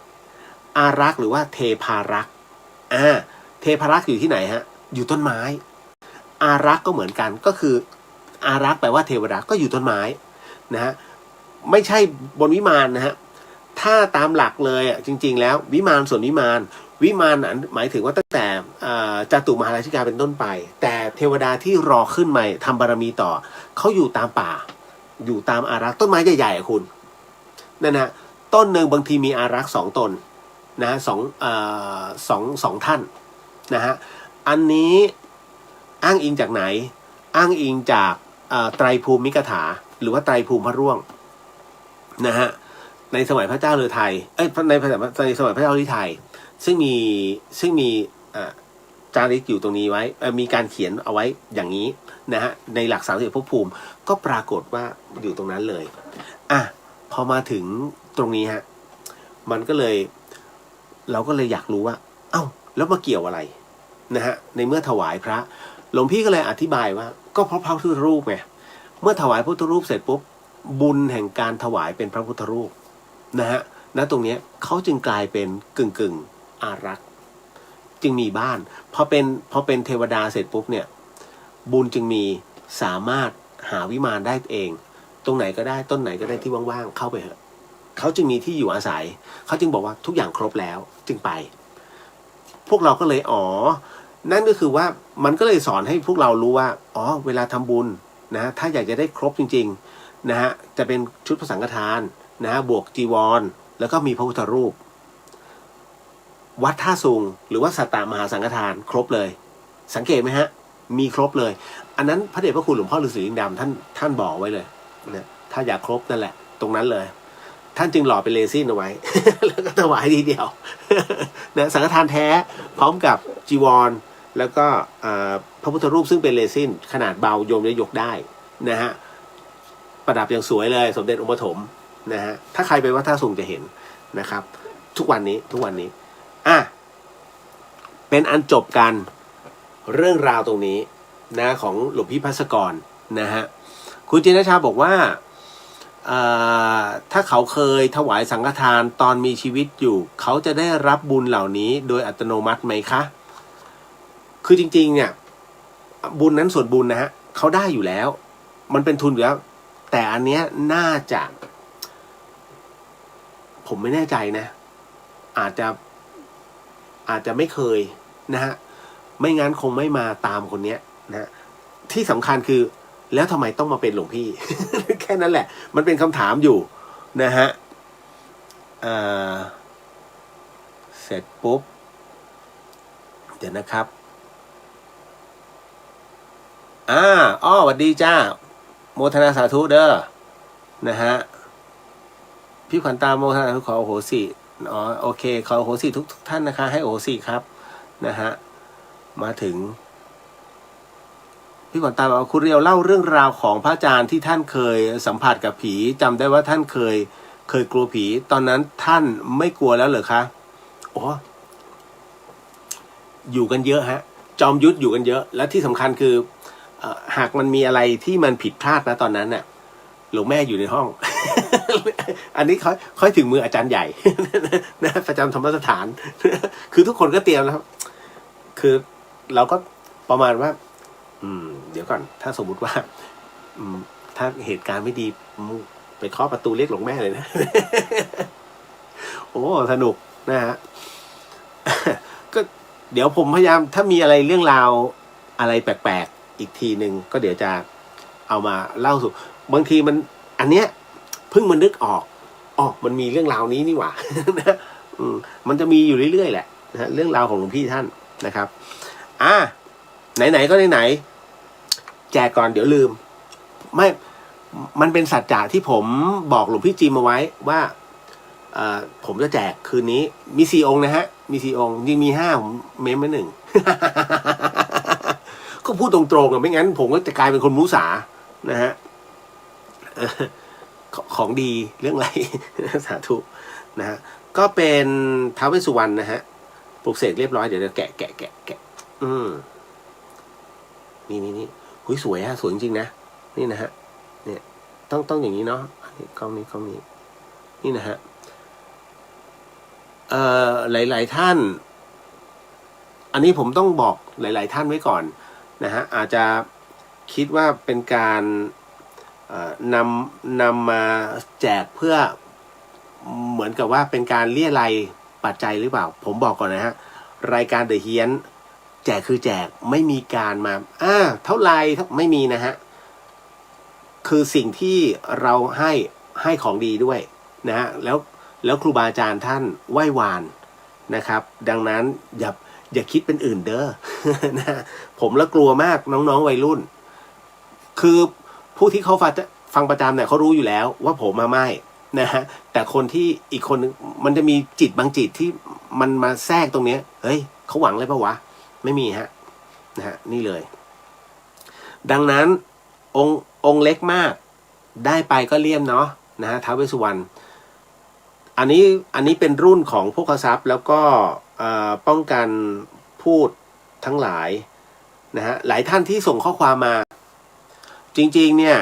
อารักษ์หรือว่าเทพารักษ์เทพารักษ์อยู่ที่ไหนฮะอยู่ต้นไม้อารักษ์ก็เหมือนกันก็คืออารักษ์แปลว่าเทวดาก็อยู่ต้นไม้นะฮะไม่ใช่บนวิมานนะฮะถ้าตามหลักเลยจริงๆแล้ววิมานส่วนวิมานนั้นหมายถึงว่าตั้งแต่จตุมหาราชิกาเป็นต้นไปแต่เทวดาที่รอขึ้นมาทำบารมีต่อเขาอยู่ตามป่าอยู่ตามอารักษ์ต้นไม้ใหญ่ๆคุณนั่นนะต้นหนึ่งบางทีมีอารักษ์2 ตนนะฮะสองท่านนะฮะอันนี้อ้างอิงจากไหนอ้างอิงจากไตรภูมิกถาหรือว่าไตรภูมิพระร่วงนะฮะในสมัยพระเจ้าฤทัยในสมัยพระเจ้าฤทัยซึ่งมีจารึกอยู่ตรงนี้ไว้มีการเขียนเอาไว้อย่างนี้นะฮะในหลัก30ภพภูมิก็ปรากฏว่าอยู่ตรงนั้นเลยพอมาถึงตรงนี้ฮะมันก็เลยเราก็เลยอยากรู้ว่าเอ้าแล้วมาเกี่ยวอะไรนะฮะในเมื่อถวายพระหลวงพี่ก็เลยอธิบายว่าก็เพราะพระพุทธรูปไงเมื่อถวายพระพุทธรูปเสร็จปุ๊บบุญแห่งการถวายเป็นพระพุทธรูปนะฮะณตรงนี้เขาจึงกลายเป็นกึ่งอารักษ์จึงมีบ้านพอเป็นเทวดาเสร็จปุ๊บเนี่ยบุญจึงมีสามารถหาวิมานได้เองตรงไหนก็ได้ต้นไหนก็ได้ที่ว่างๆเข้าไปเถอะเขาจึงมีที่อยู่อาศัยเขาจึงบอกว่าทุกอย่างครบแล้วจึงไปพวกเราก็เลยนั่นก็คือว่ามันก็เลยสอนให้พวกเรารู้ว่าเวลาทำบุญนะถ้าอยากจะได้ครบจริงๆนะฮะจะเป็นชุดพระสังฆทานนะฮะบวกจีวรแล้วก็มีพระพุทธรูปวัดท่าซุงหรือว่าสัตตมหาสังฆทานครบเลยสังเกตไหมฮะมีครบเลยอันนั้นพระเดชพระคุณหลวงพ่อฤาษีลิงดำท่านบอกไว้เลยนะถ้าอยากครบนั่นแหละตรงนั้นเลยท่านจึงหล่อเป็นเรซินเอาไว้ แล้วก็ถวายทีเดียว นะสังฆทานแท้พร้อมกับจีวรแล้วก็พระพุทธรูปซึ่งเป็นเรซินขนาดเบาโยมจะยกได้นะฮะประดับอย่างสวยเลยสมเด็จองค์ปฐมนะฮะถ้าใครไปวัดท่าซุงจะเห็นนะครับทุกวันนี้เป็นอันจบกันเรื่องราวตรงนี้นะของหลวงพี่ภัสกรนะฮะคุณจินชาบอกว่าถ้าเขาเคยถวายสังฆทานตอนมีชีวิตอยู่เขาจะได้รับบุญเหล่านี้โดยอัตโนมัติไหมคะคือจริงๆเนี่ยบุญนั้นส่วนบุญนะฮะ เขาได้อยู่แล้วมันเป็นทุนอยู่แล้วแต่อันเนี้ยน่าจะผมไม่แน่ใจนะอาจจะไม่เคยนะฮะไม่งั้นคงไม่มาตามคนเนี้ยนะที่สำคัญคือแล้วทำไมต้องมาเป็นหลวงพี่ แค่นั้นแหละมันเป็นคำถามอยู่นะฮะเสร็จปุ๊บเดี๋ยวนะครับสวัสดีจ้าโมทนาสาธุเด้อนะฮะพี่ขวัญตาโมทนาสาธุขอโอโหสิโอเคขอโอโหสิทุกท่านนะคะให้โอโหสิครับนะฮะมาถึงพี่ขวัญตาบอกคุณเรียวเล่าเรื่องราวของพระอาจารย์ที่ท่านเคยสัมผัสกับผีจำได้ว่าท่านเคยกลัวผีตอนนั้นท่านไม่กลัวแล้วเหรอคะโอ้อยู่กันเยอะฮะจอมยุทธอยู่กันเยอะและที่สำคัญคือหากมันมีอะไรที่มันผิดพลาดนะตอนนั้นน่ะหลวงแม่อยู่ในห้อง อันนี้ค่อยถึงมืออาจารย์ใหญ่ นะประจำธรรมสถาน คือทุกคนก็เตรียมแล้วคือเราก็ประมาณว่าเดี๋ยวก่อนถ้าสมมุติว่าถ้าเหตุการณ์ไม่ดีไปเคาะประตูเรียกหลวงแม่เลยนะ โอ้สนุกนะฮะ ก็เดี๋ยวผมพยายามถ้ามีอะไรเรื่องราวอะไรแปลกๆอีกทีหนึ่งก็เดี๋ยวจะเอามาเล่าสู่บางทีมันอันเนี้ยเพิ่งมันนึกออกมันมีเรื่องราวนี้นี่หว่า นะมันจะมีอยู่เรื่อยๆแหละนะเรื่องราวของหลวงพี่ท่านนะครับไหนๆก็ไหนๆแจกก่อนเดี๋ยวลืมไม่มันเป็นสัจจะที่ผมบอกหลวงพี่จิมเอาไว้ว่าผมจะแจกคืนนี้มี4 องค์นะฮะมี4 องค์จริงมี5ผมเมมไว้1 ก็พูดตรงๆไม่งั้นผมก็จะกลายเป็นคนมุสานะฮะของดีเรื่องอะไร สาธุนะฮะก็เป็นท้าวเวสสุวรรณนะฮะปลุกเสกเรียบร้อยเดี๋ยวจะแกะนี่หุยสวยฮะสวยจริงๆนะนี่นะฮะเนี่ยต้องอย่างนี้เนาะกล้องนี้นี่นะฮะหลายๆท่านอันนี้ผมต้องบอกหลายๆท่านไว้ก่อนนะฮะอาจจะคิดว่าเป็นการนำมาแจกเพื่อเหมือนกับว่าเป็นการเรียรัยปัจจัยหรือเปล่าผมบอกก่อนนะฮะรายการเดอะเฮียนแจกคือแจกไม่มีการมาเท่าไรไม่มีนะฮะคือสิ่งที่เราให้ของดีด้วยนะฮะแล้วครูบาอาจารย์ท่านไหว้วานนะครับดังนั้นอย่าคิดเป็นอื่นเด้อ นะผมละกลัวมากน้องๆวัยรุ่นคือผู้ที่เขาฟังประจำเนี่ยเขารู้อยู่แล้วว่าผมไม่นะฮะแต่คนที่อีกคนนึงมันจะมีจิตบางจิตที่มันมาแทรกตรงนี้เฮ้ยเขาหวังเลยปะวะไม่มีฮะนะฮะนี่เลยดังนั้นองค์เล็กมากได้ไปก็เลี่ยมเนาะนะฮะท้าวเวสสุวรรณอันนี้เป็นรุ่นของพวกทรัพย์แล้วก็ป้องกันพูดทั้งหลายนะฮะหลายท่านที่ส่งข้อความมาจริงๆเนี่ย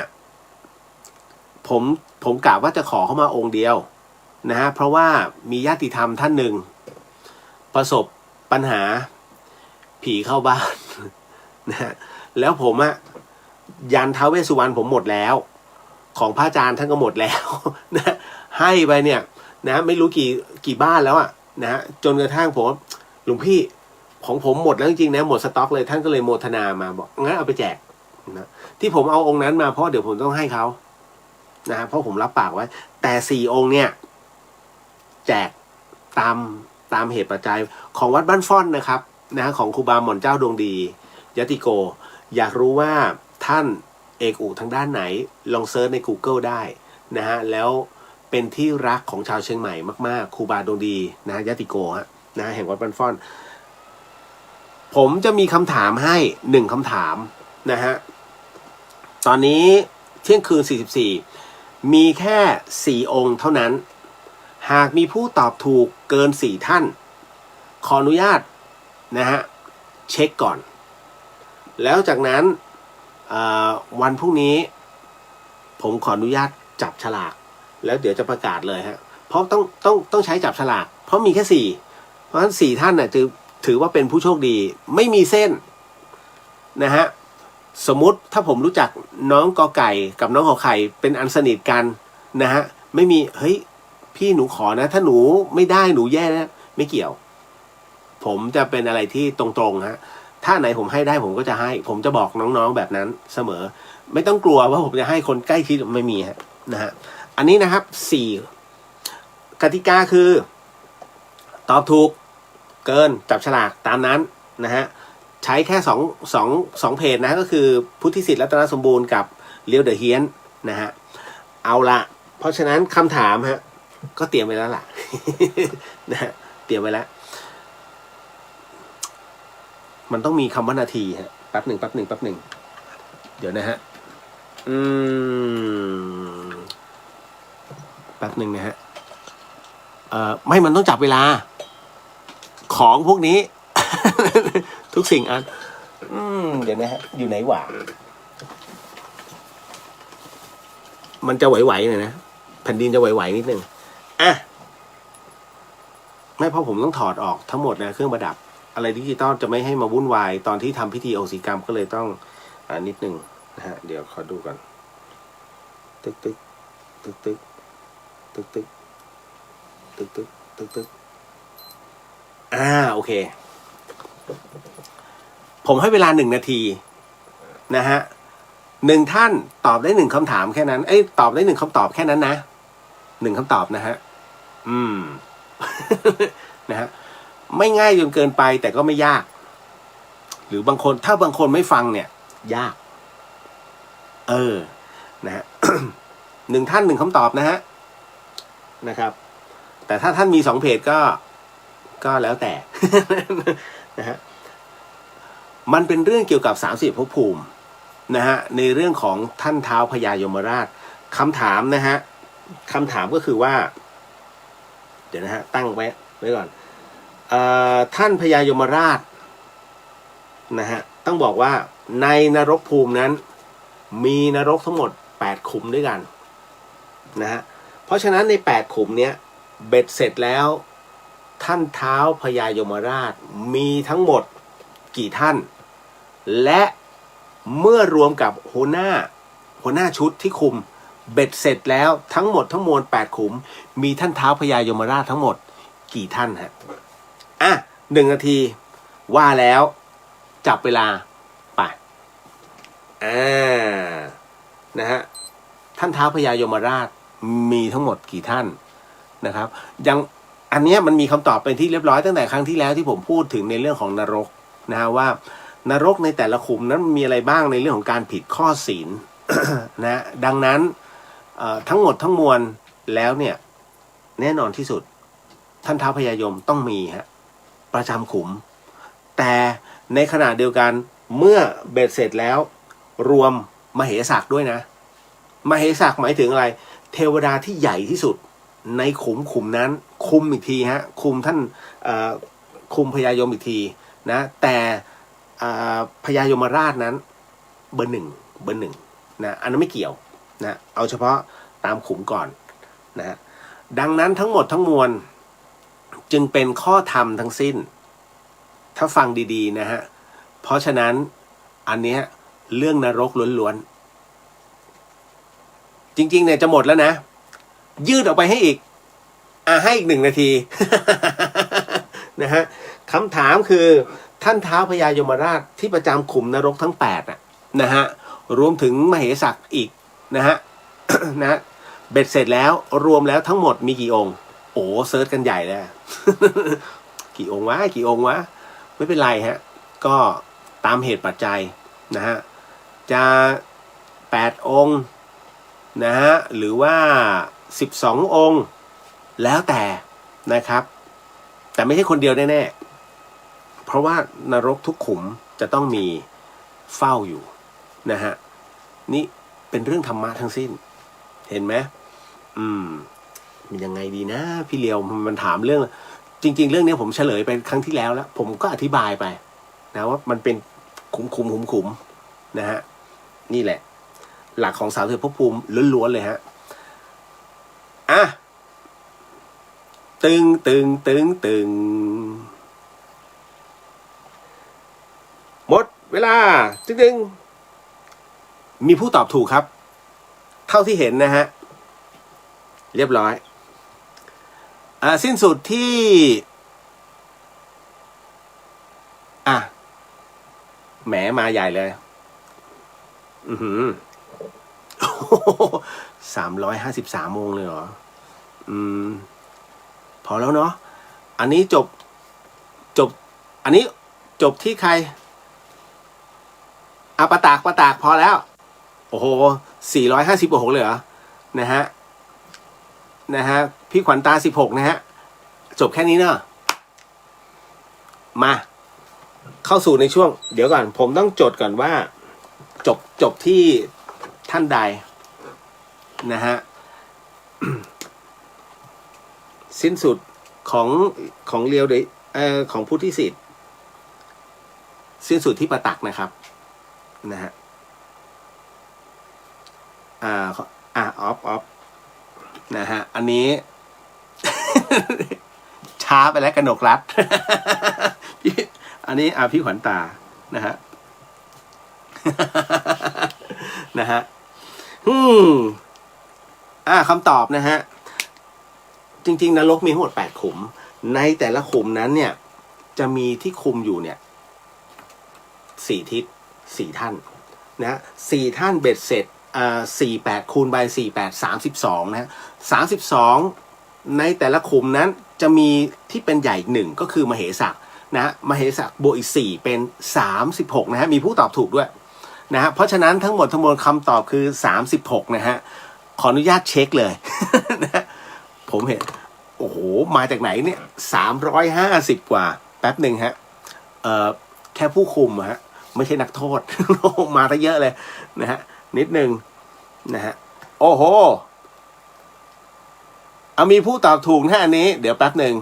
ผมกะว่าจะขอเข้ามาองค์เดียวนะฮะเพราะว่ามีญาติธรรมท่านหนึ่งประสบปัญหาผีเข้าบ้านนะฮะแล้วผมยันท้าวเวสสุวรรณผมหมดแล้วของพระอาจารย์ท่านก็หมดแล้วนะให้ไปเนี่ยนะไม่รู้กี่บ้านแล้วนะฮะจนกระทั่งผมหลวงพี่ของผมหมดแล้วจริงๆนะหมดสต็อกเลยท่านก็เลยโมทนามาบอกงั้นเอาไปแจกนะที่ผมเอาองค์นั้นมาเพราะเดี๋ยวผมต้องให้เขานะฮะเพราะผมรับปากไว้แต่4 องค์เนี่ยแจกตามเหตุปัจจัยของวัดบ้านฟ่อนนะครับนะของครูบาหม่อนเจ้าดวงดียติโกอยากรู้ว่าท่านเอกอุทางด้านไหนลองเซิร์ชใน Google ได้นะฮะแล้วเป็นที่รักของชาวเชียงใหม่มากๆครูบาดวงดีนะยติโกนะแห่งวัดบ้านฟ่อนผมจะมีคำถามให้1 คำถามนะฮะตอนนี้เที่ยงคืน44มีแค่4 องค์เท่านั้นหากมีผู้ตอบถูกเกิน4 ท่านขออนุญาตนะฮะเช็คก่อนแล้วจากนั้นวันพรุ่งนี้ผมขออนุญาตจับฉลากแล้วเดี๋ยวจะประกาศเลยฮะเพราะต้องใช้จับฉลากเพราะมีแค่4เพราะฉะนั้น4 ท่านน่ะถือว่าเป็นผู้โชคดีไม่มีเส้นนะฮะ สมมุติถ้าผมรู้จักน้องกอไก่กับน้องขอไข่เป็นอันสนิทกันนะฮะไม่มีเฮ้ยพี่หนูขอนะถ้าหนูไม่ได้หนูแย่นะไม่เกี่ยวผมจะเป็นอะไรที่ตรงๆฮะถ้าไหนผมให้ได้ผมก็จะให้ผมจะบอกน้องๆแบบนั้นเสมอไม่ต้องกลัวว่าผมจะให้คนใกล้ชิดไม่มีฮะนะฮะอันนี้นะครับ4กติกาคือตอบถูกเกินจับฉลากตามนั้นนะฮะใช้แค่2เพจนะก็คือพุทธิสิทธิ์รัตนสมบูรณ์กับเลียวเดอะเฮียนนะฮะเอาละเพราะฉะนั้นคำถามฮะก็เตรียมไว้แล้วล่ะ นะฮะเตรียมไว้แล้วมันต้องมีคำว่านาทีฮะแป๊บหนึ่งเดี๋ยวนะฮะแป๊บหนึ่งนะฮะไม่มันต้องจับเวลาของพวกนี้ ทุกสิ่งอันเดี๋ยวนะฮะอยู่ไหนหว่ามันจะไหวๆหน่อยนะแผ่นดินจะไหวๆนิดนึงอ่ะไม่เพราะผมต้องถอดออกทั้งหมดนะเครื่องประดับอะไรดิจิตอลจะไม่ให้มาวุ่นวายตอนที่ทำพิธีโอศิกรรมก็เลยต้องนิดนึงนะฮะเดี๋ยวขอดูก่อนตึกโอเคผมให้เวลา1 นาทีนะฮะ1 ท่านตอบได้1 คำถามแค่นั้นตอบได้1 คำตอบแค่นั้นนะ1 คำตอบนะฮะนะฮะไม่ง่ายจนเกินไปแต่ก็ไม่ยากหรือบางคนถ้าบางคนไม่ฟังเนี่ยยากนะฮะ 1 ท่าน 1 คำตอบนะฮะนะครับแต่ถ้าท่านมี2 เพจก็แล้วแต่ นะฮะมันเป็นเรื่องเกี่ยวกับ30 ภพภูมินะฮะในเรื่องของท่านท้าวพญายมราชคำถามนะฮะคำถามก็คือว่าเดี๋ยวนะฮะตั้งไว้ก่อนท่านพญายมราชนะฮะต้องบอกว่าในนรกภูมินั้นมีนรกทั้งหมด8 ขุมด้วยกันนะฮะเพราะฉะนั้นใน8 ขุมเนี้ยเบ็ดเสร็จแล้วท่านท้าวพญายมราชมีทั้งหมดกี่ท่านและเมื่อรวมกับหัวหน้าชุดที่คุมเบ็ดเสร็จแล้วทั้งหมดทั้งมวล8 ขุมมีท่านท้าวพญายมราชทั้งหมดกี่ท่านฮะ1 นาทีว่าแล้วจับเวลาไปนะฮะท่านท้าวพญายมราชมีทั้งหมดกี่ท่านนะครับยังอันนี้มันมีคำตอบเป็นที่เรียบร้อยตั้งแต่ครั้งที่แล้วที่ผมพูดถึงในเรื่องของนรกนะฮะว่านรกในแต่ละขุมนั้นมีอะไรบ้างในเรื่องของการผิดข้อศีล นะดังนั้นทั้งหมดทั้งมวลแล้วเนี่ยแน่นอนที่สุดท่านท้าวพญายมต้องมีฮะประจำขุมแต่ในขณะเดียวกันเมื่อเบ็ดเสร็จแล้วรวมมเหสักด้วยนะมเหสักหมายถึงอะไรเทวดาที่ใหญ่ที่สุดในขุมนั้นคุมอีกทีฮะคุมท่านคุมพญายมอีกทีนะแต่พญายมราชนั้นเบอร์หนึ่งนะอันนั้นไม่เกี่ยวนะเอาเฉพาะตามขุมก่อนนะดังนั้นทั้งหมดทั้งมวลจึงเป็นข้อธรรมทั้งสิ้นถ้าฟังดีๆนะฮะเพราะฉะนั้นอันเนี้ยเรื่องนรกล้วนๆจริงๆเนี่ยจะหมดแล้วนะยืดออกไปให้อีกให้อีก1 นาที นะฮะคำถามคือท่านท้าวพญายมราชที่ประจำขุมนรกทั้ง8นะฮะรวมถึงมเหสักอีกนะฮะ นะเบ็ดเสร็จแล้วรวมแล้วทั้งหมดมีกี่องค์โอ้เซิร์ชกันใหญ่เลย กี่องค์วะไม่เป็นไรฮะก็ตามเหตุปัจจัยนะฮะจะ8 องค์นะฮะหรือว่า12 องค์แล้วแต่นะครับแต่ไม่ใช่คนเดียวแน่ๆเพราะว่านรกทุกขุมจะต้องมีเฝ้าอยู่นะฮะนี่เป็นเรื่องธรรมะทั้งสิ้นเห็นไหมมันยังไงดีนะพี่เลียวมันถามเรื่องจริงๆเรื่องนี้ผมเฉลยไปครั้งที่แล้วผมก็อธิบายไปนะว่ามันเป็นขุมนะฮะนี่แหละหลักของ30 ภพภูมิล้วนๆเลยฮะตึงหมดเวลาตึง มีผู้ตอบถูกครับ เท่าที่เห็นนะฮะเรียบร้อยสิ้นสุดที่แหมมาใหญ่เลย353 โมงเลยเหรอพอแล้วเนาะอันนี้จบอันนี้จบที่ใครประตากพอแล้วโอ้โห456เลยเหรอนะฮะพี่ขวัญตา16นะฮะจบแค่นี้เนอะมาเข้าสู่ในช่วงเดี๋ยวก่อนผมต้องจดก่อนว่าจบที่ท่านใดนะฮะ สิ้นสุดของเรียวเดของผู้ที่สิทธิ์สิ้นสุดที่ประตักนะครับนะฮะออฟนะฮะอันนี้ ช้าไปแล้วกนกรัฐ อันนี้พี่ขวัญตานะฮะ นะฮะคำตอบนะฮะจริงๆนรกมีทั้งหมด8 ขุมในแต่ละขุมนั้นเนี่ยจะมีที่คุมอยู่เนี่ย4 ทิศ4 ท่านนะ4 ท่านเบ็ดเสร็จ48 คูณไป48 32นะฮะ32ในแต่ละขุมนั้นจะมีที่เป็นใหญ่หนึ่งก็คือมเหสักนะมเหสักบวกอีก4เป็น36นะฮะมีผู้ตอบถูกด้วยนะฮะเพราะฉะนั้นทั้งหมดคำตอบคือ36นะฮะขออนุญาตเช็คเลยนะผมเห็นโอ้โหมาจากไหนเนี่ย350 กว่าแป๊บหนึ่งฮะแค่ผู้คุมฮะไม่ใช่นักโทษ มาซะเยอะเลยนะฮะนิดนึงนะฮะโอ้โหมีผู้ตอบถูกนะอันนี้เดี๋ยวแป๊บหนึ่ง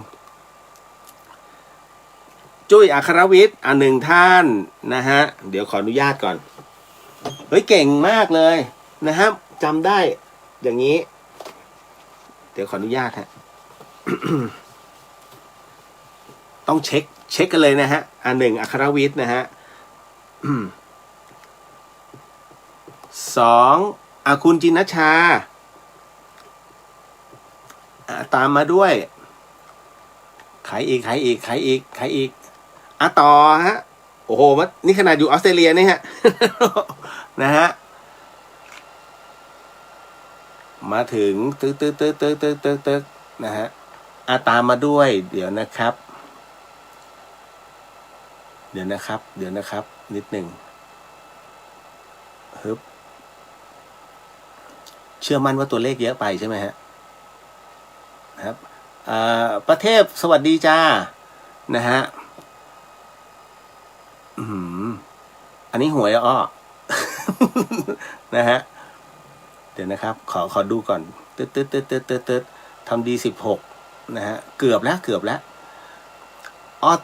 จุ้ยอัครวิทย์1 ท่านนะฮะเดี๋ยวขออนุญาตก่อนเฮ้ยเก่งมากเลยนะฮะจำได้อย่างนี้เดี๋ยวขออนุญาตฮะ ต้องเช็คกันเลยนะฮะ1อัครวิทย์นะฮะ2คุณจินชาตามมาด้วยใครอีกต่อฮะโอ้โหนี่ขนาดอยู่ออสเตรเลียนี่ฮะ นะฮะมาถึงตึกนะฮะตามมาด้วยเดี๋ยวนะครับนิดหนึ่งฮึบเชื่อมั่นว่าตัวเลขเยอะไปใช่ไหมฮะครับประเทศสวัสดีจ้านะฮะอันนี้หวยอ้อ นะฮะเดี๋ยวนะครับขอดูก่อนตึ๊ดทำดี16นะฮะเกือบแล้ว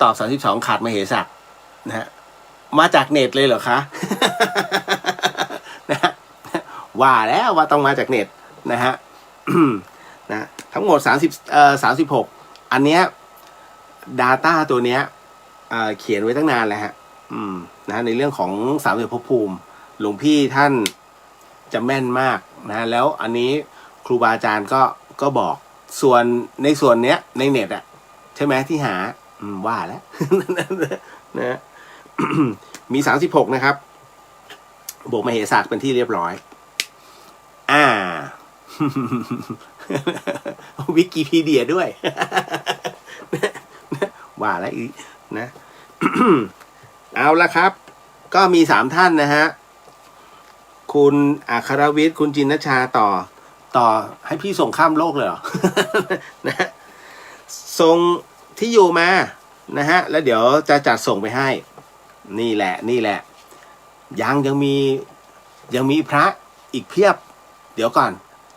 ตอบ32ขาดมเหสักนะฮะมาจากเน็ตเลยเหรอคะ นะว่าแล้วว่าต้องมาจากเน็ตนะฮะ นะทั้งหมด36อันเนี้ย data ตัวเนี้ยเขียนไว้ตั้งนานแล้วฮะนะในเรื่องของ30 ภพภูมิหลวงพี่ท่านจะแม่นมากนะแล้วอันนี้ครูบาอาจารย์ก็บอกส่วนในส่วนเนี้ยในเน็ตอะใช่ไหมที่หาว่าแล้ว นะ มี36นะครับบวกมเหสักเป็นที่เรียบร้อยวิกิพีเดียด้วย ว่าแล้วอีกนะ เอาละครับก็มี3 ท่านนะฮะคุณอัครวิทย์คุณจินชาต่อให้พี่ส่งข้ามโลกเลยเหรอ นะส่งที่อยู่มานะฮะแล้วเดี๋ยวจะจัดส่งไปให้นี่แหละยังมีพระอีกเพียบเดี๋ยวก่อน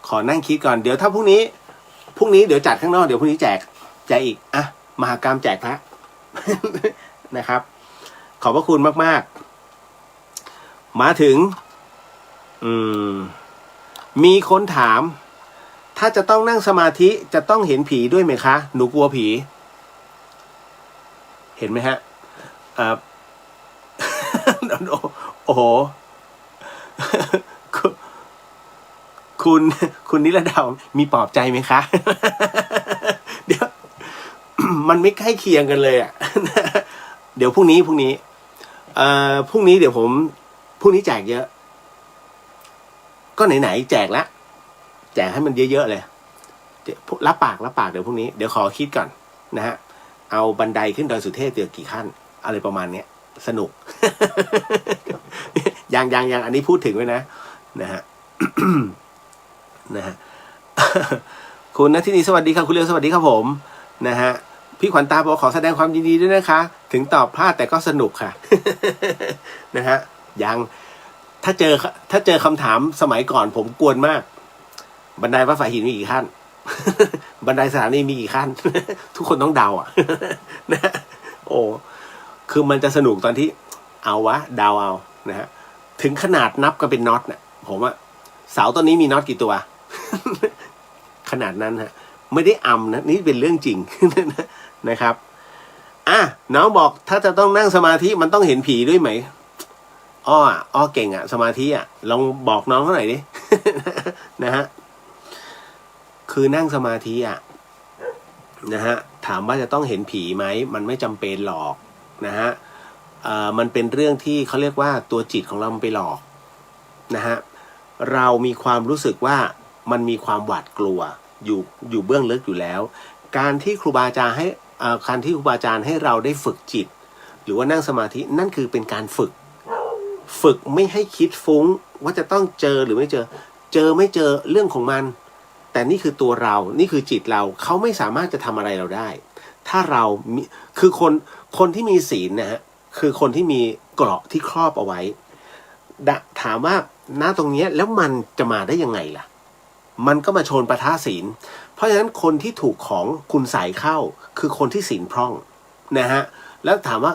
ขอนั่งคิดก่อนเดี๋ยวถ้าพรุ่งนี้เดี๋ยวจัดข้างนอกเดี๋ยวพรุ่งนี้แจกอีกมหากรรมแจกพระ นะครับขอบพระคุณมากๆมาถึงมีคนถามถ้าจะต้องนั่งสมาธิจะต้องเห็นผีด้วยไหมคะหนูกลัวผีเห็นไหมฮะโอ้โห คุณคุณคุณนิรดามีปลอบใจไหมคะ เดี๋ยว มันไม่ใกล้เคียงกันเลยอ่ะ เดี๋ยวพรุ่งนี้เดี๋ยวพรุ่งนี้พรุ่งนี้แจกเยอะ ก็ไหนๆแจกแล้วแจกให้มันเยอะๆเลยรับปากเดี๋ยวพรุ่งนี้เดี๋ยวขอคิดก่อนนะฮะเอาบันไดขึ้นดอยสุเทพเดี๋ยวกี่ขั้นอะไรประมาณเนี้ยสนุก ยังอันนี้พูดถึงไว้นะฮะ นะฮะ คุณณทินีสวัสดีครับคุณเลียวสวัสดีครับผมนะฮะพี่ขวัญตาบอกขอแสดงความยินดีด้วยนะคะถึงตอบพลาดแต่ก็สนุกค่ะ นะฮะยังถ้าเจอคำถามสมัยก่อนผมกวนมากบันไดวัดฝายหินมีกี่ขั้น บันไดสถานีมีกี่ขั้น ทุกคนต้องเดาอ่ะ นะโอ้คือมันจะสนุกตอนที่เอาวะเดาเอานะฮะถึงขนาดนับกันเป็นน็อตเนี่ยผมว่าเสาต้นนี้มีน็อตกี่ตัว ขนาดนั้นฮะไม่ได้อำนะนี่เป็นเรื่องจริง นะครับน้องบอกถ้าจะต้องนั่งสมาธิมันต้องเห็นผีด้วยไหมอ้อเก่งสมาธิลองบอกน้องเขาหน่อยดิ นะฮะคือนั่งสมาธินะฮะถามว่าจะต้องเห็นผีไหมมันไม่จำเป็นหรอกนะฮะมันเป็นเรื่องที่เขาเรียกว่าตัวจิตของเรามันไปหลอกนะฮะเรามีความรู้สึกว่ามันมีความหวาดกลัวอยู่เบื้องลึกอยู่แล้วการที่ครูบาอาจารย์ให้เราได้ฝึกจิตหรือว่านั่งสมาธินั่นคือเป็นการฝึกไม่ให้คิดฟุ้งว่าจะต้องเจอหรือไม่เจอไม่เจอเรื่องของมันแต่นี่คือตัวเรานี่คือจิตเราเขาไม่สามารถจะทำอะไรเราได้ถ้าเราคือคนที่มีศีลนะฮะคือคนที่มีเกราะที่ครอบเอาไว้ถามว่าณตรงนี้แล้วมันจะมาได้ยังไงล่ะมันก็มาชนปะทะศีลเพราะฉะนั้นคนที่ถูกของคุณใส่เข้าคือคนที่ศีลพร่องนะฮะแล้วถามว่า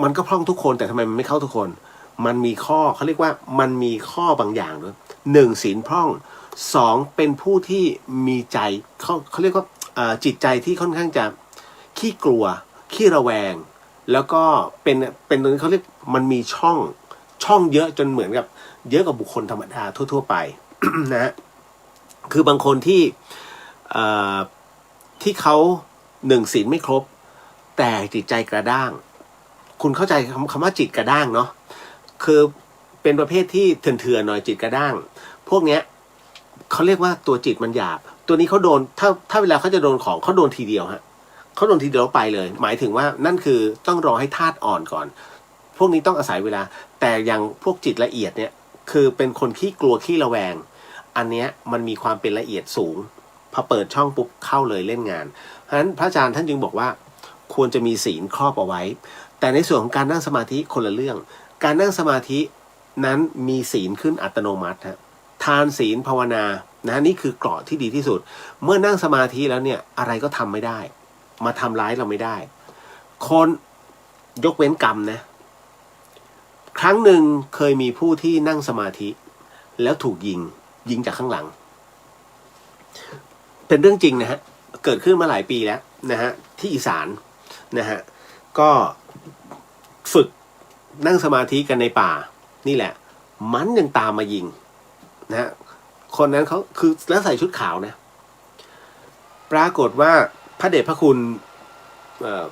มันก็พร่องทุกคนแต่ทำไมมันไม่เข้าทุกคนมันมีข้อเขาเรียกว่ามันมีข้อบางอย่างด้วย1ศีลพร่อง2เป็นผู้ที่มีใจเขาเรียกว่าจิตใจที่ค่อนข้างจะขี้กลัวขี้ระแวงแล้วก็เป็นตรงนี้เขาเรียกมันมีช่องเยอะจนเหมือนกับเยอะกว่าบุคคลธรรมดาทั่วๆไป นะฮะคือบางคนที่เขา1ศีลไม่ครบแต่จิตใจกระด้างคุณเข้าใจคำว่าจิตกระด้างเนาะคือเป็นประเภทที่เถื่อนๆหน่อยจิตกระด้างพวกเนี้ยเขาเรียกว่าตัวจิตมันหยาบตัวนี้เขาโดนถ้าเวลาเขาจะโดนของเขาโดนทีเดียวฮะเขาโดนทีเดียวไปเลยหมายถึงว่านั่นคือต้องรอให้ธาตุอ่อนก่อนพวกนี้ต้องอาศัยเวลาแต่อย่างพวกจิตละเอียดเนี่ยคือเป็นคนขี้กลัวขี้ระแวงอันเนี้ยมันมีความเป็นละเอียดสูงพอเปิดช่องปุ๊บเข้าเลยเล่นงานเพราะฉะนั้นพระอาจารย์ท่านจึงบอกว่าควรจะมีศีลครอบเอาไว้แต่ในส่วนของการนั่งสมาธิคนละเรื่องการนั่งสมาธินั้นมีศีลขึ้นอัตโนมัติฮะทานศีลภาวนานะนี่คือเกราะที่ดีที่สุดเมื่อนั่งสมาธิแล้วเนี่ยอะไรก็ทำไม่ได้มาทำร้ายเราไม่ได้คนยกเว้นกรรมนะครั้งหนึ่งเคยมีผู้ที่นั่งสมาธิแล้วถูกยิงจากข้างหลังเป็นเรื่องจริงนะฮะเกิดขึ้นมาหลายปีแล้วนะฮะที่อีสานนะฮะก็ฝึกนั่งสมาธิกันในป่านี่แหละมันยังตามมายิงนะฮะคนนั้นเขาคือแล้วใส่ชุดขาวนะปรากฏว่าพระเดชพระคุณ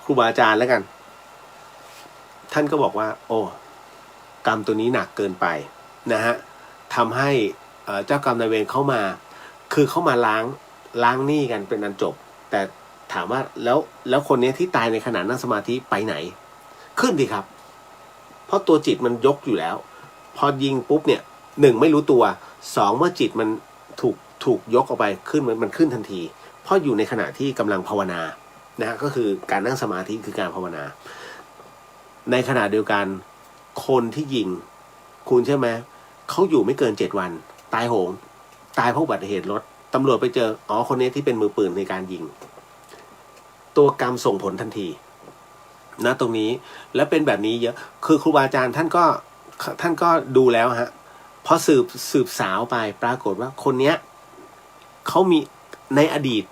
ครูบาอาจารย์แล้วกันท่านก็บอกว่าโอ้กรรมตัวนี้หนักเกินไปนะฮะทำให้เจ้ากรรมนายเวรเข้ามาคือเข้ามาล้างหนี้กันเป็นอันจบแต่ถามว่าแล้วคนนี้ที่ตายในขณะนั่งสมาธิไปไหนขึ้นดิครับเพราะตัวจิตมันยกอยู่แล้วพอยิงปุ๊บเนี่ย1ไม่รู้ตัว2เมื่อจิตมันถูกยกออกไปขึ้นมันขึ้นทันทีเพราะอยู่ในขณะที่กำลังภาวนานะฮะก็คือการนั่งสมาธิคือการภาวนาในขณะเดียวกันคนที่ยิงคุณใช่ไหมเขาอยู่ไม่เกิน7วันตายโหงตายเพราะอุบัติเหตุรถตำรวจไปเจอคนนี้ที่เป็นมือปืนในการยิงตัวกรรมส่งผลทันทีนะตรงนี้แล้วเป็นแบบนี้เยอะคือครูบาอาจารย์ท่านก็ดูแล้วฮะพอสืบสาวไปปรากฏว่าคนเนี้ยเขามีในอดีต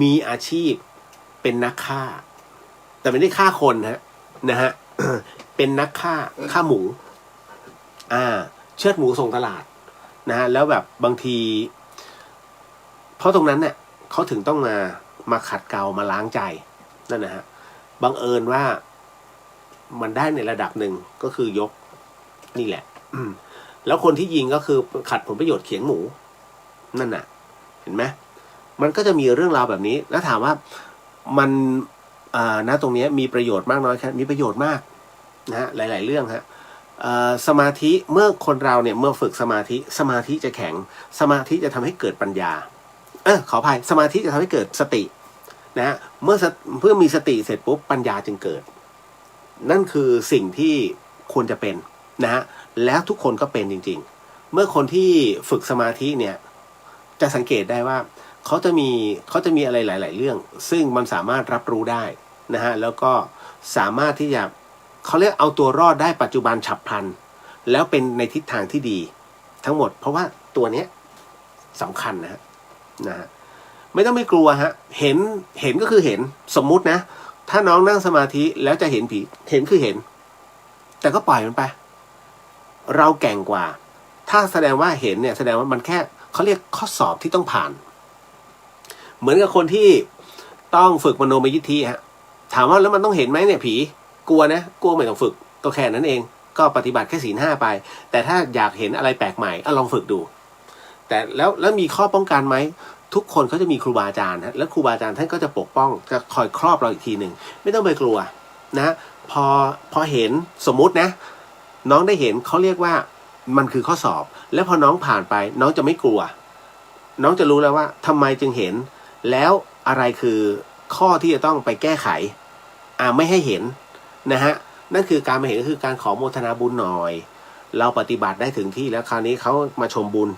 มีอาชีพเป็นนักฆ่าแต่ไม่ได้ฆ่าคนนะฮะ เป็นนักฆ่าหมู เชือดหมูส่งตลาดนะฮะแล้วแบบบางที เพราะตรงนั้นเนี่ยเขาถึงต้องมาขัดเกลามาล้างใจนั่นนะฮะบังเอิญว่ามันได้ในระดับหนึ่งก็คือยกนี่แหละแล้วคนที่ยิงก็คือขัดผลประโยชน์เขียงหมูนั่นน่ะเห็นไหมมันก็จะมีเรื่องราวแบบนี้แล้วถามว่ามันณตรงนี้มีประโยชน์มากน้อยแค่มีประโยชน์มากนะฮะหลายๆเรื่องฮะสมาธิเมื่อคนเราเนี่ยเมื่อฝึกสมาธิจะแข็งสมาธิจะทำให้เกิดปัญญาขออภัยสมาธิจะทำให้เกิดสตินะฮะเมื่อมีสติเสร็จปุ๊บปัญญาจึงเกิดนั่นคือสิ่งที่ควรจะเป็นนะฮะแล้วทุกคนก็เป็นจริงๆเมื่อคนที่ฝึกสมาธิเนี่ยจะสังเกตได้ว่าเขาจะมีอะไรหลายๆเรื่องซึ่งมันสามารถรับรู้ได้นะฮะแล้วก็สามารถที่จะเขาเรียกเอาตัวรอดได้ปัจจุบันฉับพลันแล้วเป็นในทิศทางที่ดีทั้งหมดเพราะว่าตัวเนี้ยสำคัญนะฮะไม่ต้องไม่กลัวฮะเห็นก็คือเห็นสมมุตินะถ้าน้องนั่งสมาธิแล้วจะเห็นผีเห็นคือเห็นแต่ก็ปล่อยมันไปเราแก่งกว่าถ้าแสดงว่าเห็นเนี่ยแสดงว่ามันแค่เขาเรียกข้อสอบที่ต้องผ่านเหมือนกับคนที่ต้องฝึกมโนมยิทธิฮะถามว่าแล้วมันต้องเห็นไหมเนี่ยผีกลัวนะกลัวไม่ต้องฝึกก็แค่นั้นเองก็ปฏิบัติแค่ศีล 5ไปแต่ถ้าอยากเห็นอะไรแปลกใหม่ลองฝึกดูแต่แล้วมีข้อป้องกันไหมทุกคนเขาจะมีครูบาอาจารย์ฮะแล้วครูบาอาจารย์ท่านก็จะปกป้องจะคอยครอบเราอีกทีหนึ่งไม่ต้องไปกลัวนะพอเห็นสมมุตินะน้องได้เห็นเขาเรียกว่ามันคือข้อสอบแล้วพอน้องผ่านไปน้องจะไม่กลัวน้องจะรู้แล้วว่าทำไมจึงเห็นแล้วอะไรคือข้อที่จะต้องไปแก้ไขไม่ให้เห็นนะฮะนั่นคือการมาเห็นก็คือการขอโมทนาบุญหน่อยเราปฏิบัติได้ถึงที่แล้วคราวนี้เขามาชมบุญ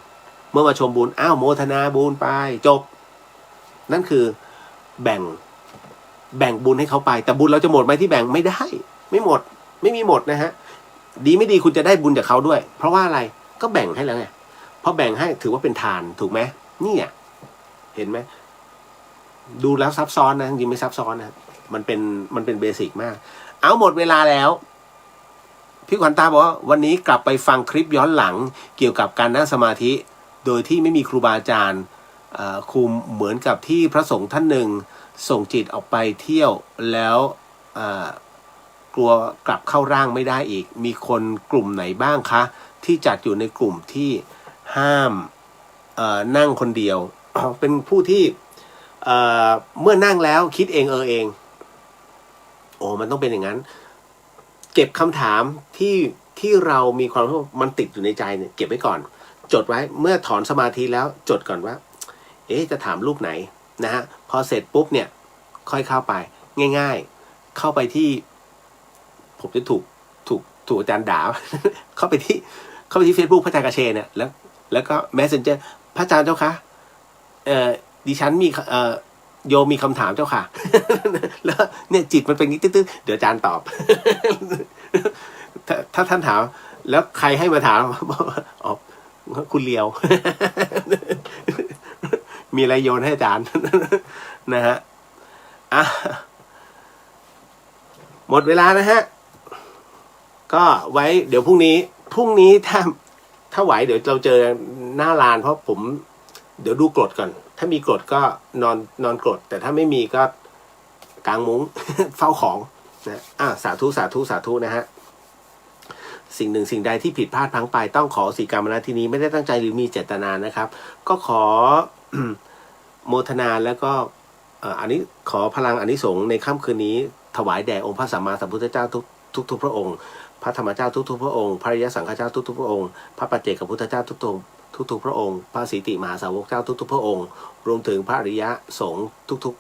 เมื่อมาชมบุญโมทนาบุญไปจบนั่นคือแบ่งบุญให้เขาไปแต่บุญเราจะหมดไหมที่แบ่งไม่ได้ไม่หมดไม่มีหมดนะฮะดีไม่ดีคุณจะได้บุญจากเขาด้วยเพราะว่าอะไรก็แบ่งให้แล้วไงพอแบ่งให้ถือว่าเป็นทานถูกไหมนี่เห็นไหมดูแล้วซับซ้อนนะจริงไม่ซับซ้อนนะมันเป็นเบสิกมากหมดเวลาแล้วพี่ขวัญตาบอกว่าวันนี้กลับไปฟังคลิปย้อนหลังเกี่ยวกับการนั่งสมาธิโดยที่ไม่มีครูบาอาจารย์คุมเหมือนกับที่พระสงฆ์ท่านหนึ่งส่งจิตออกไปเที่ยวแล้วกลัวกลับเข้าร่างไม่ได้อีกมีคนกลุ่มไหนบ้างคะที่จัดอยู่ในกลุ่มที่ห้ามนั่งคนเดียว เป็นผู้ที่เมื่อนั่งแล้วคิดเองเองมันต้องเป็นอย่างนั้นเก็บคำถามที่เรามีความรู้มันติดอยู่ในใจเนี่ยเก็บไว้ก่อนจดไว้เมื่อถอนสมาธิแล้วจดก่อนว่าจะถามรูปไหนนะฮะพอเสร็จปุ๊บเนี่ยค่อยเข้าไปง่ายๆเข้าไปที่ผมจะถูกอาจารย์ด่า เข้าไปที่ Facebook พระอาจารย์กระเชนเนี่ยแล้วก็ Messenger พระอาจารย์เจ้าคะดิฉันมีโยมมีคำถามเจ้าค่ะ แล้วเนี่ยจิตมันเป็นนี้ตื้อๆเดี๋ยวอาจารย์ตอบ ถ้าท่านถามแล้วใครให้มาถามคุณเลียว มีอะไรโยนให้อาจารย์ นะฮะหมดเวลานะฮะก็ไว้เดี๋ยวพรุ่งนี้ถ้าไหวเดี๋ยวเราเจอหน้าลานเพราะผมเดี๋ยวดูกรดก่อนถ้ามีกรดก็นอนกรดแต่ถ้าไม่มีก็กางมุ้ง เฝ้าของนะสาธุนะฮะสิ่งหนึ่งสิ่งใดที่ผิดพลาดพลั้งไปต้องขอสีกรรมนะที่นี้ไม่ได้ตั้งใจหรือมีเจตนานะครับก็ขอ โมทนาแล้วก็อันนี้ขอพลังอานิสงส์ในค่ำคืนนี้ถวายแด่องค์พระสัมมาสัมพุทธเจ้าทุกพระองค์พระธรรมเจ้าทุกพระองค์พระอริยสังฆเจ้าทุกพระองค์พระปัจเจกพุทธเจ้าทุกพระองค์พระสีติมหาสาวกเจ้าทุกพระองค์รวมถึงพระอริยสงฆ์ทุก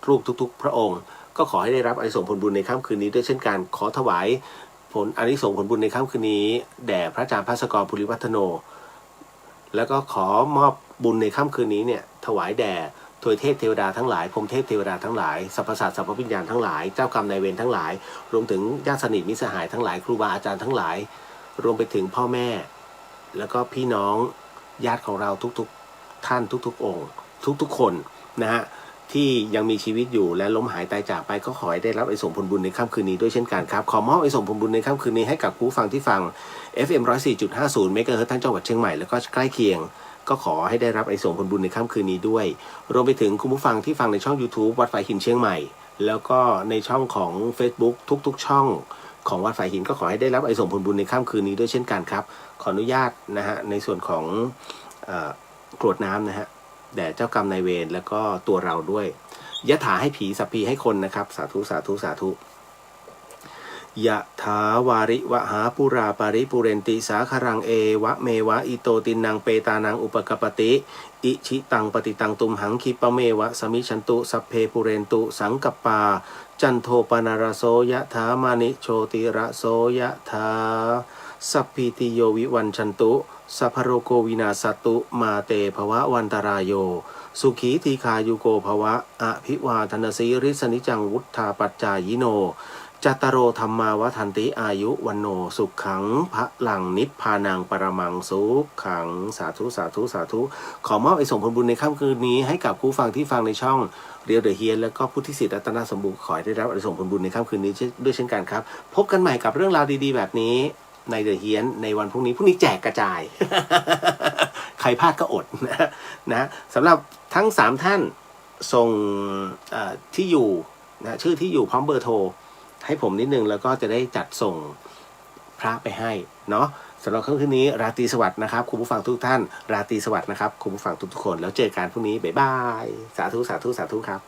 รูปทุกพระองค์ก็ขอให้ได้รับอานิสงส์ผลบุญในค่ำคืนนี้ด้วยเช่นกันขอถวายผลอานิสงส์ผลบุญในค่ำคืนนี้แด่พระอาจารย์ภัสกร ภูริวัฒโนแล้วก็ขอมอบบุญในค่ำคืนนี้เนี่ยถวายแด่ทวยเทพเทวดาทั้งหลายพรหมเทพเทวดาทั้งหลายสรรพสัตว์สรรพวิญญาณทั้งหลายเจ้ากรรมนายเวรทั้งหลายรวมถึงญาติสนิทมิตรสหายทั้งหลายครูบาอาจารย์ทั้งหลายรวมไปถึงพ่อแม่แล้วก็พี่น้องญาติของเราทุกท่านทุกองค์ทุกคนนะฮะ ที่ยังมีชีวิตอยู่และล้มหายตายจากไปก็ขอให้ได้รับอานิสงส์ผลบุญในค่ำคืนนี้ด้วยเช่นกันครับขอมอบอานิสงส์ผลบุญในค่ำคืนนี้ให้กับผู้ฟังที่ฟัง FM 104.50 เมกะเฮิรตซ์ทั้งจังหวัดเชียงใหม่แล้วก็ใกล้เคียงก็ขอให้ได้รับอานิสงส์ผลบุญในค่ำคืนนี้ด้วยรวมไปถึงคุณผู้ฟังที่ฟังในช่อง YouTube วัดฝายหินเชียงใหม่แล้วก็ในช่องของ Facebook ทุกๆช่องของวัดฝายหินก็ขอให้ได้รับอานิสงส์ผลบุญในค่ำคืนนี้ด้วยเช่นกันครับขออนุญาตนะฮะในส่วนของกรวดน้ำนะฮะแด่เจ้ากรรมนายเวรแล้วก็ตัวเราด้วยยะถาให้ผีสัพพีให้คนนะครับสาธุสาธุสาธุยะถาวาริวหาปุราปาริปุเรนติสาคารังเอวะเมวะอิโตตินังเปตานังอุปกปติอิชิตังปฏิตังตุมหังคิปะเมวะสมิชันตุสัพเพปุเรนตุสังกปาจันโทปนารโสยะถามานิโชติระโสยะถาสัพพิติโยวิวันชันตุสัพพโรโกวินาสตุมาเตภวะวันตรายโยสุขีทีคายุโกภวะอภิวาทนาสีริสนิจังวุฒาปัจจายิโนจัตตโรธรรมาวทันติอายุวันโนสุขขังพระหลังนิพพานังปรมังสุขขังสาธุสาธุสาธุขอมอบไอ้ส่งผลบุญในค่ำคืนนี้ให้กับผู้ฟังที่ฟังในช่องเรียวเดอะเฮียนแล้วก็ผู้ที่ศิษย์รัตนสมบูรณ์ขอให้ได้รับไอ้ส่งผลบุญในค่ำคืนนี้ด้วยเช่นกันครับพบกันใหม่กับเรื่องราวดีๆแบบนี้ในเดอะเฮียนในวันพรุ่งนี้แจกกระจาย ใครพลาดก็อดนะสำหรับทั้ง3ท่านส่งที่อยู่นะชื่อที่อยู่พร้อมเบอร์โทรให้ผมนิดนึงแล้วก็จะได้จัดส่งพระไปให้เนาะสำหรับค่ำคืนนี้ราตรีสวัสดิ์นะครับคุณผู้ฟังทุกท่านราตรีสวัสดิ์นะครับคุณผู้ฟังทุกๆคนแล้วเจอกันพรุ่งนี้บ๊ายบายสาธุสาธุสาธุครับ